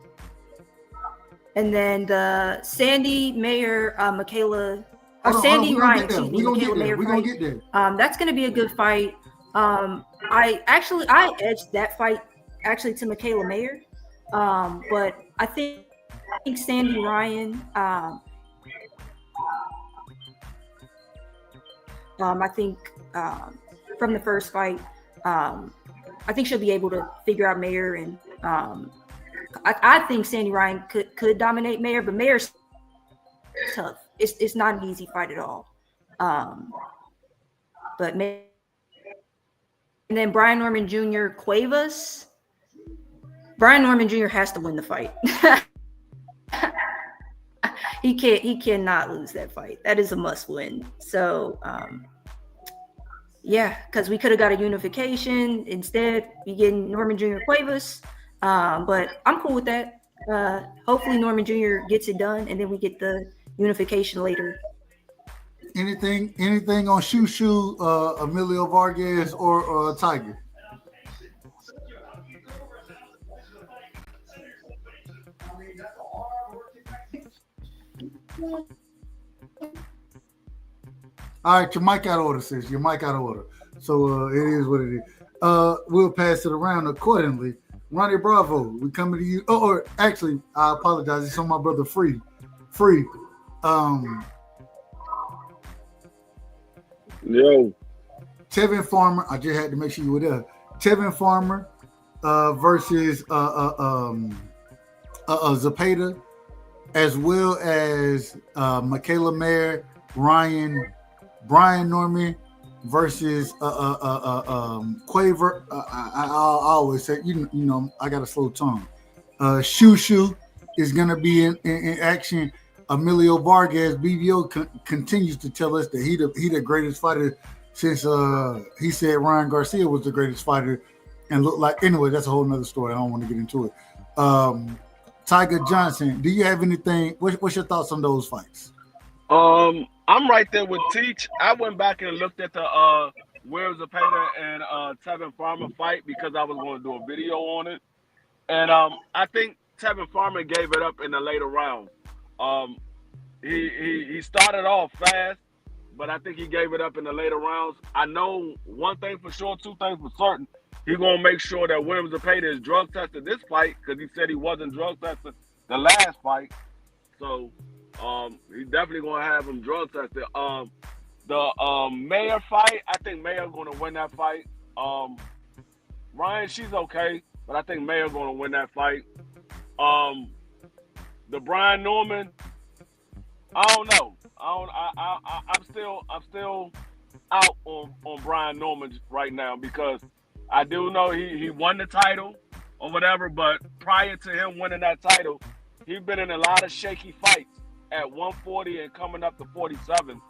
then the Sandy Mayer, Michaela, or Sandy Ryan, excuse me, Michaela Mayer fight. That's going to be a good fight. I edged that fight actually to Michaela Mayer, but I think Sandy Ryan. I think from the first fight, I think she'll be able to figure out Mayer, and I think Sandy Ryan could dominate Mayer, but Mayer's tough. It's not an easy fight at all. But and then Brian Norman Jr. Cuevas. Brian Norman Jr. has to win the fight. He cannot lose that fight. That is a must win. So yeah, because we could have got a unification. Instead, we getting Norman Jr. Cuevas. But I'm cool with that. Hopefully Norman Jr. gets it done, and then we get the unification later. Anything on Shushu, Emilio Vargas, or Tiger? All right, your mic out of order, sis. Your mic out of order. So it is what it is. We'll pass it around accordingly. Ronnie Bravo, we coming to you. Oh, or actually, I apologize. It's on my brother Free. Yo. Tevin Farmer. I just had to make sure you were there. Tevin Farmer versus Zepeda, as well as Michaela Mayer, Brian Norman versus Quaver. I always say, you know, I got a slow tongue. Shushu is going to be in action. Emilio Vargas, BBO continues to tell us that he the greatest fighter since he said Ryan Garcia was the greatest fighter and looked like. Anyway, that's a whole nother story. I don't want to get into it. Tiger Johnson, do you have anything? What's your thoughts on those fights? I'm right there with Teach. I went back and looked at the Will Zepeda and Tevin Farmer fight because I was going to do a video on it, and I think Tevin Farmer gave it up in the later rounds. He started off fast, but I think he gave it up in the later rounds. I know one thing for sure, two things for certain. He's going to make sure that William Zepeda is drug tested this fight because he said he wasn't drug tested the last fight. So he's definitely going to have him drug tested. The Mayer fight, I think Mayer's going to win that fight. Ryan, she's okay, but I think Mayer's going to win that fight. The Brian Norman, I don't know. I'm still out on Brian Norman right now because I do know he won the title or whatever, but prior to him winning that title, he's been in a lot of shaky fights at 140 and coming up to 47.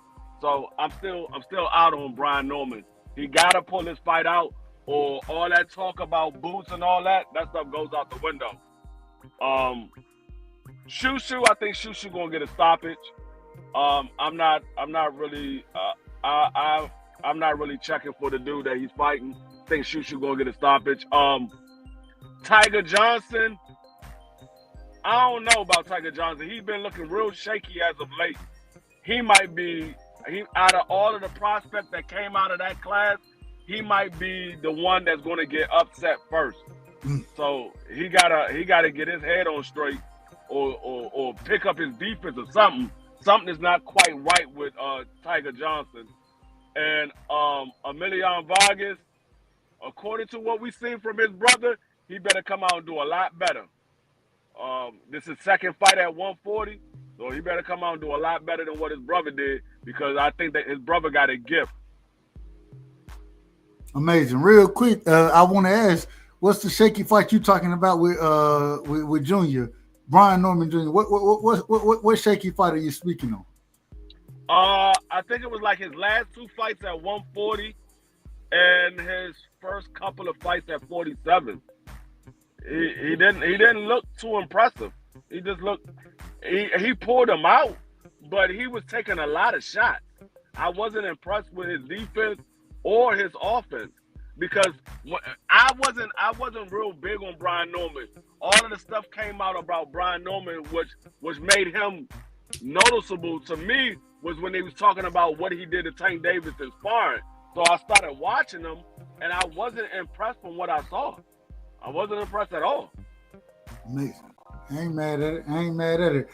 So I'm still out on Brian Norman. He gotta pull this fight out, or all that talk about boots and all that stuff goes out the window. Shushu, I think Shushu gonna get a stoppage. I'm not really checking for the dude that he's fighting. I think Shushu gonna get a stoppage. Tiger Johnson, I don't know about Tiger Johnson. He's been looking real shaky as of late. He might be out of all of the prospects that came out of that class, he might be the one that's going to get upset first. So he gotta get his head on straight, or pick up his defense or something. Something is not quite right with Tiger Johnson. And Emiliano Vargas, according to what we've seen from his brother, he better come out and do a lot better. This is second fight at 140, so he better come out and do a lot better than what his brother did, because I think that his brother got a gift. Amazing. Real quick, I want to ask, what's the shaky fight you talking about with Junior, Brian Norman Jr.? What shaky fight are you speaking on? I think it was like his last two fights at 140 and his first couple of fights at 47. He didn't look too impressive. He just looked, he pulled him out, but he was taking a lot of shots. I wasn't impressed with his defense or his offense, because I wasn't real big on Brian Norman. All of the stuff came out about Brian Norman, which made him noticeable to me, was when he was talking about what he did to Tank Davis in sparring. So I started watching him, and I wasn't impressed from what I saw. I wasn't impressed at all. Amazing. I ain't mad at it.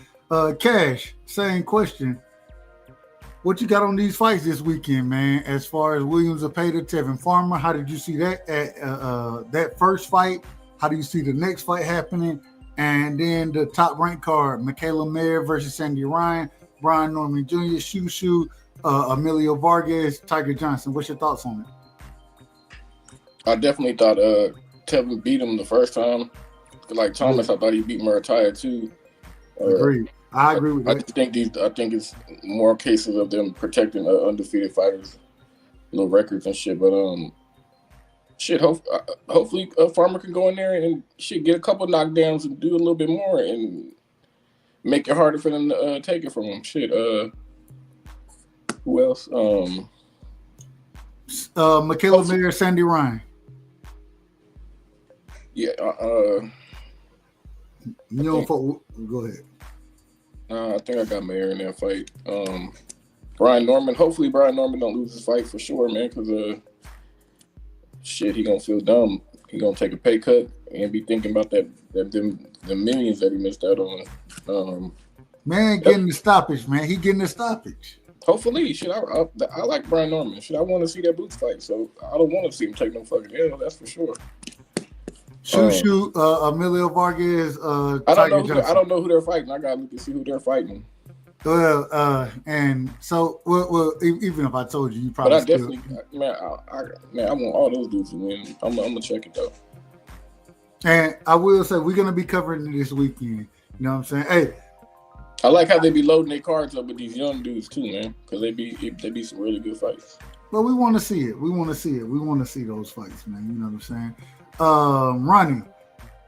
Cash, same question. What you got on these fights this weekend, man? As far as William Zepeda, Tevin Farmer, how did you see that at that first fight? How do you see the next fight happening? And then the top ranked card, Michaela Mayer versus Sandy Ryan, Brian Norman Jr., Shushu, Emilio Vargas, Tiger Johnson. What's your thoughts on it? I definitely thought Tevin beat him the first time. Like Thomas, I thought he beat Murataya too. Agreed. I agree with that. I think it's more cases of them protecting undefeated fighters, little records and shit. But hopefully Farmer can go in there and get a couple knockdowns and do a little bit more and make it harder for them to take it from him. Who else? Michaela Mayer, Sandy Ryan. Yeah. Go ahead. I think I got Mayer in that fight. Brian Norman. Hopefully, Brian Norman don't lose his fight for sure, man. Because shit, he gonna feel dumb. He gonna take a pay cut and be thinking about the millions that he missed out on. Man, getting the stoppage, man. He getting the stoppage. Hopefully, shit. I like Brian Norman. Shit, I want to see that Boots fight. So I don't want to see him take no fucking L. That's for sure. Emilio Vargas. I don't know who they're fighting. I gotta look to see who they're fighting. Well, and so well, even if I told you, you probably. But I definitely, man, I want all those dudes to win. I'm gonna check it though. And I will say we're gonna be covering it this weekend. You know what I'm saying? Hey, I like how they be loading their cards up with these young dudes too, man. Because they be some really good fights. But we want to see it. We want to see it. We want to see those fights, man. You know what I'm saying? Ronnie,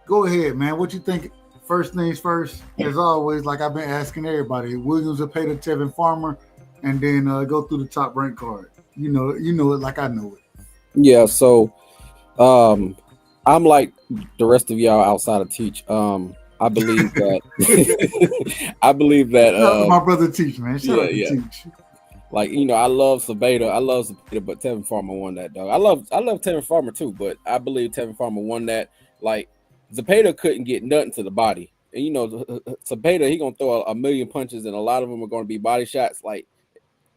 go ahead, man. What you think? First things first, as always, like I've been asking everybody, Williams Zepeda, Tevin Farmer, and then go through the top rank card. You know it like I know it. Yeah, so I'm like the rest of y'all outside of Teach. I believe that my brother Teach, man. Shout out to Teach. Like, I love Zepeda, but Tevin Farmer won that, dog. I love Tevin Farmer too, but I believe Tevin Farmer won that. Like, Zepeda couldn't get nothing to the body. And Zepeda, he gonna throw a million punches, and a lot of them are gonna be body shots. Like,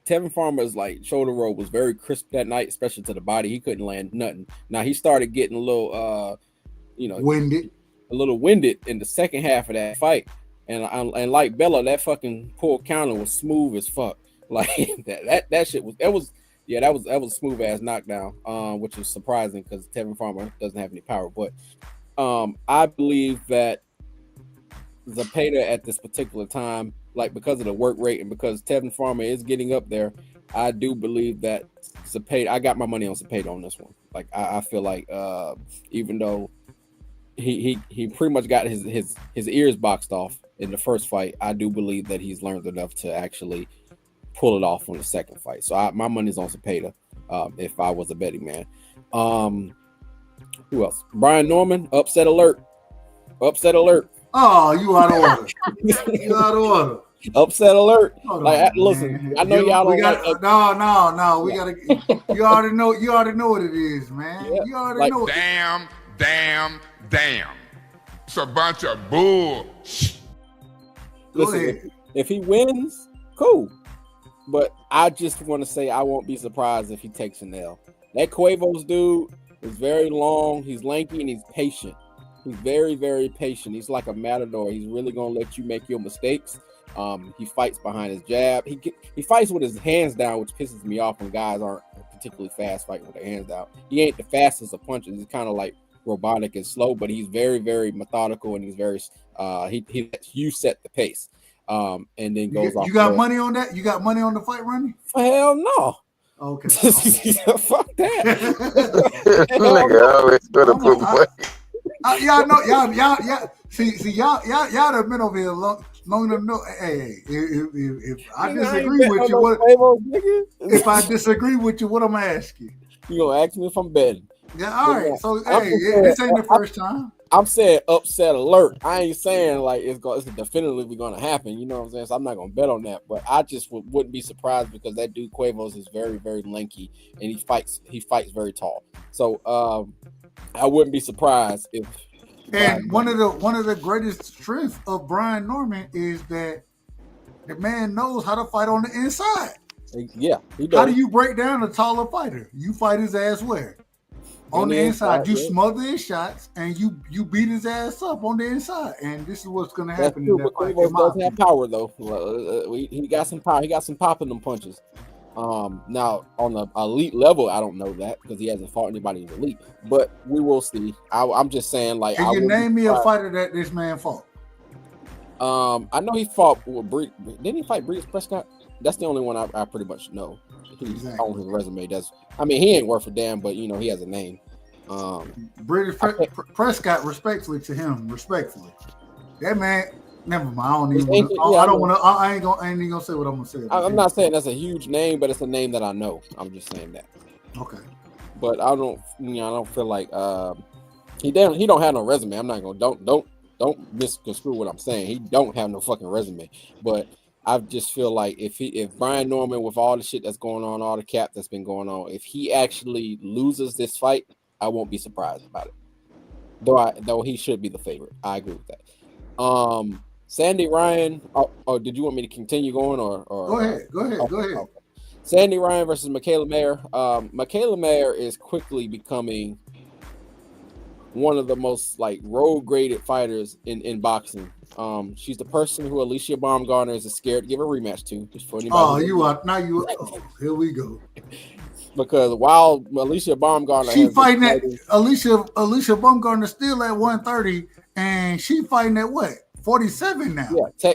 Tevin Farmer's shoulder roll was very crisp that night, especially to the body. He couldn't land nothing. Now he started getting a little winded in the second half of that fight. And like Bella, that fucking pull counter was smooth as fuck. Like that shit was a smooth ass knockdown, which is surprising because Tevin Farmer doesn't have any power. But I believe that Zepeda at this particular time, like because of the work rate and because Tevin Farmer is getting up there, I do believe that Zepeda. I got my money on Zepeda on this one. Like I feel like even though he pretty much got his ears boxed off in the first fight, I do believe that he's learned enough to actually pull it off on the second fight. So my money's on Zepeda if I was a betting man. Who else? Brian Norman, upset alert. Oh, you out of order. You out of order. Upset alert. Listen, I know y'all don't No. We gotta. You already know what it is, man. Yeah, you already know. Damn. It's a bunch of bull. Listen, if he wins, cool. But I just want to say I won't be surprised if he takes an L. That Cuevas dude is very long. He's lanky and he's patient. He's very, very patient. He's like a matador. He's really gonna let you make your mistakes. He fights behind his jab. He fights with his hands down, which pisses me off when guys aren't particularly fast fighting with their hands down. He ain't the fastest of punches. He's kind of like robotic and slow, but he's very, very methodical and he's very he lets you set the pace. And then goes off. You got money on that? You got money on the fight, Ronnie? Hell no. Okay. Fuck that. Nigga always gonna put money. Y'all know, y'all. See, y'all have been over here long enough to know. Hey, if I disagree with you, if I disagree with you, what I'm gonna ask you? You gonna ask me if I'm betting? Yeah, all right. So this ain't the first time. I'm saying upset alert. I ain't saying like it's definitively gonna happen. You know what I'm saying? So I'm not gonna bet on that. But I just wouldn't be surprised because that dude Cuevas is very, very lanky and he fights very tall. So I wouldn't be surprised if. And one of the greatest strengths of Brian Norman is that the man knows how to fight on the inside. Yeah, he does. How do you break down a taller fighter? You fight his ass where? On the inside, you smother his shots and you beat his ass up on the inside, and this is what's going to happen. That's true, but Cuevas doesn't have power though. He got some power. He got some pop in them punches. Now on the elite level, I don't know that because he hasn't fought anybody in the elite, but we will see. I'm just saying, like, can you name me a fighter that this man fought? I know he fought with didn't he fight Brees Prescott? That's the only one I pretty much know. He's on his resume. He ain't worth a damn, but he has a name. British Prescott, respectfully to him, that man. Never mind. I ain't gonna say what I'm gonna say. I'm not saying that's a huge name, but it's a name that I know. I'm just saying that. Okay. But I don't feel like he don't have no resume. I'm not gonna don't misconstrue what I'm saying. He don't have no fucking resume. But I just feel like if Brian Norman, with all the shit that's going on, all the cap that's been going on, if he actually loses this fight, I won't be surprised about it. Though he should be the favorite. I agree with that. Sandy Ryan. Oh, did you want me to continue going or go ahead? Okay. Sandy Ryan versus Michaela Mayer. Michaela Mayer is quickly becoming one of the most like road graded fighters in boxing. She's the person who Alicia Baumgartner is scared to give a rematch to. Just for anybody here we go. Because while Alicia Baumgartner, she fighting at Alicia Baumgartner still at 130, and she fighting at what 47 now.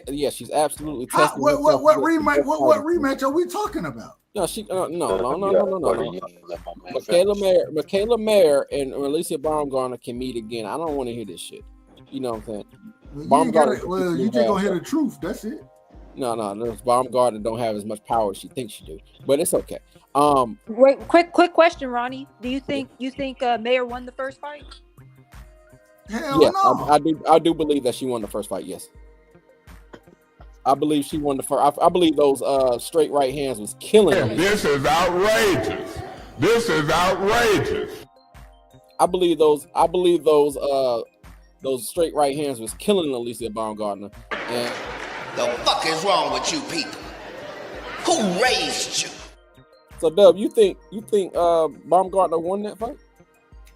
Yeah, she's absolutely testing. What rematch are we talking about? No, no. Michaela Mayer and Alicia Baumgartner can meet again. I don't want to hear this shit. You know what I'm saying? You just gonna hear the truth. That's it. No. Baumgartner don't have as much power as she thinks she do, but it's okay. Wait, quick question, Ronnie. Do you think Mayer won the first fight? Hell no. I do believe that she won the first fight. Yes, I believe she won the first. I believe those straight right hands was killing her. This is outrageous. I believe those straight right hands was killing Alicia Baumgartner. And the fuck is wrong with you people? Who raised you? So, Dub, you think Baumgartner won that fight?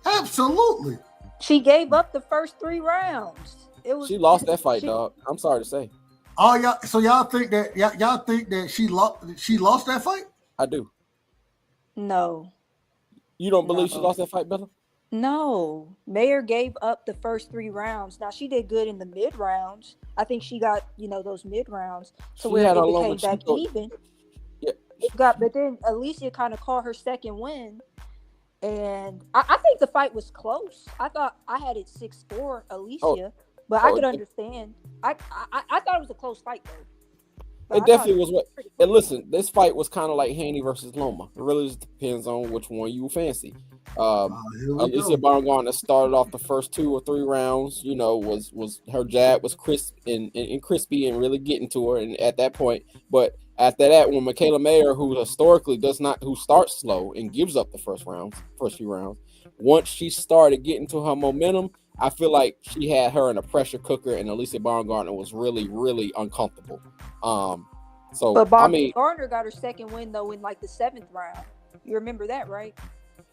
Absolutely. She gave up the first 3 rounds. She lost that fight, dog. I'm sorry to say. Oh, y'all think that she lost that fight? I do. No. You don't believe she lost that fight, Bella? No. Mayer gave up the first 3 rounds. Now she did good in the mid rounds. I think she got those mid rounds to where it became back even. Yeah. But then Alicia kind of caught her second win. And I think the fight was close. I thought I had it 6-4 Alicia, but I could understand. I thought it was a close fight though. It definitely was. And listen, this fight was kind of like Haney versus Loma. It really just depends on which one you fancy. Alicia Baumgartner started off the first 2 or 3 rounds. Was her jab was crisp and crispy and really getting to her. And at that point, but after that, when Michaela Mayer, who historically who starts slow and gives up the first few rounds, once she started getting to her momentum, I feel like she had her in a pressure cooker, and Alicia Baumgartner was really, really uncomfortable. But Baumgartner got her second win though in like the 7th round. You remember that, right?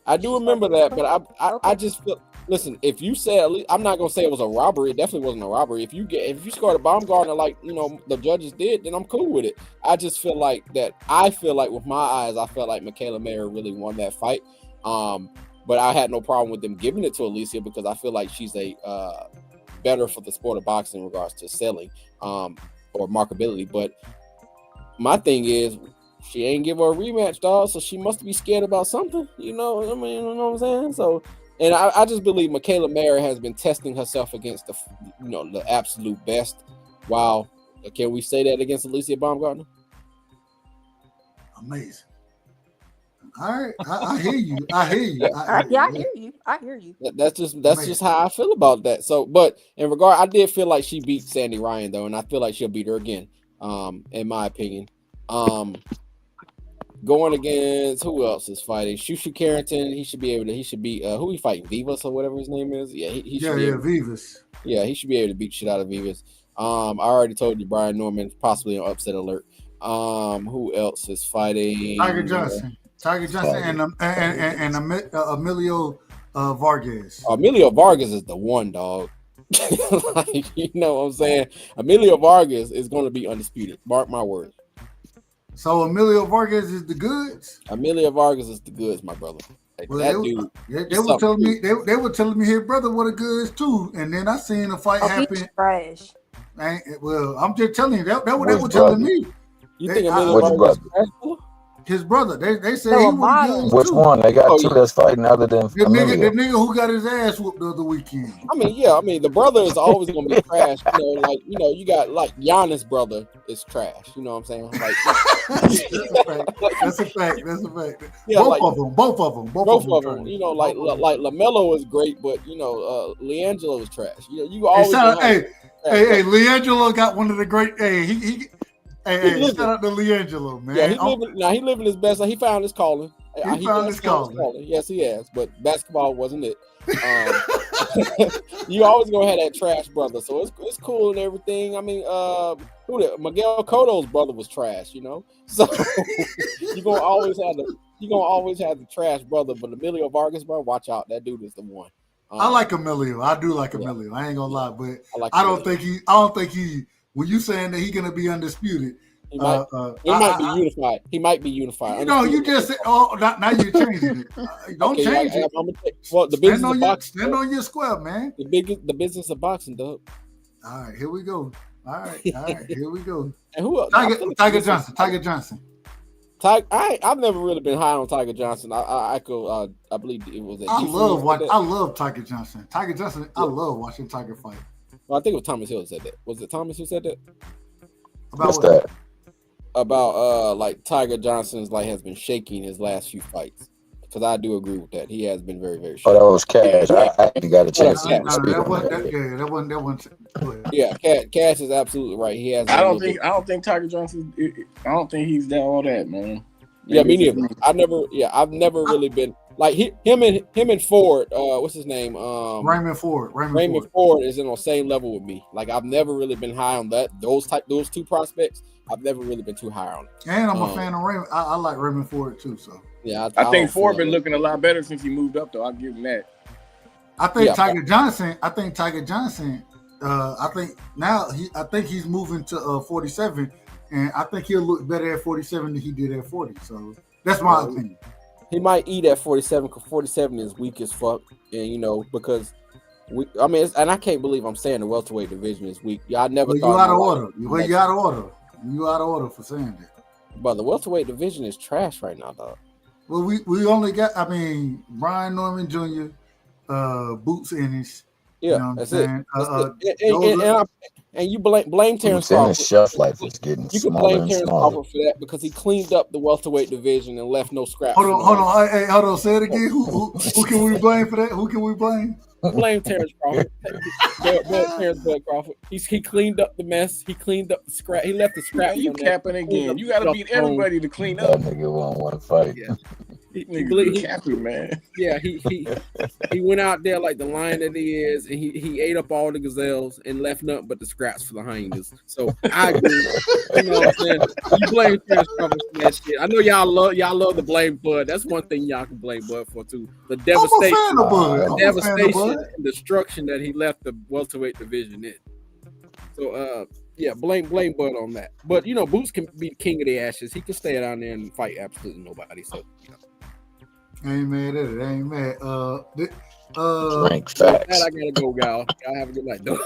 I do remember that, but I just feel. Listen, if you said, I'm not gonna say it was a robbery. It definitely wasn't a robbery. If you scored a Baumgartner like the judges did, then I'm cool with it. I just feel like that. I feel like with my eyes, I felt like Michaela Mayer really won that fight. But I had no problem with them giving it to Alicia because I feel like she's a better for the sport of boxing in regards to selling or marketability. But my thing is, she ain't give her a rematch, dog. So she must be scared about something. You know what I'm saying? So, and I just believe Michaela Mayer has been testing herself against the absolute best. Wow, can we say that against Alicia Baumgartner? Amazing. All right, I hear you. I hear you. That's just how I feel about that. So, but in regard, I did feel like she beat Sandy Ryan though, and I feel like she'll beat her again. In my opinion. Going against who else is fighting? Shushu Carrington. He should beat who he fighting? Vivas or whatever his name is. Yeah, Vivas. Yeah, he should be able to beat shit out of Vivas. I already told you Brian Norman possibly on upset alert. Who else is fighting? Tiger Johnson and Emilio Vargas. Emilio Vargas is the one, dog. Like, you know what I'm saying? Emilio Vargas is going to be undisputed. Mark my words. So Emilio Vargas is the goods? Emilio Vargas is the goods, my brother. Like, well, they were telling me his brother were the goods too, and then I seen a fight happen. Trash. Well, I'm just telling you that what they were telling me. You think Emilio Vargas is trash? His brother, they said he was good. Which one? They got 2 that's fighting other than the nigga who got his ass whooped the other weekend. I mean, the brother is always gonna be trash. You got like Giannis' brother is trash. You know what I'm saying? Like, that's a fact. Yeah, both of them. Like LaMelo is great, but LiAngelo is trash. You always. Hey, LiAngelo got one of the great. Hey, shout out to LiAngelo, man. Yeah, he living his best life. He found his calling. He found his calling. Yes, he has. But basketball wasn't it. You always gonna have that trash brother, so it's cool and everything. I mean, Miguel Cotto's brother was trash, you know. So you're gonna always have the trash brother. But Emilio Vargas, bro, watch out, that dude is the one. I like Emilio. I do like Emilio. I ain't gonna lie, but I don't think he. When you saying that he's gonna be undisputed, he might be unified. He might be unified. No, you just said, now you're changing it. Don't change it. The business stand on your square, man. The business of boxing, dog. All right, here we go. All right, here we go. And who else? Tiger Johnson. I've never really been high on Tiger Johnson. I believe it was. I love Tiger Johnson. Tiger Johnson. I love watching Tiger fight. Well, I think it was Thomas Hill who said that. Was it Thomas who said that? About what? About like Tiger Johnson's has been shaking his last few fights. Because I do agree with that. He has been very, very shaky. Oh, that was Cash. I got a chance to speak on that. Yeah, Cash is absolutely right. He has. I don't think Tiger Johnson. I don't think he's all that, man. Yeah, me neither. I've never really been like him and Ford. What's his name? Raymond Ford. Raymond Ford is on the same level with me. Like I've never really been high on those two prospects. I've never really been too high on it. And I'm a fan of Raymond. I like Raymond Ford too. So yeah, I think Ford been looking a lot better since he moved up, though. I'll give him that. I think Tiger Johnson. I think now I think he's moving to 47, and I think he'll look better at 47 than he did at 40. So that's my opinion. He might eat at 47 because 47 is weak as fuck, and because. And I can't believe I'm saying the welterweight division is weak. I never thought. You out of order. You out of order. You out of order for saying that. But the welterweight division is trash right now, dog. Well, we only got. Brian Norman Jr., Boots Ennis. Yeah, you know that's it. And you blame Terrence Crawford. Shelf life is getting you can blame Terrence Crawford for that because he cleaned up the welterweight division and left no scraps. Hold on. Hey, hold on. Say it again. Who can we blame for that? Who can we blame? Blame Terrence Crawford. Terrence Crawford. He cleaned up the mess. He cleaned up the scrap. He left the scraps. You capping again. You got to beat everybody to clean up. That nigga won't want to fight. Yeah. He capping, man. Yeah, he went out there like the lion that he is, and he ate up all the gazelles and left nothing but the scraps for the hyenas. So I agree. You know what I'm saying? You blame Terrence Crawford for that shit. I know y'all love to blame Bud. That's one thing y'all can blame Bud for too. The devastation and destruction that he left the welterweight division in. So blame Bud on that. But Boots can be king of the ashes. He can stay down there and fight absolutely nobody. So I ain't mad at it. I ain't mad. Drink facts. I gotta go, y'all. Y'all have a good night, though.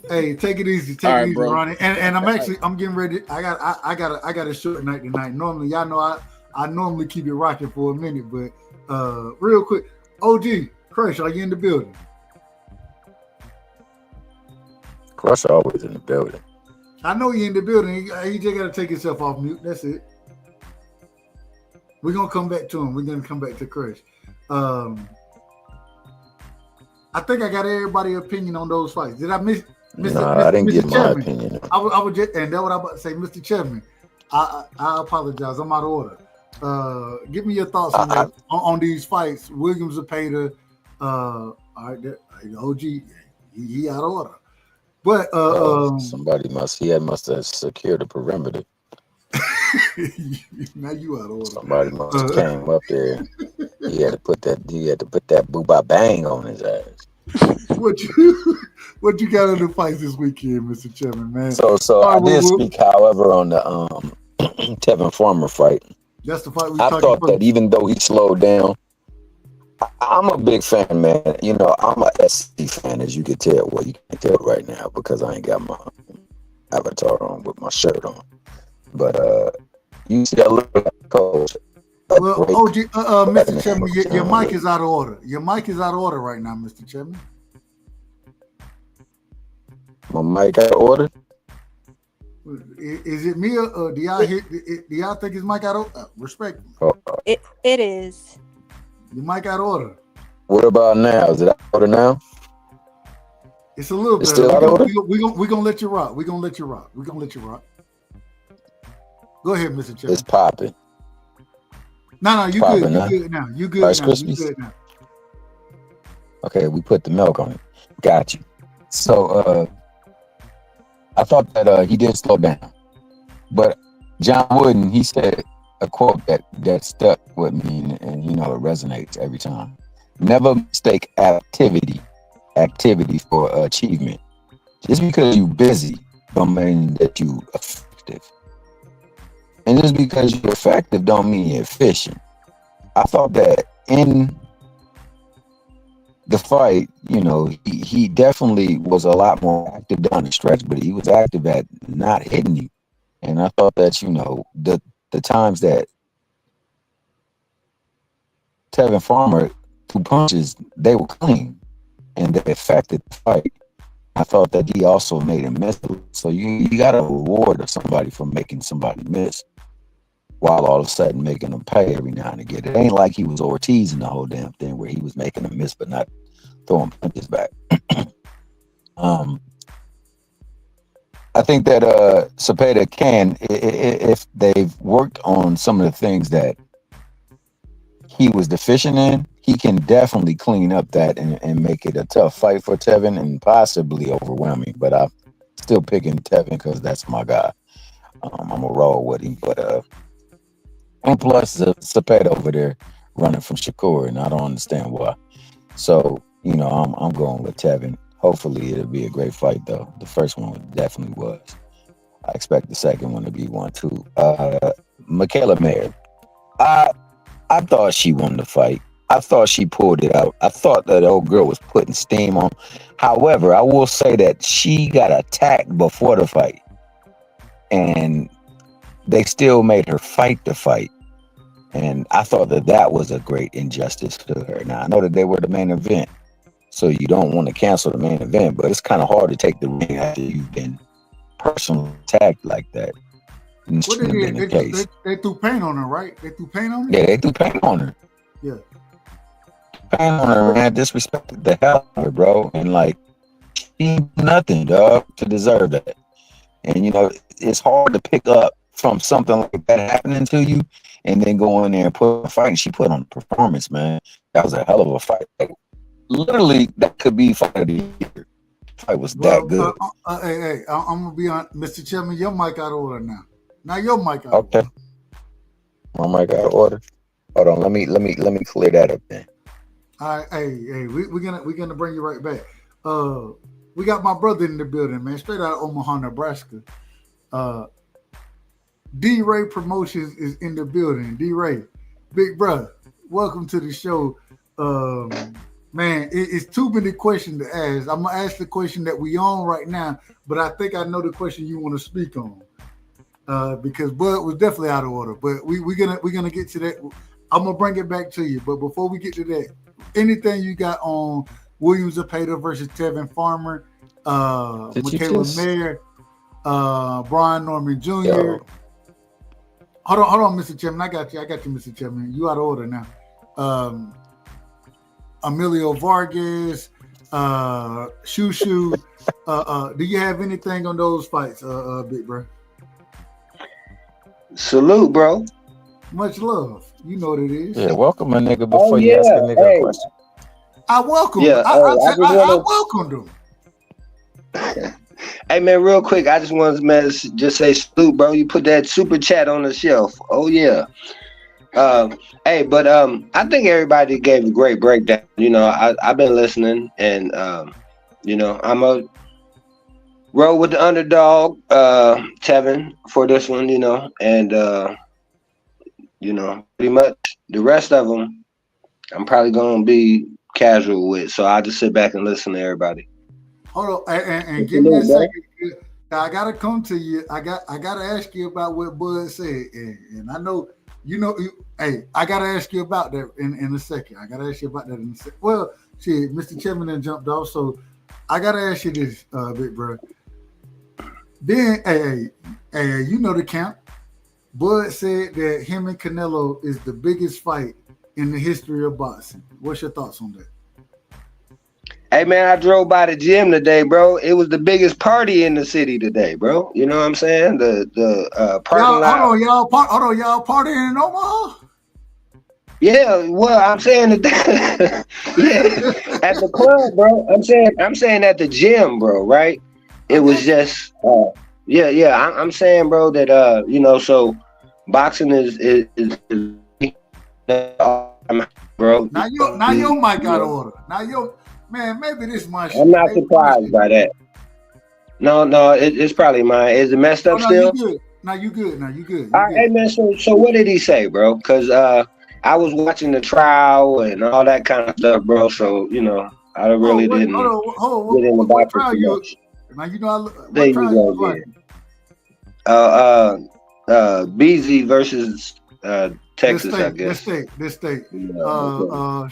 Hey, take it easy. Take it easy, Ronnie. And I'm getting ready. I got a short night tonight. Normally, y'all know I normally keep it rocking for a minute, but real quick, OG Crush, are you in the building? Crush always in the building. I know you're in the building. You just got to take yourself off mute. That's it. We're going to come back to him. We're going to come back to Crush. I think I got everybody's opinion on those fights. Did I miss? I didn't get my opinion. I was just, and that's what I was about to say, Mr. Chapman. I apologize. I'm out of order. Give me your thoughts on these fights. Williams Zepeda, all right, OG, he out of order. But somebody must have secured the perimeter. Now you out of order. Somebody must have came up there. He had to put that boo-ba bang on his ass. What you got in the fights this weekend, Mr. Chairman, man? So I did speak, however, on the Tevin Farmer fight. That's the fight I thought that even though he slowed down, I'm a big fan, man. I'm a SC fan, as you can tell. Well, you can't tell right now because I ain't got my avatar on with my shirt on. But you see a little coach. Well, OG, Mr. Chairman, your mic is out of order. Your mic is out of order right now, Mr. Chairman. My mic out of order? Is it me or do y'all think his mic out of order? Respect. It is. Your mic out of order. What about now? Is it out of order now? It's a little bit. Still out of order? We're gonna let you rock. We're gonna let you rock. Go ahead, Mr. Chairman. It's popping. No, you good. You good now. You good Rice now. You Krispies? good now. Okay, we put the milk on it. Got you. So I thought that he did slow down. But John Wooden, he said a quote that stuck with me, and you know, it resonates every time. Never mistake activity for achievement. Just because you're busy don't mean that you effective. And just because you're effective don't mean you're efficient. I thought that in the fight, you know, he definitely was a lot more active down the stretch, but he was active at not hitting you. And I thought that, you know, the times that Tevin Farmer threw punches, they were clean and they affected the fight. I thought that he also made him miss. So you got a reward of somebody for making somebody miss, while all of a sudden making them pay every now and again. It ain't like he was Ortiz in the whole damn thing where he was making them miss but not throwing punches back. I think that Cepeda can, if they've worked on some of the things that he was deficient in, he can definitely clean up that and make it a tough fight for Tevin and possibly overwhelming. But I'm still picking Tevin because that's my guy. I'm gonna roll with him. But and plus Cepeda over there running from Shakur, and I don't understand why. So you know, I'm going with Tevin. Hopefully it'll be a great fight though. The first one definitely was. I expect the second one to be one too. Michaela Mayer. I thought she won the fight. I thought she pulled it out. I thought that old girl was putting steam on. However, I will say that she got attacked before the fight. And they still made her fight the fight. And I thought that was a great injustice to her. Now, I know that they were the main event. So you don't want to cancel the main event, but it's kind of hard to take the ring after you've been personally attacked like that. What they did, they threw paint on her, right? They threw paint on her? Yeah, they threw paint on her. Yeah. Paint on her, man. Disrespected the hell out of her, bro. And like, she did nothing, dog, to deserve that. And you know, it's hard to pick up from something like that happening to you and then go in there and put a fight. And she put on a performance, man. That was a hell of a fight. Like, literally, that could be fight of the year. Fight was that good. Hey, I'm gonna be on, Mr. Chairman. Your mic out of order now. Now your mic out. Okay. My mic out of order. Hold on. Let me clear that up then. All right, hey, we're gonna bring you right back. We got my brother in the building, man, straight out of Omaha, Nebraska. D-Ray Promotions is in the building. D-Ray, big brother, welcome to the show. Man, it's too many questions to ask. I'm gonna ask the question that we on right now, but I think I know the question you want to speak on. Because Bud was definitely out of order, but we're gonna get to that. I'm gonna bring it back to you, but before we get to that, anything you got on William Zepeda versus Tevin Farmer, Michaela Mayer, Brian Norman Jr. Yo. Hold on, Mr. Chairman. I got you, Mr. Chairman. You out of order now. Emilio Vargas, Shushu. Do you have anything on those fights, big bro? Salute, bro. Much love. You know what it is. Yeah, welcome a nigga before you ask a nigga a question. I welcome him. I welcomed him. Hey, man, real quick, I just wanted to just say salute, bro. You put that super chat on the shelf. Oh, yeah. Hey, but I think everybody gave a great breakdown. You know, I've been listening, and, you know, I'm a roll with the underdog, Tevin, for this one, you know, and, you know, pretty much the rest of them, I'm probably going to be casual with. So I'll just sit back and listen to everybody. Hold on, and give me a second. I got to come to you. I got to ask you about what Bud said. And I know, hey, I got to ask you about that in a second. Well, shit, Mr. Chairman then jumped off, so I got to ask you this, big bro. Then, hey, you know the count. Bud said that him and Canelo is the biggest fight in the history of boxing. What's your thoughts on that? Hey man, I drove by the gym today, bro. It was the biggest party in the city today, bro. You know what I'm saying? The parking lot. Hold on, y'all partying in Omaha? Yeah, well, I'm saying that. Yeah, at the club, bro. I'm saying at the gym, bro. Right? It was just. Yeah. I'm saying, bro, that so boxing is bro. Now your mic out of order. Now your man, maybe this my shit. I'm not surprised by that. No, it's probably mine. Is it messed up still? You good. All right, hey man. So what did he say, bro? Because I was watching the trial and all that kind of stuff, bro. So I really didn't get in the boxing too much. Now you know there you go again. BZ versus Texas, I guess. This state.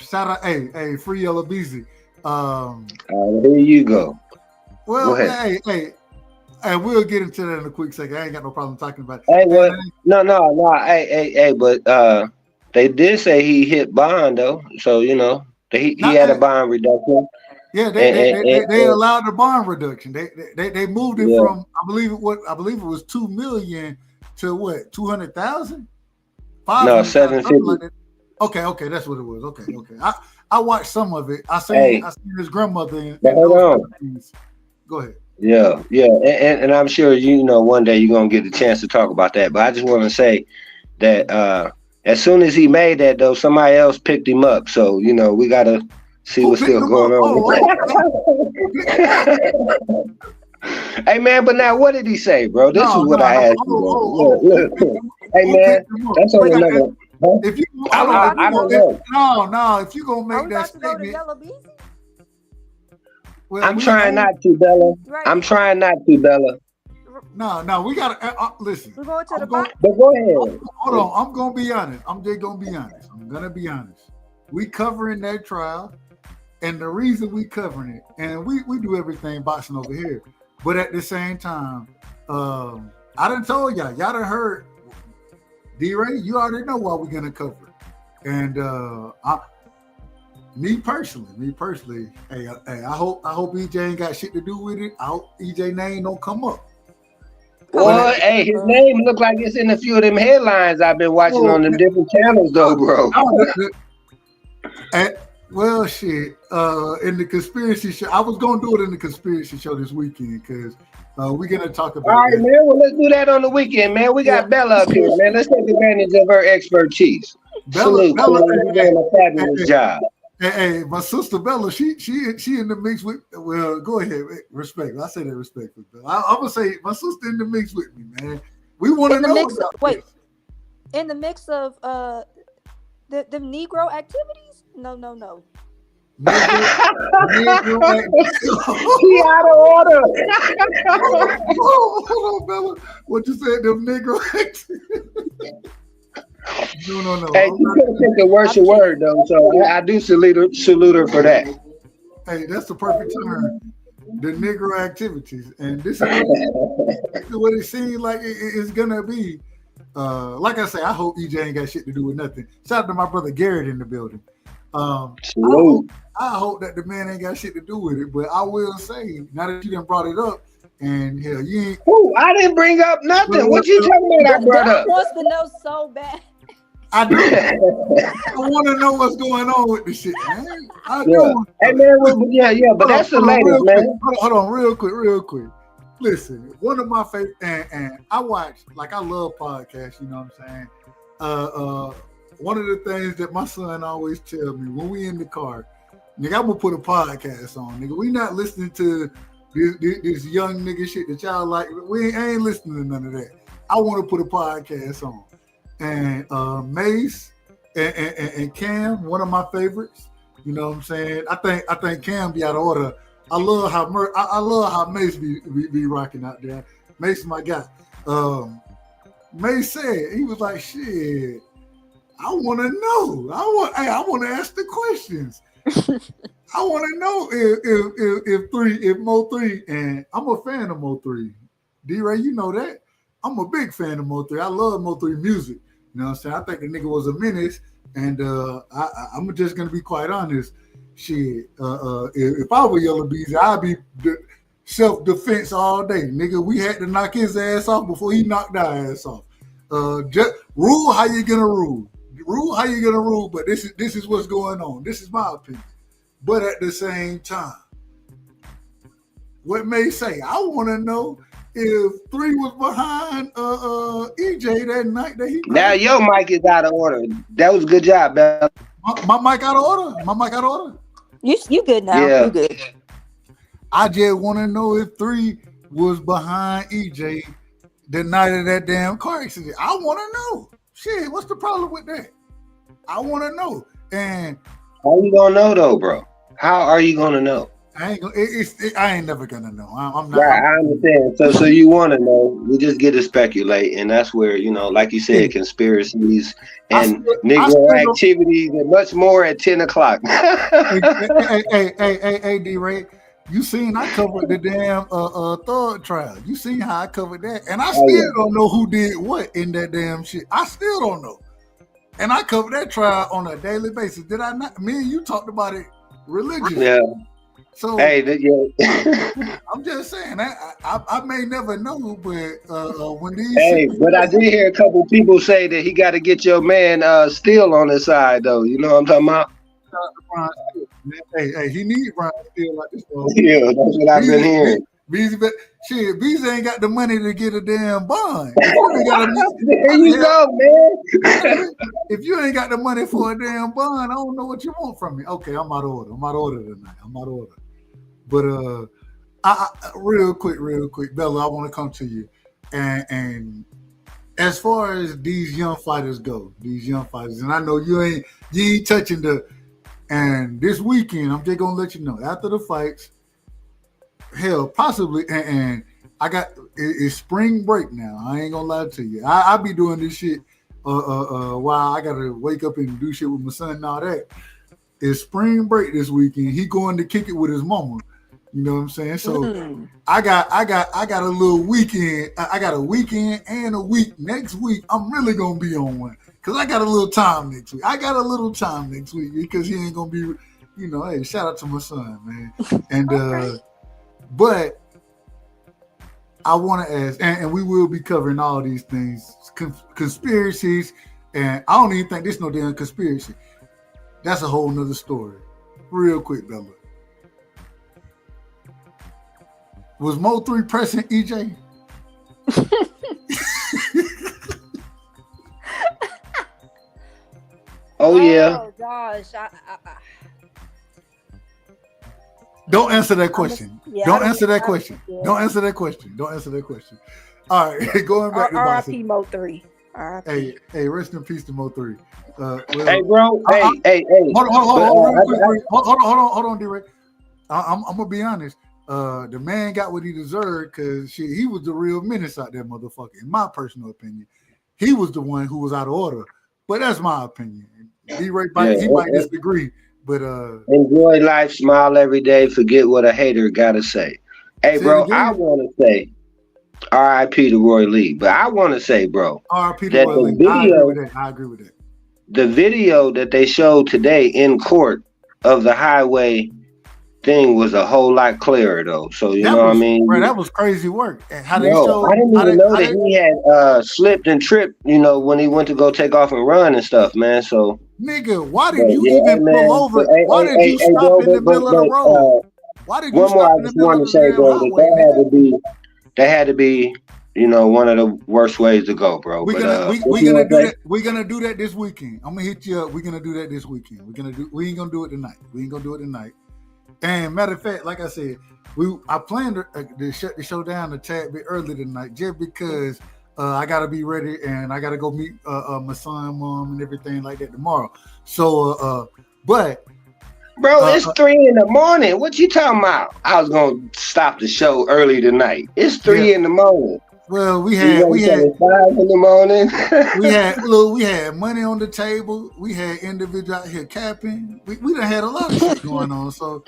Shout out, hey, free Yellow BZ. Here you go. Well, go ahead. Hey, we'll get into that in a quick second. I ain't got no problem talking about it. Hey, well, no. Hey, but they did say he hit bond though, so he had a bond reduction. Yeah, they allowed the bond reduction. They moved it from I believe it was 2 million to what 200,000. No, 750. Like that. Okay, that's what it was. Okay. I watched some of it. I seen his grandmother. Hold on. Go ahead. Yeah, and I'm sure one day you're gonna get a chance to talk about that. But I just want to say that as soon as he made that, though, somebody else picked him up. So we gotta see what's still going on. Hey man, but now what did he say, bro? This is what I asked you. Look. Hey man, that's all another. If you, I don't know. No. If you gonna make that statement, I'm trying not to, Bella. I'm trying not to, Bella. No, we gotta listen. We're going to the back. But go ahead. Hold on, I'm gonna be honest. I'm gonna be honest. We covering that trial, and the reason we covering it, and we do everything boxing over here, but at the same time, I done told y'all done heard. D-Ray, you already know why we're gonna cover it, and me personally, hey, I hope EJ ain't got shit to do with it. I hope EJ name don't come up. Well, hey, his name look like it's in a few of them headlines I've been watching on them different channels, though, bro. Well, shit. In the conspiracy show, I was gonna do it in the conspiracy show this weekend because we're gonna talk about. All right, man. Well, let's do that on the weekend, man. We got Bella up here, man. Let's take advantage of her expertise. Salute, you're doing a fabulous job. Hey, my sister Bella, she in the mix with. Well, go ahead, respect. I say that respectfully, Bella. I'm gonna say my sister in the mix with me, man. We want to know. In the mix of the Negro activities? No. Negro He out of order. Hold on, Bella. What you said? Them Negro activities? No. Hey, you couldn't pick a worse word though, so I do salute her for that. Hey, that's the perfect term. The Negro activities, and this is what it seems like it's gonna be. Like I say, I hope EJ ain't got shit to do with nothing. Shout out to my brother Garrett in the building. I hope that the man ain't got shit to do with it, but I will say, now that you done brought it up, and hell, you ain't. Ooh, I didn't bring up nothing. What you talking about? I brought up. Wants to know so bad. I do. I want to know what's going on with this shit, man. I do. Hey man, but that's the latest, man. Hold on, real quick. Listen, one of my favorite, and I watch, like I love podcasts. You know what I'm saying? One of the things that my son always tell me when we in the car, nigga, I'm gonna put a podcast on, nigga. We not listening to this young nigga shit that y'all like. I ain't listening to none of that. I want to put a podcast on. And Mace and Cam, one of my favorites. You know what I'm saying? I think Cam be out of order. I love how Mace be rocking out there. Mace is my guy. Mace said he was like, shit. I want to know. I want to ask the questions. I want to know if Mo3, and I'm a fan of Mo3. D-Ray, you know that. I'm a big fan of Mo3. I love Mo3 music. You know what I'm saying? I think the nigga was a menace, and I'm just gonna be quite honest. shit. If I were Yellow Beezy, I'd be self-defense all day, nigga. We had to knock his ass off before he knocked our ass off. Just rule how you gonna rule. Rule how you gonna rule. But this is what's going on. This is my opinion. But at the same time, what May say, I want to know if 3 was behind EJ that night that he. Now your mic is out of order. That was a good job, Bella. My mic out of order. My mic out of order. You good now? Yeah. You good? I just want to know if 3 was behind EJ the night of that damn car accident. I want to know. Shit, what's the problem with that? I want to know. And how you gonna know though, bro? How are you gonna know? I ain't never gonna know. I'm not. Right, I understand. So you want to know? We just get to speculate, and that's where like you said, conspiracies and Negro activities and much more at 10 o'clock. Hey, D-Ray, you seen I covered the damn Thug trial. You seen how I covered that, and I still don't know who did what in that damn shit. I still don't know, and I covered that trial on a daily basis. Did I not? Me and you talked about it religiously. Yeah. So hey, I'm just saying I may never know, but when these but I did hear a couple people say that he got to get your man Steele on his side though. You know what I'm talking about? Hey, he needs Brian Steele like this. Yeah, that's what I've been hearing. Beezy ain't got the money to get a damn bond. If you ain't got there you go, man. If you ain't got the money for a damn bond, I don't know what you want from me. Okay, I'm out of order. I'm out of order tonight. I'm out of order. But I real quick, Bella, I want to come to you. And as far as these young fighters go, and I know you ain't touching and this weekend, I'm just gonna let you know, after the fights, hell, possibly, and I got it's spring break now. I ain't gonna lie to you. I be doing this shit while I gotta wake up and do shit with my son and all that. It's spring break this weekend. He going to kick it with his mama. You know what I'm saying? So I got a little weekend. I got a weekend and a week next week. I'm really gonna be on one because I got a little time next week. Because he ain't gonna be, hey, shout out to my son, man. And but I want to ask, and we will be covering all these things, conspiracies, and I don't even think this no damn conspiracy. That's a whole nother story. Real quick, Bella. Was Mo 3 pressing EJ? Oh yeah. Oh gosh. Don't answer that question. Don't answer that question. Don't answer that question. All right, going back to boxing. R.I.P. Mo 3. Hey, rest in peace to Mo 3. Hey, bro. Hey. Hold on, D-Ray. I'm gonna be honest. The man got what he deserved because he was the real menace out there, motherfucker. In my personal opinion, he was the one who was out of order. But that's my opinion. D-Ray, he might disagree. But enjoy life, smile every day, forget what a hater gotta say. Hey, bro, I want to say R.I.P. to Roy Lee, but I want to say, bro, R.I.P. to Roy Lee. I agree with that. The video that they showed today in court of the highway thing was a whole lot clearer, though. So you know what I mean? Bro, that was crazy work. And I didn't even know that he had slipped and tripped. When he went to go take off and run and stuff, man. So. Nigga, why did you even pull over? Why did you stop in the middle of the road? Why did you stop in the middle of the highway? That had to be, one of the worst ways to go, bro. We're gonna do that. We're gonna do that this weekend. I'm gonna hit you up. We're gonna do that this weekend. We ain't gonna do it tonight. And matter of fact, like I said, I planned to shut the show down a tad bit early tonight, just because I gotta be ready and I gotta go meet my son, mom, and everything like that tomorrow. So, but bro, it's 3 in the morning. What you talking about? I was gonna stop the show early tonight. It's 3 in the morning. Well, we had 5 in the morning. we had money on the table. We had individuals out here capping. We done had a lot of shit going on. So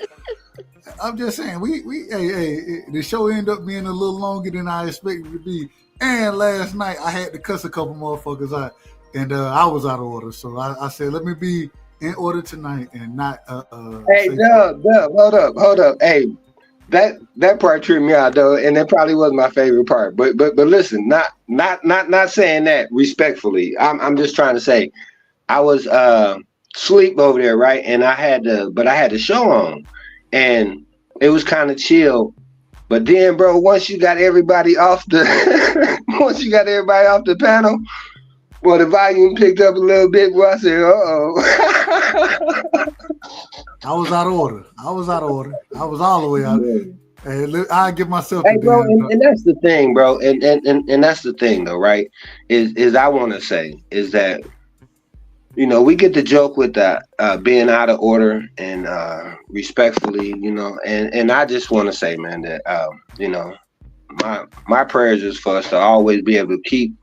I'm just saying, the show ended up being a little longer than I expected it to be. And last night I had to cuss a couple motherfuckers out, and I was out of order. So I said, let me be in order tonight and not Hey, Dub, hold up. Hey, that part tripped me out though, and that probably was my favorite part. But listen, not saying that respectfully. I'm just trying to say I was sleep over there, right? And I had the show on, and it was kind of chill. But then, bro, once you got everybody off the panel, well, the volume picked up a little bit. Well, I said, I was out of order. I was all the way out. Hey, I give myself. Hey, bro, and that's the thing, bro, and that's the thing, though, right? Is I want to say is that, you know, we get the joke with that being out of order and respectfully, you know, and I just want to say, man, that you know, my prayers is for us to always be able to keep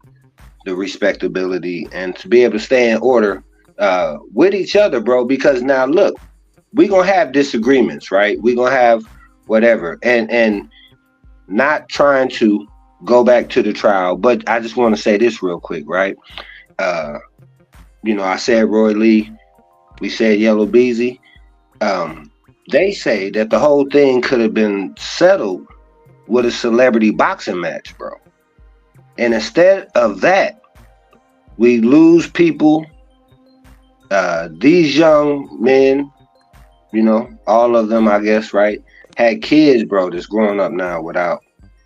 the respectability and to be able to stay in order with each other, bro. Because now, look, we gonna have disagreements, right? We gonna have whatever, and not trying to go back to the trial, but I just want to say this real quick, right? You know, I said Roy Lee, we said Yellow Beezy. They say that the whole thing could have been settled with a celebrity boxing match, bro. And instead of that, we lose people. These young men, you know, all of them, I guess, right, had kids, bro, that's growing up now without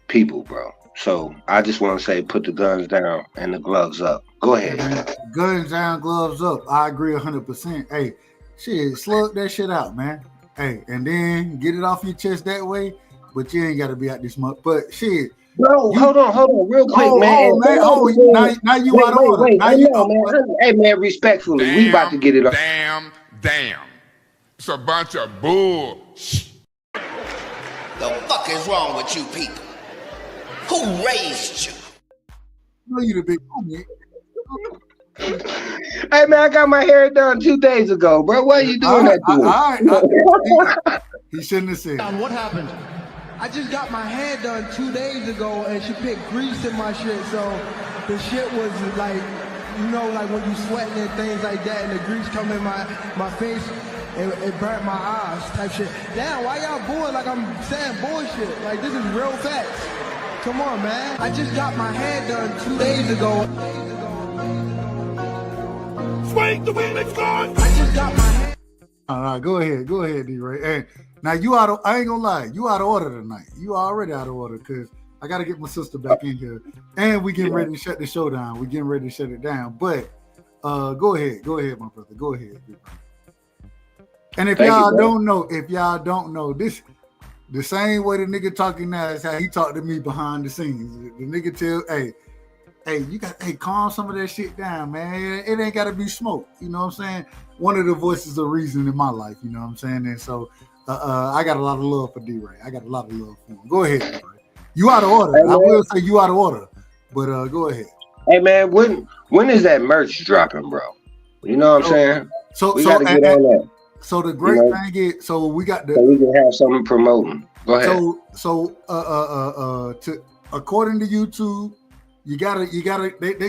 people, bro. So I just want to say, put the guns down and the gloves up. Go ahead. Man, guns down, gloves up. I agree 100%. Hey, shit, slug that shit out, man. Hey, and then get it off your chest that way. But you ain't got to be out this month. But shit, bro, hold on, real quick, man. Now you out of order. Wait, man. Hey, man, respectfully, we about to get it off. Damn. It's a bunch of bull. The fuck is wrong with you people? Who raised you? No, you the big homie. Hey, man, I got my hair done 2 days ago, bro. Why are you doing that to me? He shouldn't have said. What happened? I just got my hair done 2 days ago, and she picked grease in my shit, so the shit was like, you know, like when you sweating and things like that, and the grease come in my face, it burnt my eyes type shit. Damn, why y'all booing like I'm saying bullshit? Like, this is real facts. Come on, man. I just got my hair done 2 days ago. Swing the women's gone. I just got my hair. All right, go ahead, D-Ray. And now you out of, I ain't gonna lie, you out of order tonight. You already out of order because I got to get my sister back in here. And we getting ready to shut the show down. We getting ready to shut it down. But go ahead, my brother. Go ahead. And if y'all don't know, this the same way the nigga talking now is how he talked to me behind the scenes. The nigga tell, hey, you got, calm some of that shit down, man. It ain't got to be smoke. You know what I'm saying? One of the voices of reason in my life. You know what I'm saying? And so I got a lot of love for D-Ray. I got a lot of love for him. Go ahead, D-Ray. You out of order. I will say you out of order, but go ahead. Hey, man, when is that merch dropping, bro? You know what I'm saying? We got to get on that. So the great thing is, so we got so we can have something promoting. Go ahead. So according to YouTube, they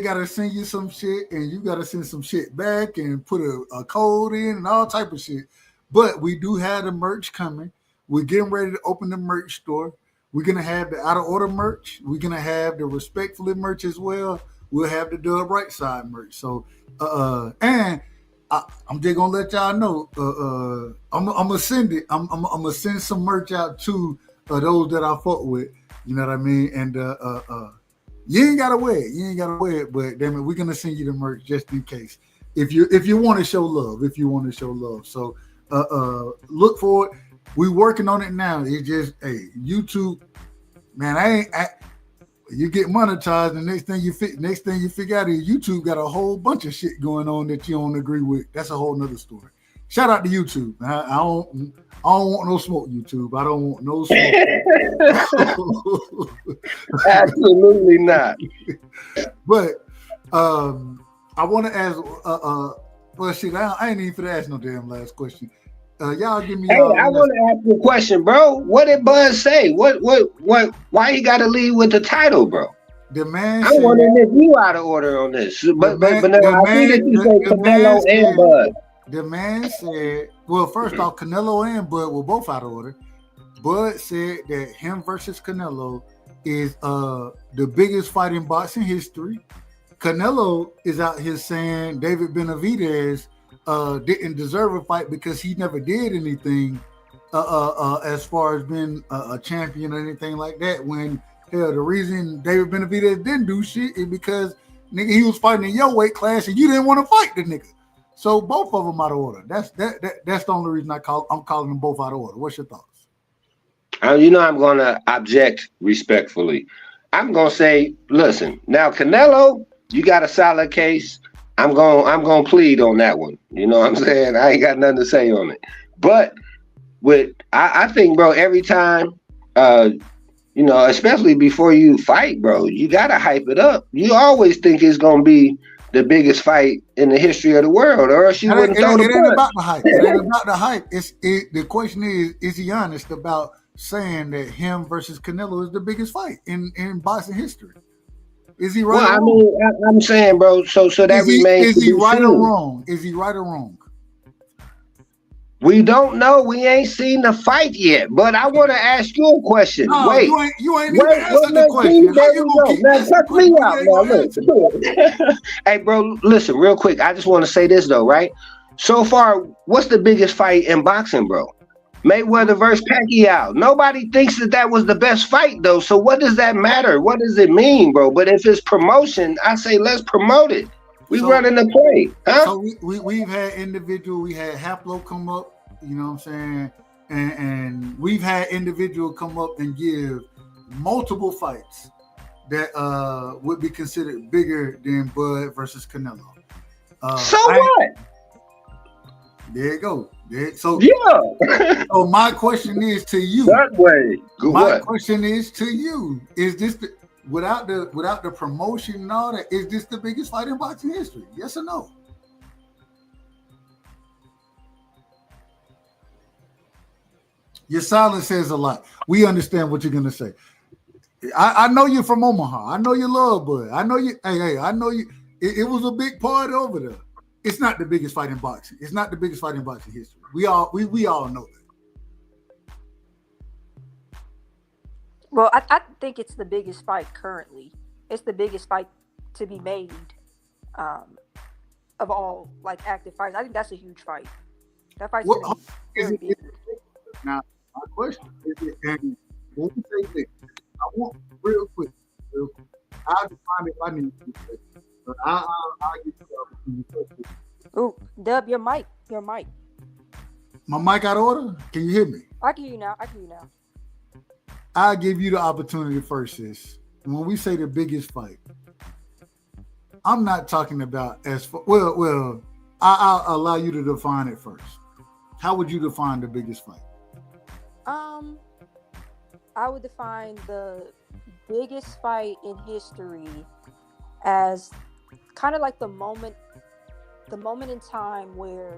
gotta send you some shit, and you gotta send some shit back and put a code in and all type of shit. But we do have the merch coming. We're getting ready to open the merch store. We're gonna have the out of order merch. We're gonna have the respectfully merch as well. We'll have the Dub Right Side merch. So and I'm just gonna let y'all know. I'm gonna send it. I'm gonna send some merch out to those that I fuck with. You know what I mean? And you ain't gotta wear it. But damn it, we're gonna send you the merch just in case. If you want to show love. So look for it. We working on it now. It's just YouTube, man. You get monetized, and next thing you figure out is YouTube got a whole bunch of shit going on that you don't agree with. That's a whole nother story. Shout out to YouTube. I don't want no smoke, YouTube. I don't want no smoke. Absolutely not. But I want to ask. Well, shit, I ain't even for to ask no damn last question. Y'all give me. Hey, I want to ask you a question, bro. What did Buzz say? What? Why he got to lead with the title, bro? The man. I'm wondering if you out of order on this. But now I see that you say Canelo and Buzz. The man said, well, first off, Canelo and Bud were both out of order. Bud said that him versus Canelo is the biggest fight in boxing history. Canelo is out here saying David Benavidez didn't deserve a fight because he never did anything as far as being a champion or anything like that. When hell, the reason David Benavidez didn't do shit is because nigga, he was fighting in your weight class and you didn't want to fight the nigga. So both of them out of order. That's the only reason I'm calling them both out of order. What's your thoughts? You know I'm going to object respectfully. I'm going to say, listen, now Canelo, you got a solid case. I'm going to plead on that one. You know what I'm saying? I ain't got nothing to say on it. But I think, bro, every time, you know, especially before you fight, bro, you got to hype it up. You always think it's going to be the biggest fight in the history of the world, or else you wouldn't throw the punch. It ain't about the hype. It ain't about the hype. The question is he honest about saying that him versus Canelo is the biggest fight in boxing history? Is he right? Well, I mean, I'm saying, bro. So that remains. Is he right or wrong? Is he right or wrong? We don't know. We ain't seen the fight yet. But I want to ask you a question. No, wait, you ain't even answered the question. There you go. Now cut me out, now. Hey, bro, listen, real quick. I just want to say this though, right? So far, what's the biggest fight in boxing, bro? Mayweather versus Pacquiao. Nobody thinks that was the best fight though. So what does that matter? What does it mean, bro? But if it's promotion, I say let's promote it. We running the play, huh? So we've had individual. We had Haplo come up. You know what I'm saying? And we've had individual come up and give multiple fights that would be considered bigger than Bud versus Canelo. So what? There you go. So yeah. So my question is to you. That way. My question is to you: is this without the promotion and all that? Is this the biggest fight in boxing history? Yes or no? Your silence says a lot. We understand what you're gonna say. I know you're from Omaha. I know you love Bud. I know you. Hey, I know you. It was a big party over there. It's not the biggest fight in boxing. It's not the biggest fight in boxing history. We all know that. Well, I think it's the biggest fight currently. It's the biggest fight to be made of all like active fights. I think that's a huge fight. That fight's gonna be very big. Now, my question is, and let me say this. I want real quick. I'll define it if I need to. But I'll get you the opportunity. Ooh, Dub, your mic. My mic out of order? Can you hear me? I can hear you now. I'll give you the opportunity first, sis. When we say the biggest fight, I'm not talking about well, I'll allow you to define it first. How would you define the biggest fight? I would define the biggest fight in history as kind of like the moment in time where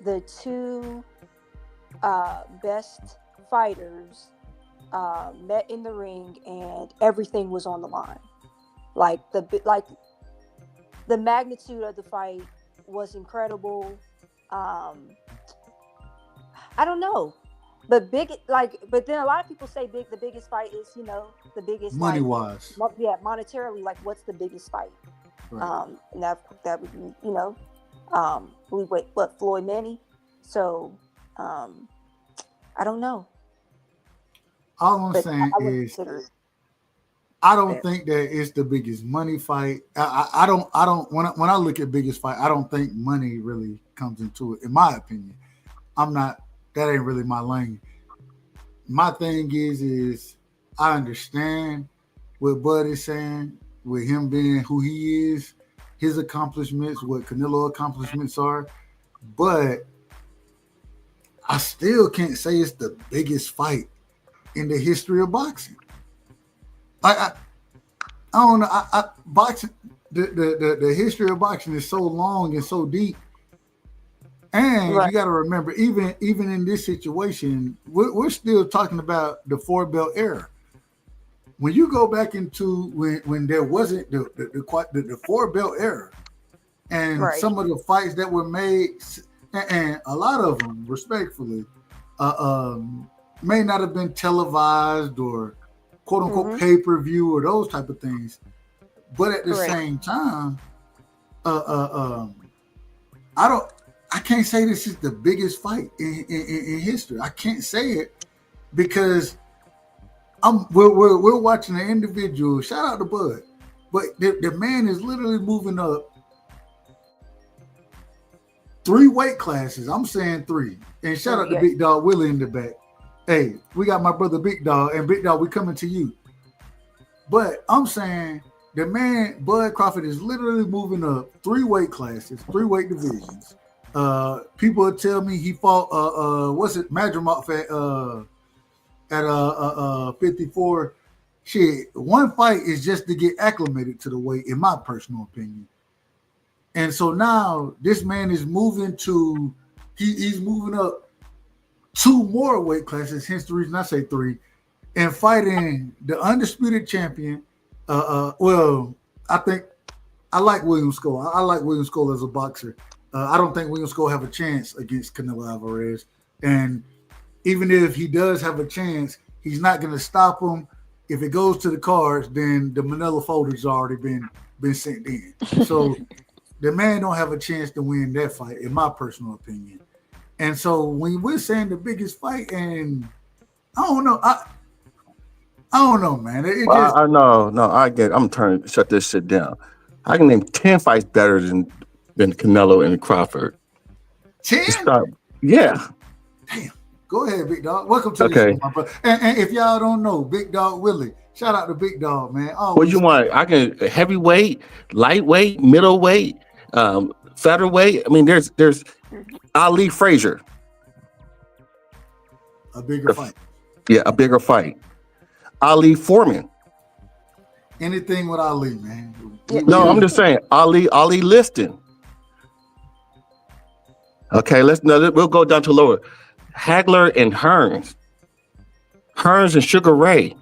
the two best fighters met in the ring and everything was on the line. Like the magnitude of the fight was incredible. I don't know. But but then a lot of people say the biggest fight is, you know, the biggest money wise. Yeah, monetarily, like what's the biggest fight? Right. And that would be, you know, Floyd Manny. So I don't know. All I'm saying is I don't think that it's the biggest money fight. I don't when I look at biggest fight, I don't think money really comes into it, in my opinion. That ain't really my lane. My thing is I understand what Bud is saying, with him being who he is, his accomplishments, what Canelo accomplishments are, but I still can't say it's the biggest fight in the history of boxing. I don't know. Boxing, the history of boxing is so long and so deep. And you got to remember, even in this situation, we're still talking about the four-belt era. When you go back into when there wasn't the four-belt era, and some of the fights that were made, and a lot of them, respectfully, may not have been televised or quote unquote pay-per-view or those type of things. But at the same time, I can't say this is the biggest fight in history. I can't say it because we're watching an individual. Shout out to Bud, but the man is literally moving up 3 weight classes. I'm saying 3. And shout out to Big Dog Willie in the back. Hey, we got my brother Big Dog, and Big Dog, we coming to you. But I'm saying the man, Bud Crawford, is literally moving up 3 weight classes, 3 weight divisions. People tell me he fought Madrimov at 54. Shit, one fight is just to get acclimated to the weight, in my personal opinion. And so now this man is moving to, he's moving up 2 more weight classes, hence the reason I say 3, and fighting the undisputed champion. Well, I think I like William Skull. I like William Skull as a boxer. I don't think William Skull have a chance against Canelo Alvarez. And even if he does have a chance, he's not going to stop him. If it goes to the cards, then the Manila folder's already been sent in. So the man don't have a chance to win that fight, in my personal opinion. And so when we're saying the biggest fight, and I don't know, I don't know, man. I get. I'm trying to shut this shit down. I can name 10 fights better than Canelo and Crawford. 10? Yeah. Damn. Go ahead, Big Dog. Welcome to the show, my brother. And if y'all don't know, Big Dog Willie, shout out to Big Dog, man. What you want? I can heavyweight, lightweight, middleweight, featherweight. I mean, there's Ali Frazier. A bigger fight. Yeah, a bigger fight. Ali Foreman. Anything with Ali, man. No, I'm just saying Ali Liston. Okay, we'll go down to lower. Hagler and Hearns. Hearns and Sugar Ray.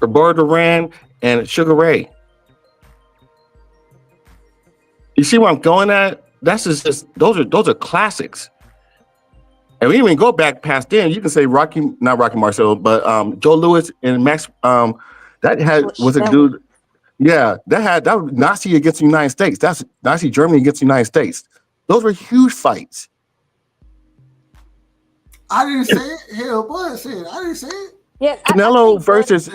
Roberto Duran and Sugar Ray. You see where I'm going at? That's just those are classics. And we didn't even go back past then. You can say not Rocky Marciano, but Joe Louis and Max. That was a dude. Yeah, that was Nazi against the United States. That's Nazi Germany against the United States. Those were huge fights. I didn't say it. Hell, Bud said it. I didn't say it. Yeah, Canelo versus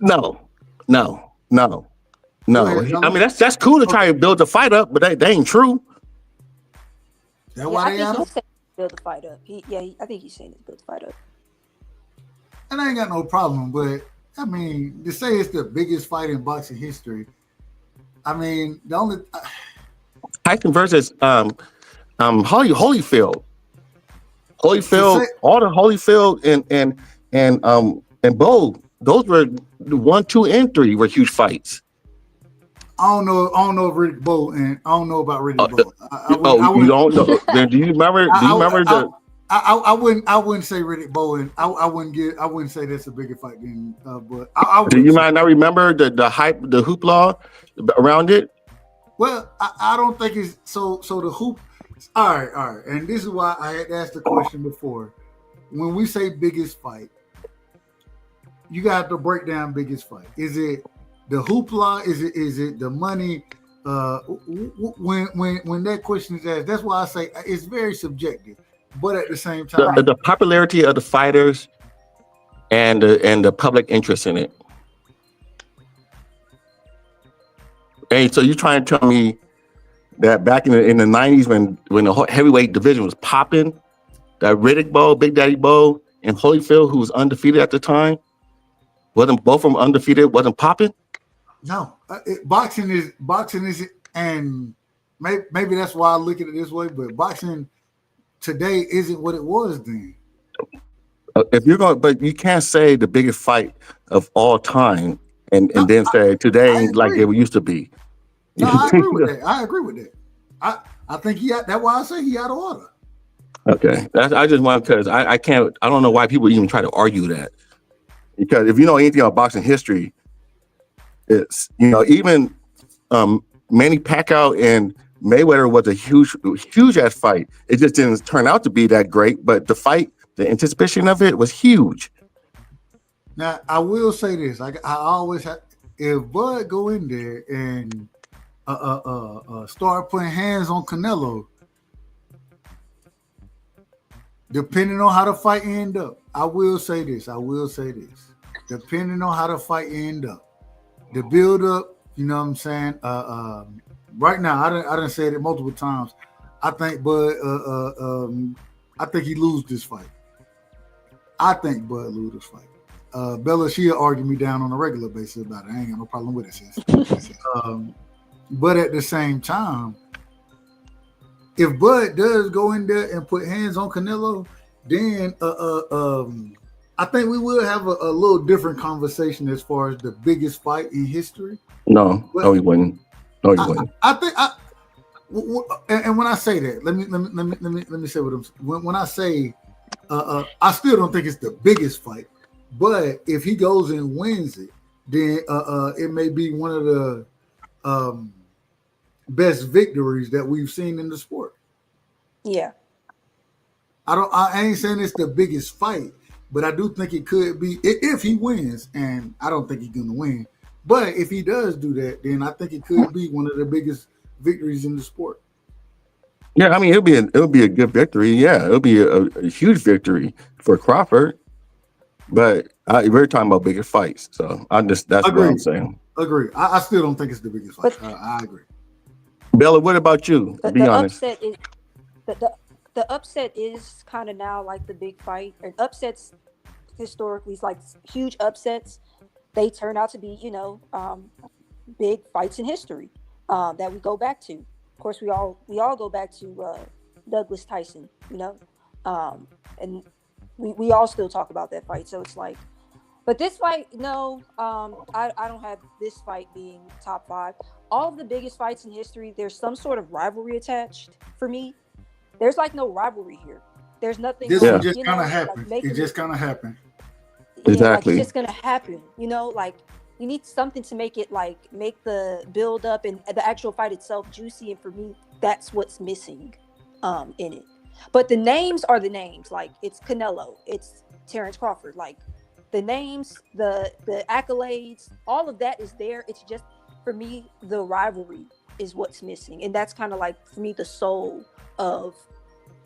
No. Ahead, I mean, that's cool to try and build the fight up, but they ain't true. That's why they I think he's saying build the fight up. I think he's saying it's build the fight up. And I ain't got no problem, but I mean, to say it's the biggest fight in boxing history, I mean, the only Tyson versus Holyfield. All the Holyfield and Bo, those were 1, 2, and 3 were huge fights. I don't know if Riddick Bowe, and I don't know about Riddick Bowe. You don't know? Then do you remember? I wouldn't say Riddick Bowe, and I wouldn't say that's a bigger fight than. But do you might not remember the hype, the hoopla around it? Well, I don't think it's so. The hoop. All right, and this is why I had asked the question before. When we say biggest fight, you got to break down biggest fight. Is it the hoopla? Is it the money? When that question is asked, that's why I say it's very subjective. But at the same time, the popularity of the fighters and the public interest in it. Hey, so you're trying to tell me that back in the 90s when the heavyweight division was popping, that Riddick Bowe, Big Daddy Bowe, and Holyfield, who was undefeated at the time, wasn't both of them undefeated, wasn't popping? No, boxing is, and maybe that's why I look at it this way. But boxing today isn't what it was then. If you're going, but you can't say the biggest fight of all time and then say today ain't like it used to be. No, I agree with that. I think that's why I say he out of order. Okay, I just want, because I can't. I don't know why people even try to argue that, because if you know anything about boxing history, it's even Manny Pacquiao and Mayweather was a huge ass fight. It just didn't turn out to be that great, but the fight, the anticipation of it was huge. Now I will say this: I always have, if Bud go in there and start putting hands on Canelo, depending on how the fight end up, I will say this. Depending on how the fight end up, the build up, you know what I'm saying? Right now, I didn't say it multiple times. I think Bud, I think he lose this fight. I think Bud lose this fight. Bella, she'll argue me down on a regular basis about it. I ain't got no problem with it, sis. But at the same time, if Bud does go in there and put hands on Canelo, then I think we will have a little different conversation as far as the biggest fight in history. No, he wouldn't. No, he wouldn't. I think and when I say that, let me say what I'm when I say I still don't think it's the biggest fight, but if he goes and wins it, then it may be one of the best victories that we've seen in the sport. Yeah. I ain't saying it's the biggest fight, but I do think it could be if he wins, and I don't think he's gonna win. But if he does do that, then I think it could be one of the biggest victories in the sport. Yeah, I mean it'll be a good victory. Yeah, it'll be a huge victory for Crawford. But we're talking about bigger fights, so that's what I'm saying. Agree. I still don't think it's the biggest fight. I agree. Bella, what about you? Be honest. Upset is the upset is kind of now like the big fight. And upsets historically is like huge upsets. They turn out to be, big fights in history that we go back to. Of course, we all go back to Douglas Tyson, and we all still talk about that fight. So it's like, but this fight, no, I don't have this fight being top 5. All of the biggest fights in history, there's some sort of rivalry attached for me. There's like no rivalry here. There's nothing. This one just kind of happened. It just kind of happened. Exactly. Like it's just gonna happen. Like you need something to make it make the build up and the actual fight itself juicy. And for me, that's what's missing in it. But the names are the names. Like it's Canelo, it's Terrence Crawford. Like the names, the accolades, all of that is there. It's just for me, the rivalry is what's missing, and that's kind of like for me the soul of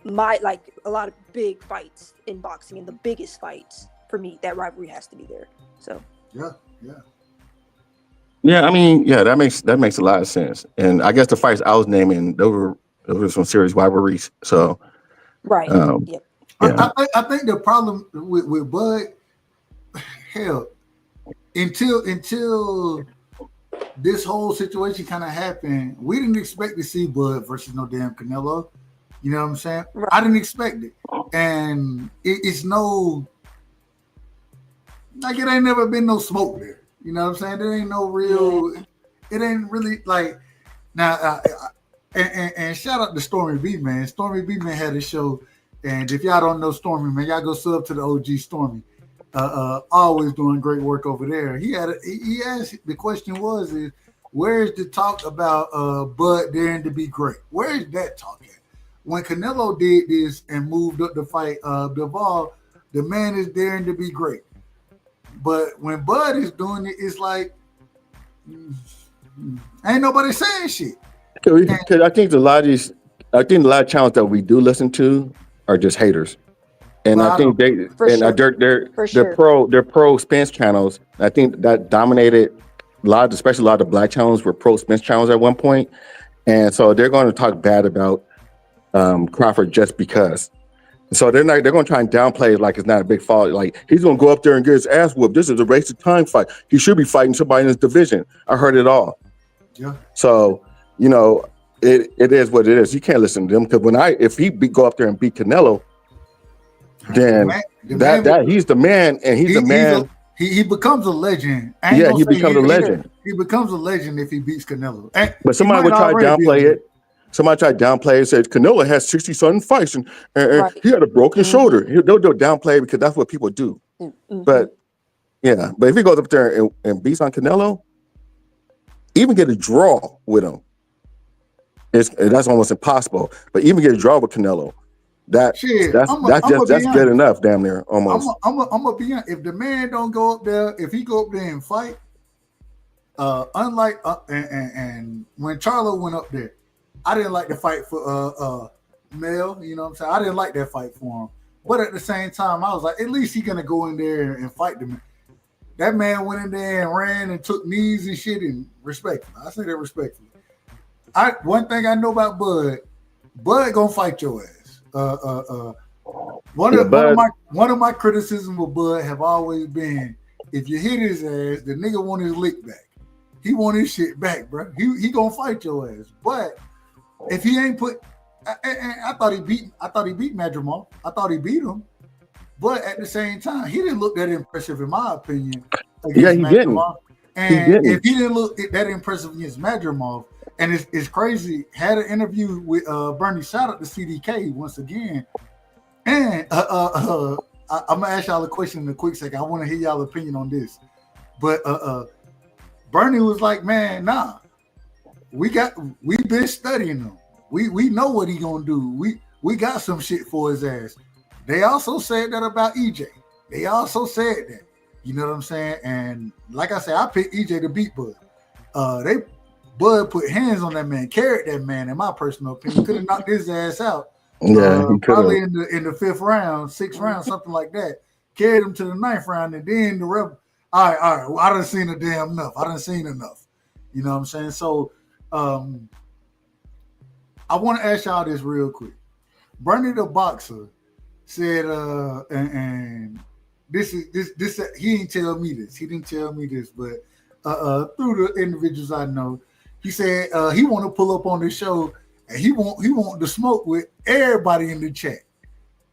my a lot of big fights in boxing, and the biggest fights for me, that rivalry has to be there. So yeah. I mean, that makes a lot of sense. And I guess the fights I was naming, those were some serious rivalries. So right, yeah. I think the problem with Bud, hell, until this whole situation kind of happened, we didn't expect to see Bud versus no damn Canelo. You know what I'm saying? Right. I didn't expect it, and it's no. Like it ain't never been no smoke there. You know what I'm saying? There ain't no real. It ain't really like now. And shout out to Stormy B, man. Stormy B, man, had a show, and if y'all don't know Stormy, man, y'all go sub to the OG Stormy. Always doing great work over there. He asked the question is where's the talk about Bud daring to be great? Where is that talk at? When Canelo did this and moved up to fight Bivol, the man is daring to be great. But when Bud is doing it, it's like ain't nobody saying shit. Because I think a lot of channels that we do listen to are just haters, and I think they're pro Spence channels. I think that dominated especially a lot of the black channels were pro Spence channels at one point, and so they're going to talk bad about Crawford just because. So they're going to try and downplay it like it's not a big fault. Like he's going to go up there and get his ass whooped. This is a waste of time fight. He should be fighting somebody in his division. I heard it all. Yeah. So it is what it is. You can't listen to them because if he go up there and beat Canelo, then he's the man, and he's the man. He becomes a legend. He becomes a legend. He becomes a legend if he beats Canelo. But somebody would try to downplay it. Somebody tried to downplay it, said Canelo has 60-something fights and he had a broken shoulder. They'll downplay it because that's what people do. Mm-hmm. But if he goes up there and beats on Canelo, even get a draw with him, that's almost impossible. But even get a draw with Canelo, that's good enough, damn near almost. I'm gonna be honest. If the man don't go up there, if he go up there and fight, unlike and when Charlo went up there, I didn't like the fight for Mel. You know what I'm saying? I didn't like that fight for him. But at the same time, I was like, at least he gonna go in there and fight the man. That man went in there and ran and took knees and shit and respectfully. I say that respectfully. One thing I know about Bud gonna fight your ass. One of my criticisms of Bud have always been, if you hit his ass, the nigga want his lick back. He want his shit back, bro. He gonna fight your ass. But if he ain't put, I thought he beat Madrimov. I thought he beat him. But at the same time, he didn't look that impressive, in my opinion. Yeah, he didn't. And if he didn't look that impressive against Madrimov, and it's crazy, had an interview with Bernie. Shout out to CDK once again. And I'm gonna ask y'all a question in a quick second. I want to hear y'all opinion on this. But Bernie was like, man, nah, we've been studying him. We know what he gonna do. We got some shit for his ass. They also said that about EJ. They also said that. You know what I'm saying? And like I said, I picked EJ to beat Bud. Bud put hands on that man, carried that man, in my personal opinion. Could have knocked his ass out. Yeah, probably in the 5th round, 6th round, something like that. Carried him to the 9th round, and then the rebel. All right. Well, I done seen a damn enough. I done seen enough. You know what I'm saying? So I want to ask y'all this real quick. Bernie the boxer said, and this he didn't tell me this. He didn't tell me this, but through the individuals I know, he said he want to pull up on this show, and he want to smoke with everybody in the chat.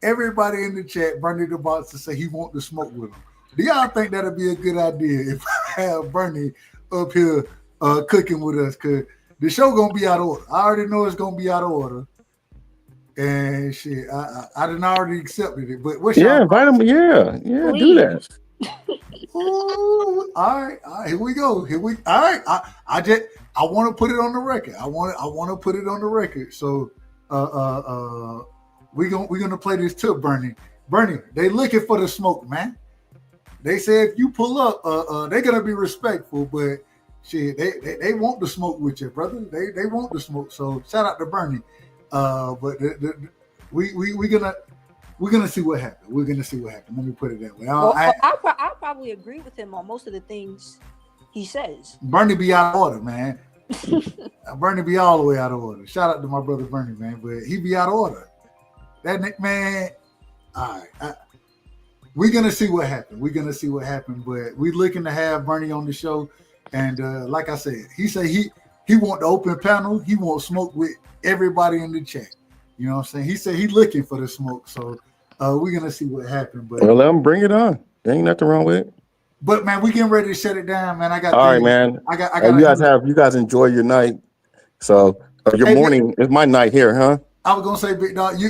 Everybody in the chat, Bernie the boxer, say he want to smoke with him. Do y'all think that'd be a good idea if I have Bernie up here cooking with us? Cause the show gonna be out of order. I already know it's gonna be out of order. And shit, I done already accepted it. But what's y'all invite him. Yeah, please. Do that. Ooh, all right, here we go. All right. I want to put it on the record. I want to put it on the record. So we're gonna play this to Bernie. Bernie, they looking for the smoke, man. They say if you pull up, they're gonna be respectful, but shit, they want the smoke with you, brother. They want the smoke. So shout out to Bernie. But we're gonna see what happens. We're gonna see what happens. Let me put it that way. I'll probably agree with him on most of the things he says. Bernie be out of order, man. Bernie be all the way out of order. Shout out to my brother Bernie, man, but he be out of order. That man. All right, we're gonna see what happens. But we're looking to have Bernie on the show, and like I said, he said he want the open panel. He want smoke with everybody in the chat. You know what I'm saying? He said he's looking for the smoke. So we're gonna see what happens. But well, let him bring it on. There ain't nothing wrong with it. But man, we getting ready to shut it down, man. All right, man. I got you guys enjoy your night. So your morning is my night here, huh? I was gonna say, big dog, you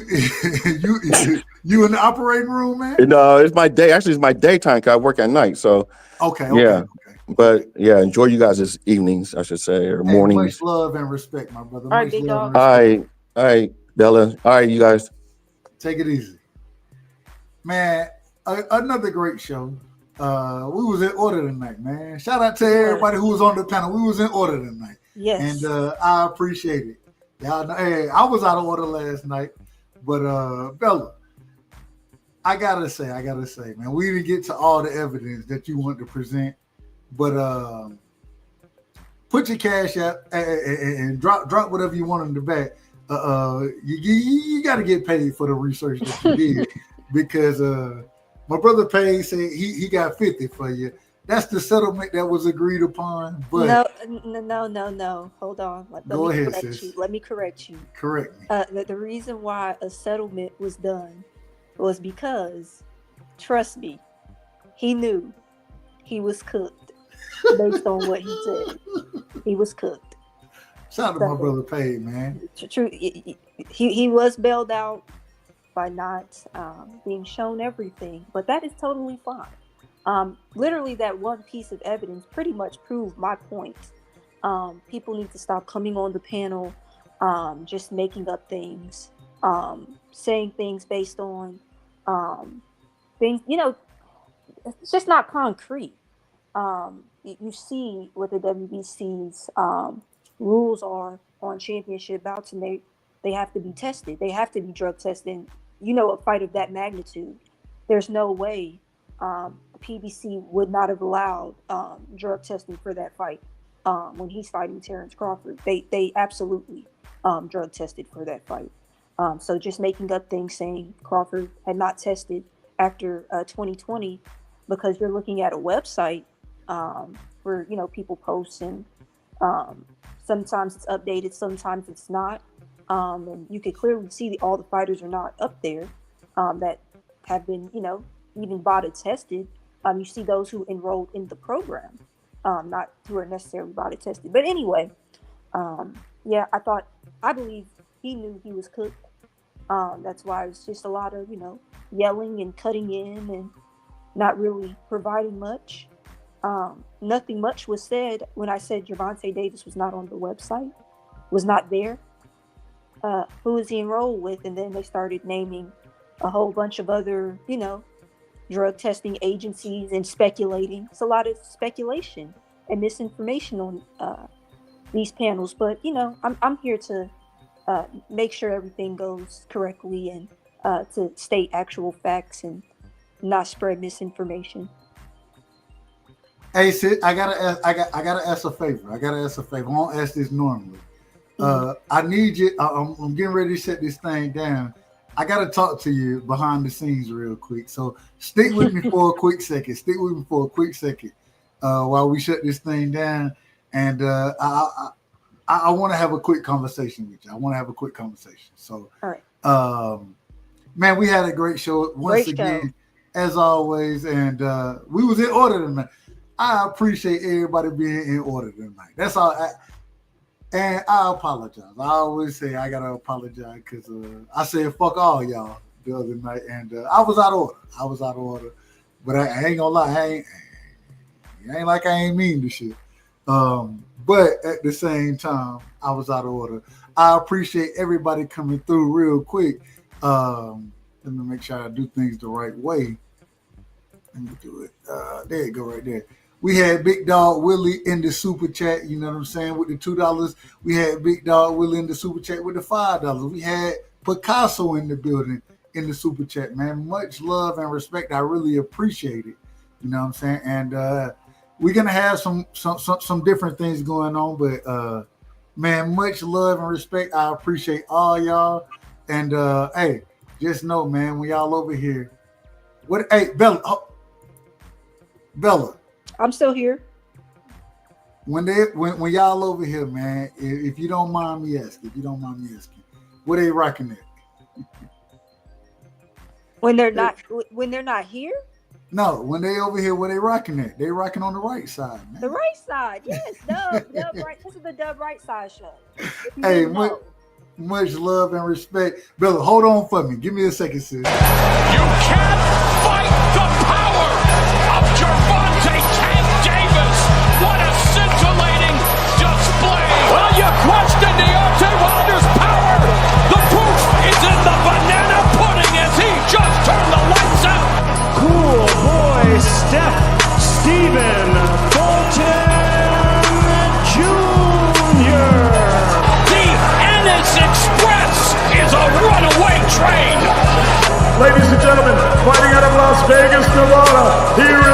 in the operating room, man? No, it's my day. Actually, it's my daytime because I work at night. So okay. But yeah, enjoy you guys' evenings, I should say, or mornings. Much love and respect, my brother. All right, big dog. All right, Bella. All right, you guys. Take it easy, man. Another great show. We was in order tonight, man. Shout out to everybody who was on the panel. We was in order tonight. Yes. And I appreciate it. Y'all know, hey, I was out of order last night, but Bella, I gotta say, man, we didn't get to all the evidence that you want to present, but put your cash up and drop whatever you want in the back. You got to get paid for the research that you did because my brother Page said he got 50 for you. That's the settlement that was agreed upon. But no. Hold on. Go ahead, sis. Let me correct you. Correct me. The reason why a settlement was done was because, trust me, he knew he was cooked based on what he said. He was cooked. Shout out to my brother Page, man. True. He was bailed out by not being shown everything, but that is totally fine. Literally, that one piece of evidence pretty much proved my point. People need to stop coming on the panel just making up things, saying things based on things, it's just not concrete. You see what the WBC's rules are on championship bouts, and they have to be tested. They have to be drug tested. And, a fight of that magnitude, there's no way PBC would not have allowed drug testing for that fight when he's fighting Terrence Crawford. They absolutely drug tested for that fight. So just making up things saying Crawford had not tested after 2020, because you're looking at a website where people post, and sometimes it's updated, sometimes it's not, and you can clearly see all the fighters are not up there that have been even bought and tested. You see those who enrolled in the program, not who are necessarily bought and tested. But anyway, I believe he knew he was cooked. That's why it was just a lot of yelling and cutting in and not really providing much. Nothing much was said when I said Gervonta Davis was not on the website, was not there. Who is he enrolled with? And then they started naming a whole bunch of other, drug testing agencies and speculating. It's a lot of speculation and misinformation on these panels. But, I'm here to make sure everything goes correctly and to state actual facts and not spread misinformation. Hey, Sid, I gotta ask a favor. I won't ask this normally. I need you. I'm getting ready to shut this thing down. I gotta talk to you behind the scenes real quick. So stick with me for a quick second. While we shut this thing down. And I want to have a quick conversation with you. So, all right. Man, we had a great show once again, as always, and we was in order tonight. I appreciate everybody being in order tonight. That's all. And I apologize. I always say I gotta apologize because I said fuck all y'all the other night, and I was out of order. But I ain't gonna lie, it ain't like I ain't mean the shit. But at the same time, I was out of order. I appreciate everybody coming through real quick. Let me make sure I do things the right way. Let me do it. There you go, right there. We had Big Dog Willie in the super chat, you know what I'm saying, with the $2. We had Big Dog Willie in the super chat with the $5. We had Picasso in the building in the super chat, man. Much love and respect. I really appreciate it. You know what I'm saying? And we're gonna have some different things going on, but man, much love and respect. I appreciate all y'all. And hey, just know, man, when y'all over here, hey, Bella. I'm still here. When y'all over here, man, if you don't mind me asking, what they rocking at? When they're not here? No, when they over here, what they rocking at? They rocking on the right side, man. The right side, yes. Dub right. This is the Dub Right Side show. Hey, much love and respect. Bella, hold on for me. Give me a second, sis. You can't fight the power of Gervonta Davis. What a scintillating display. Well, you question Deontay Wilder's power. The proof is in the banana pudding as he just turned the lights out. Cool boy, Stephen Fulton Jr. The Ennis Express is a runaway train. Ladies and gentlemen, fighting out of Las Vegas, Nevada, here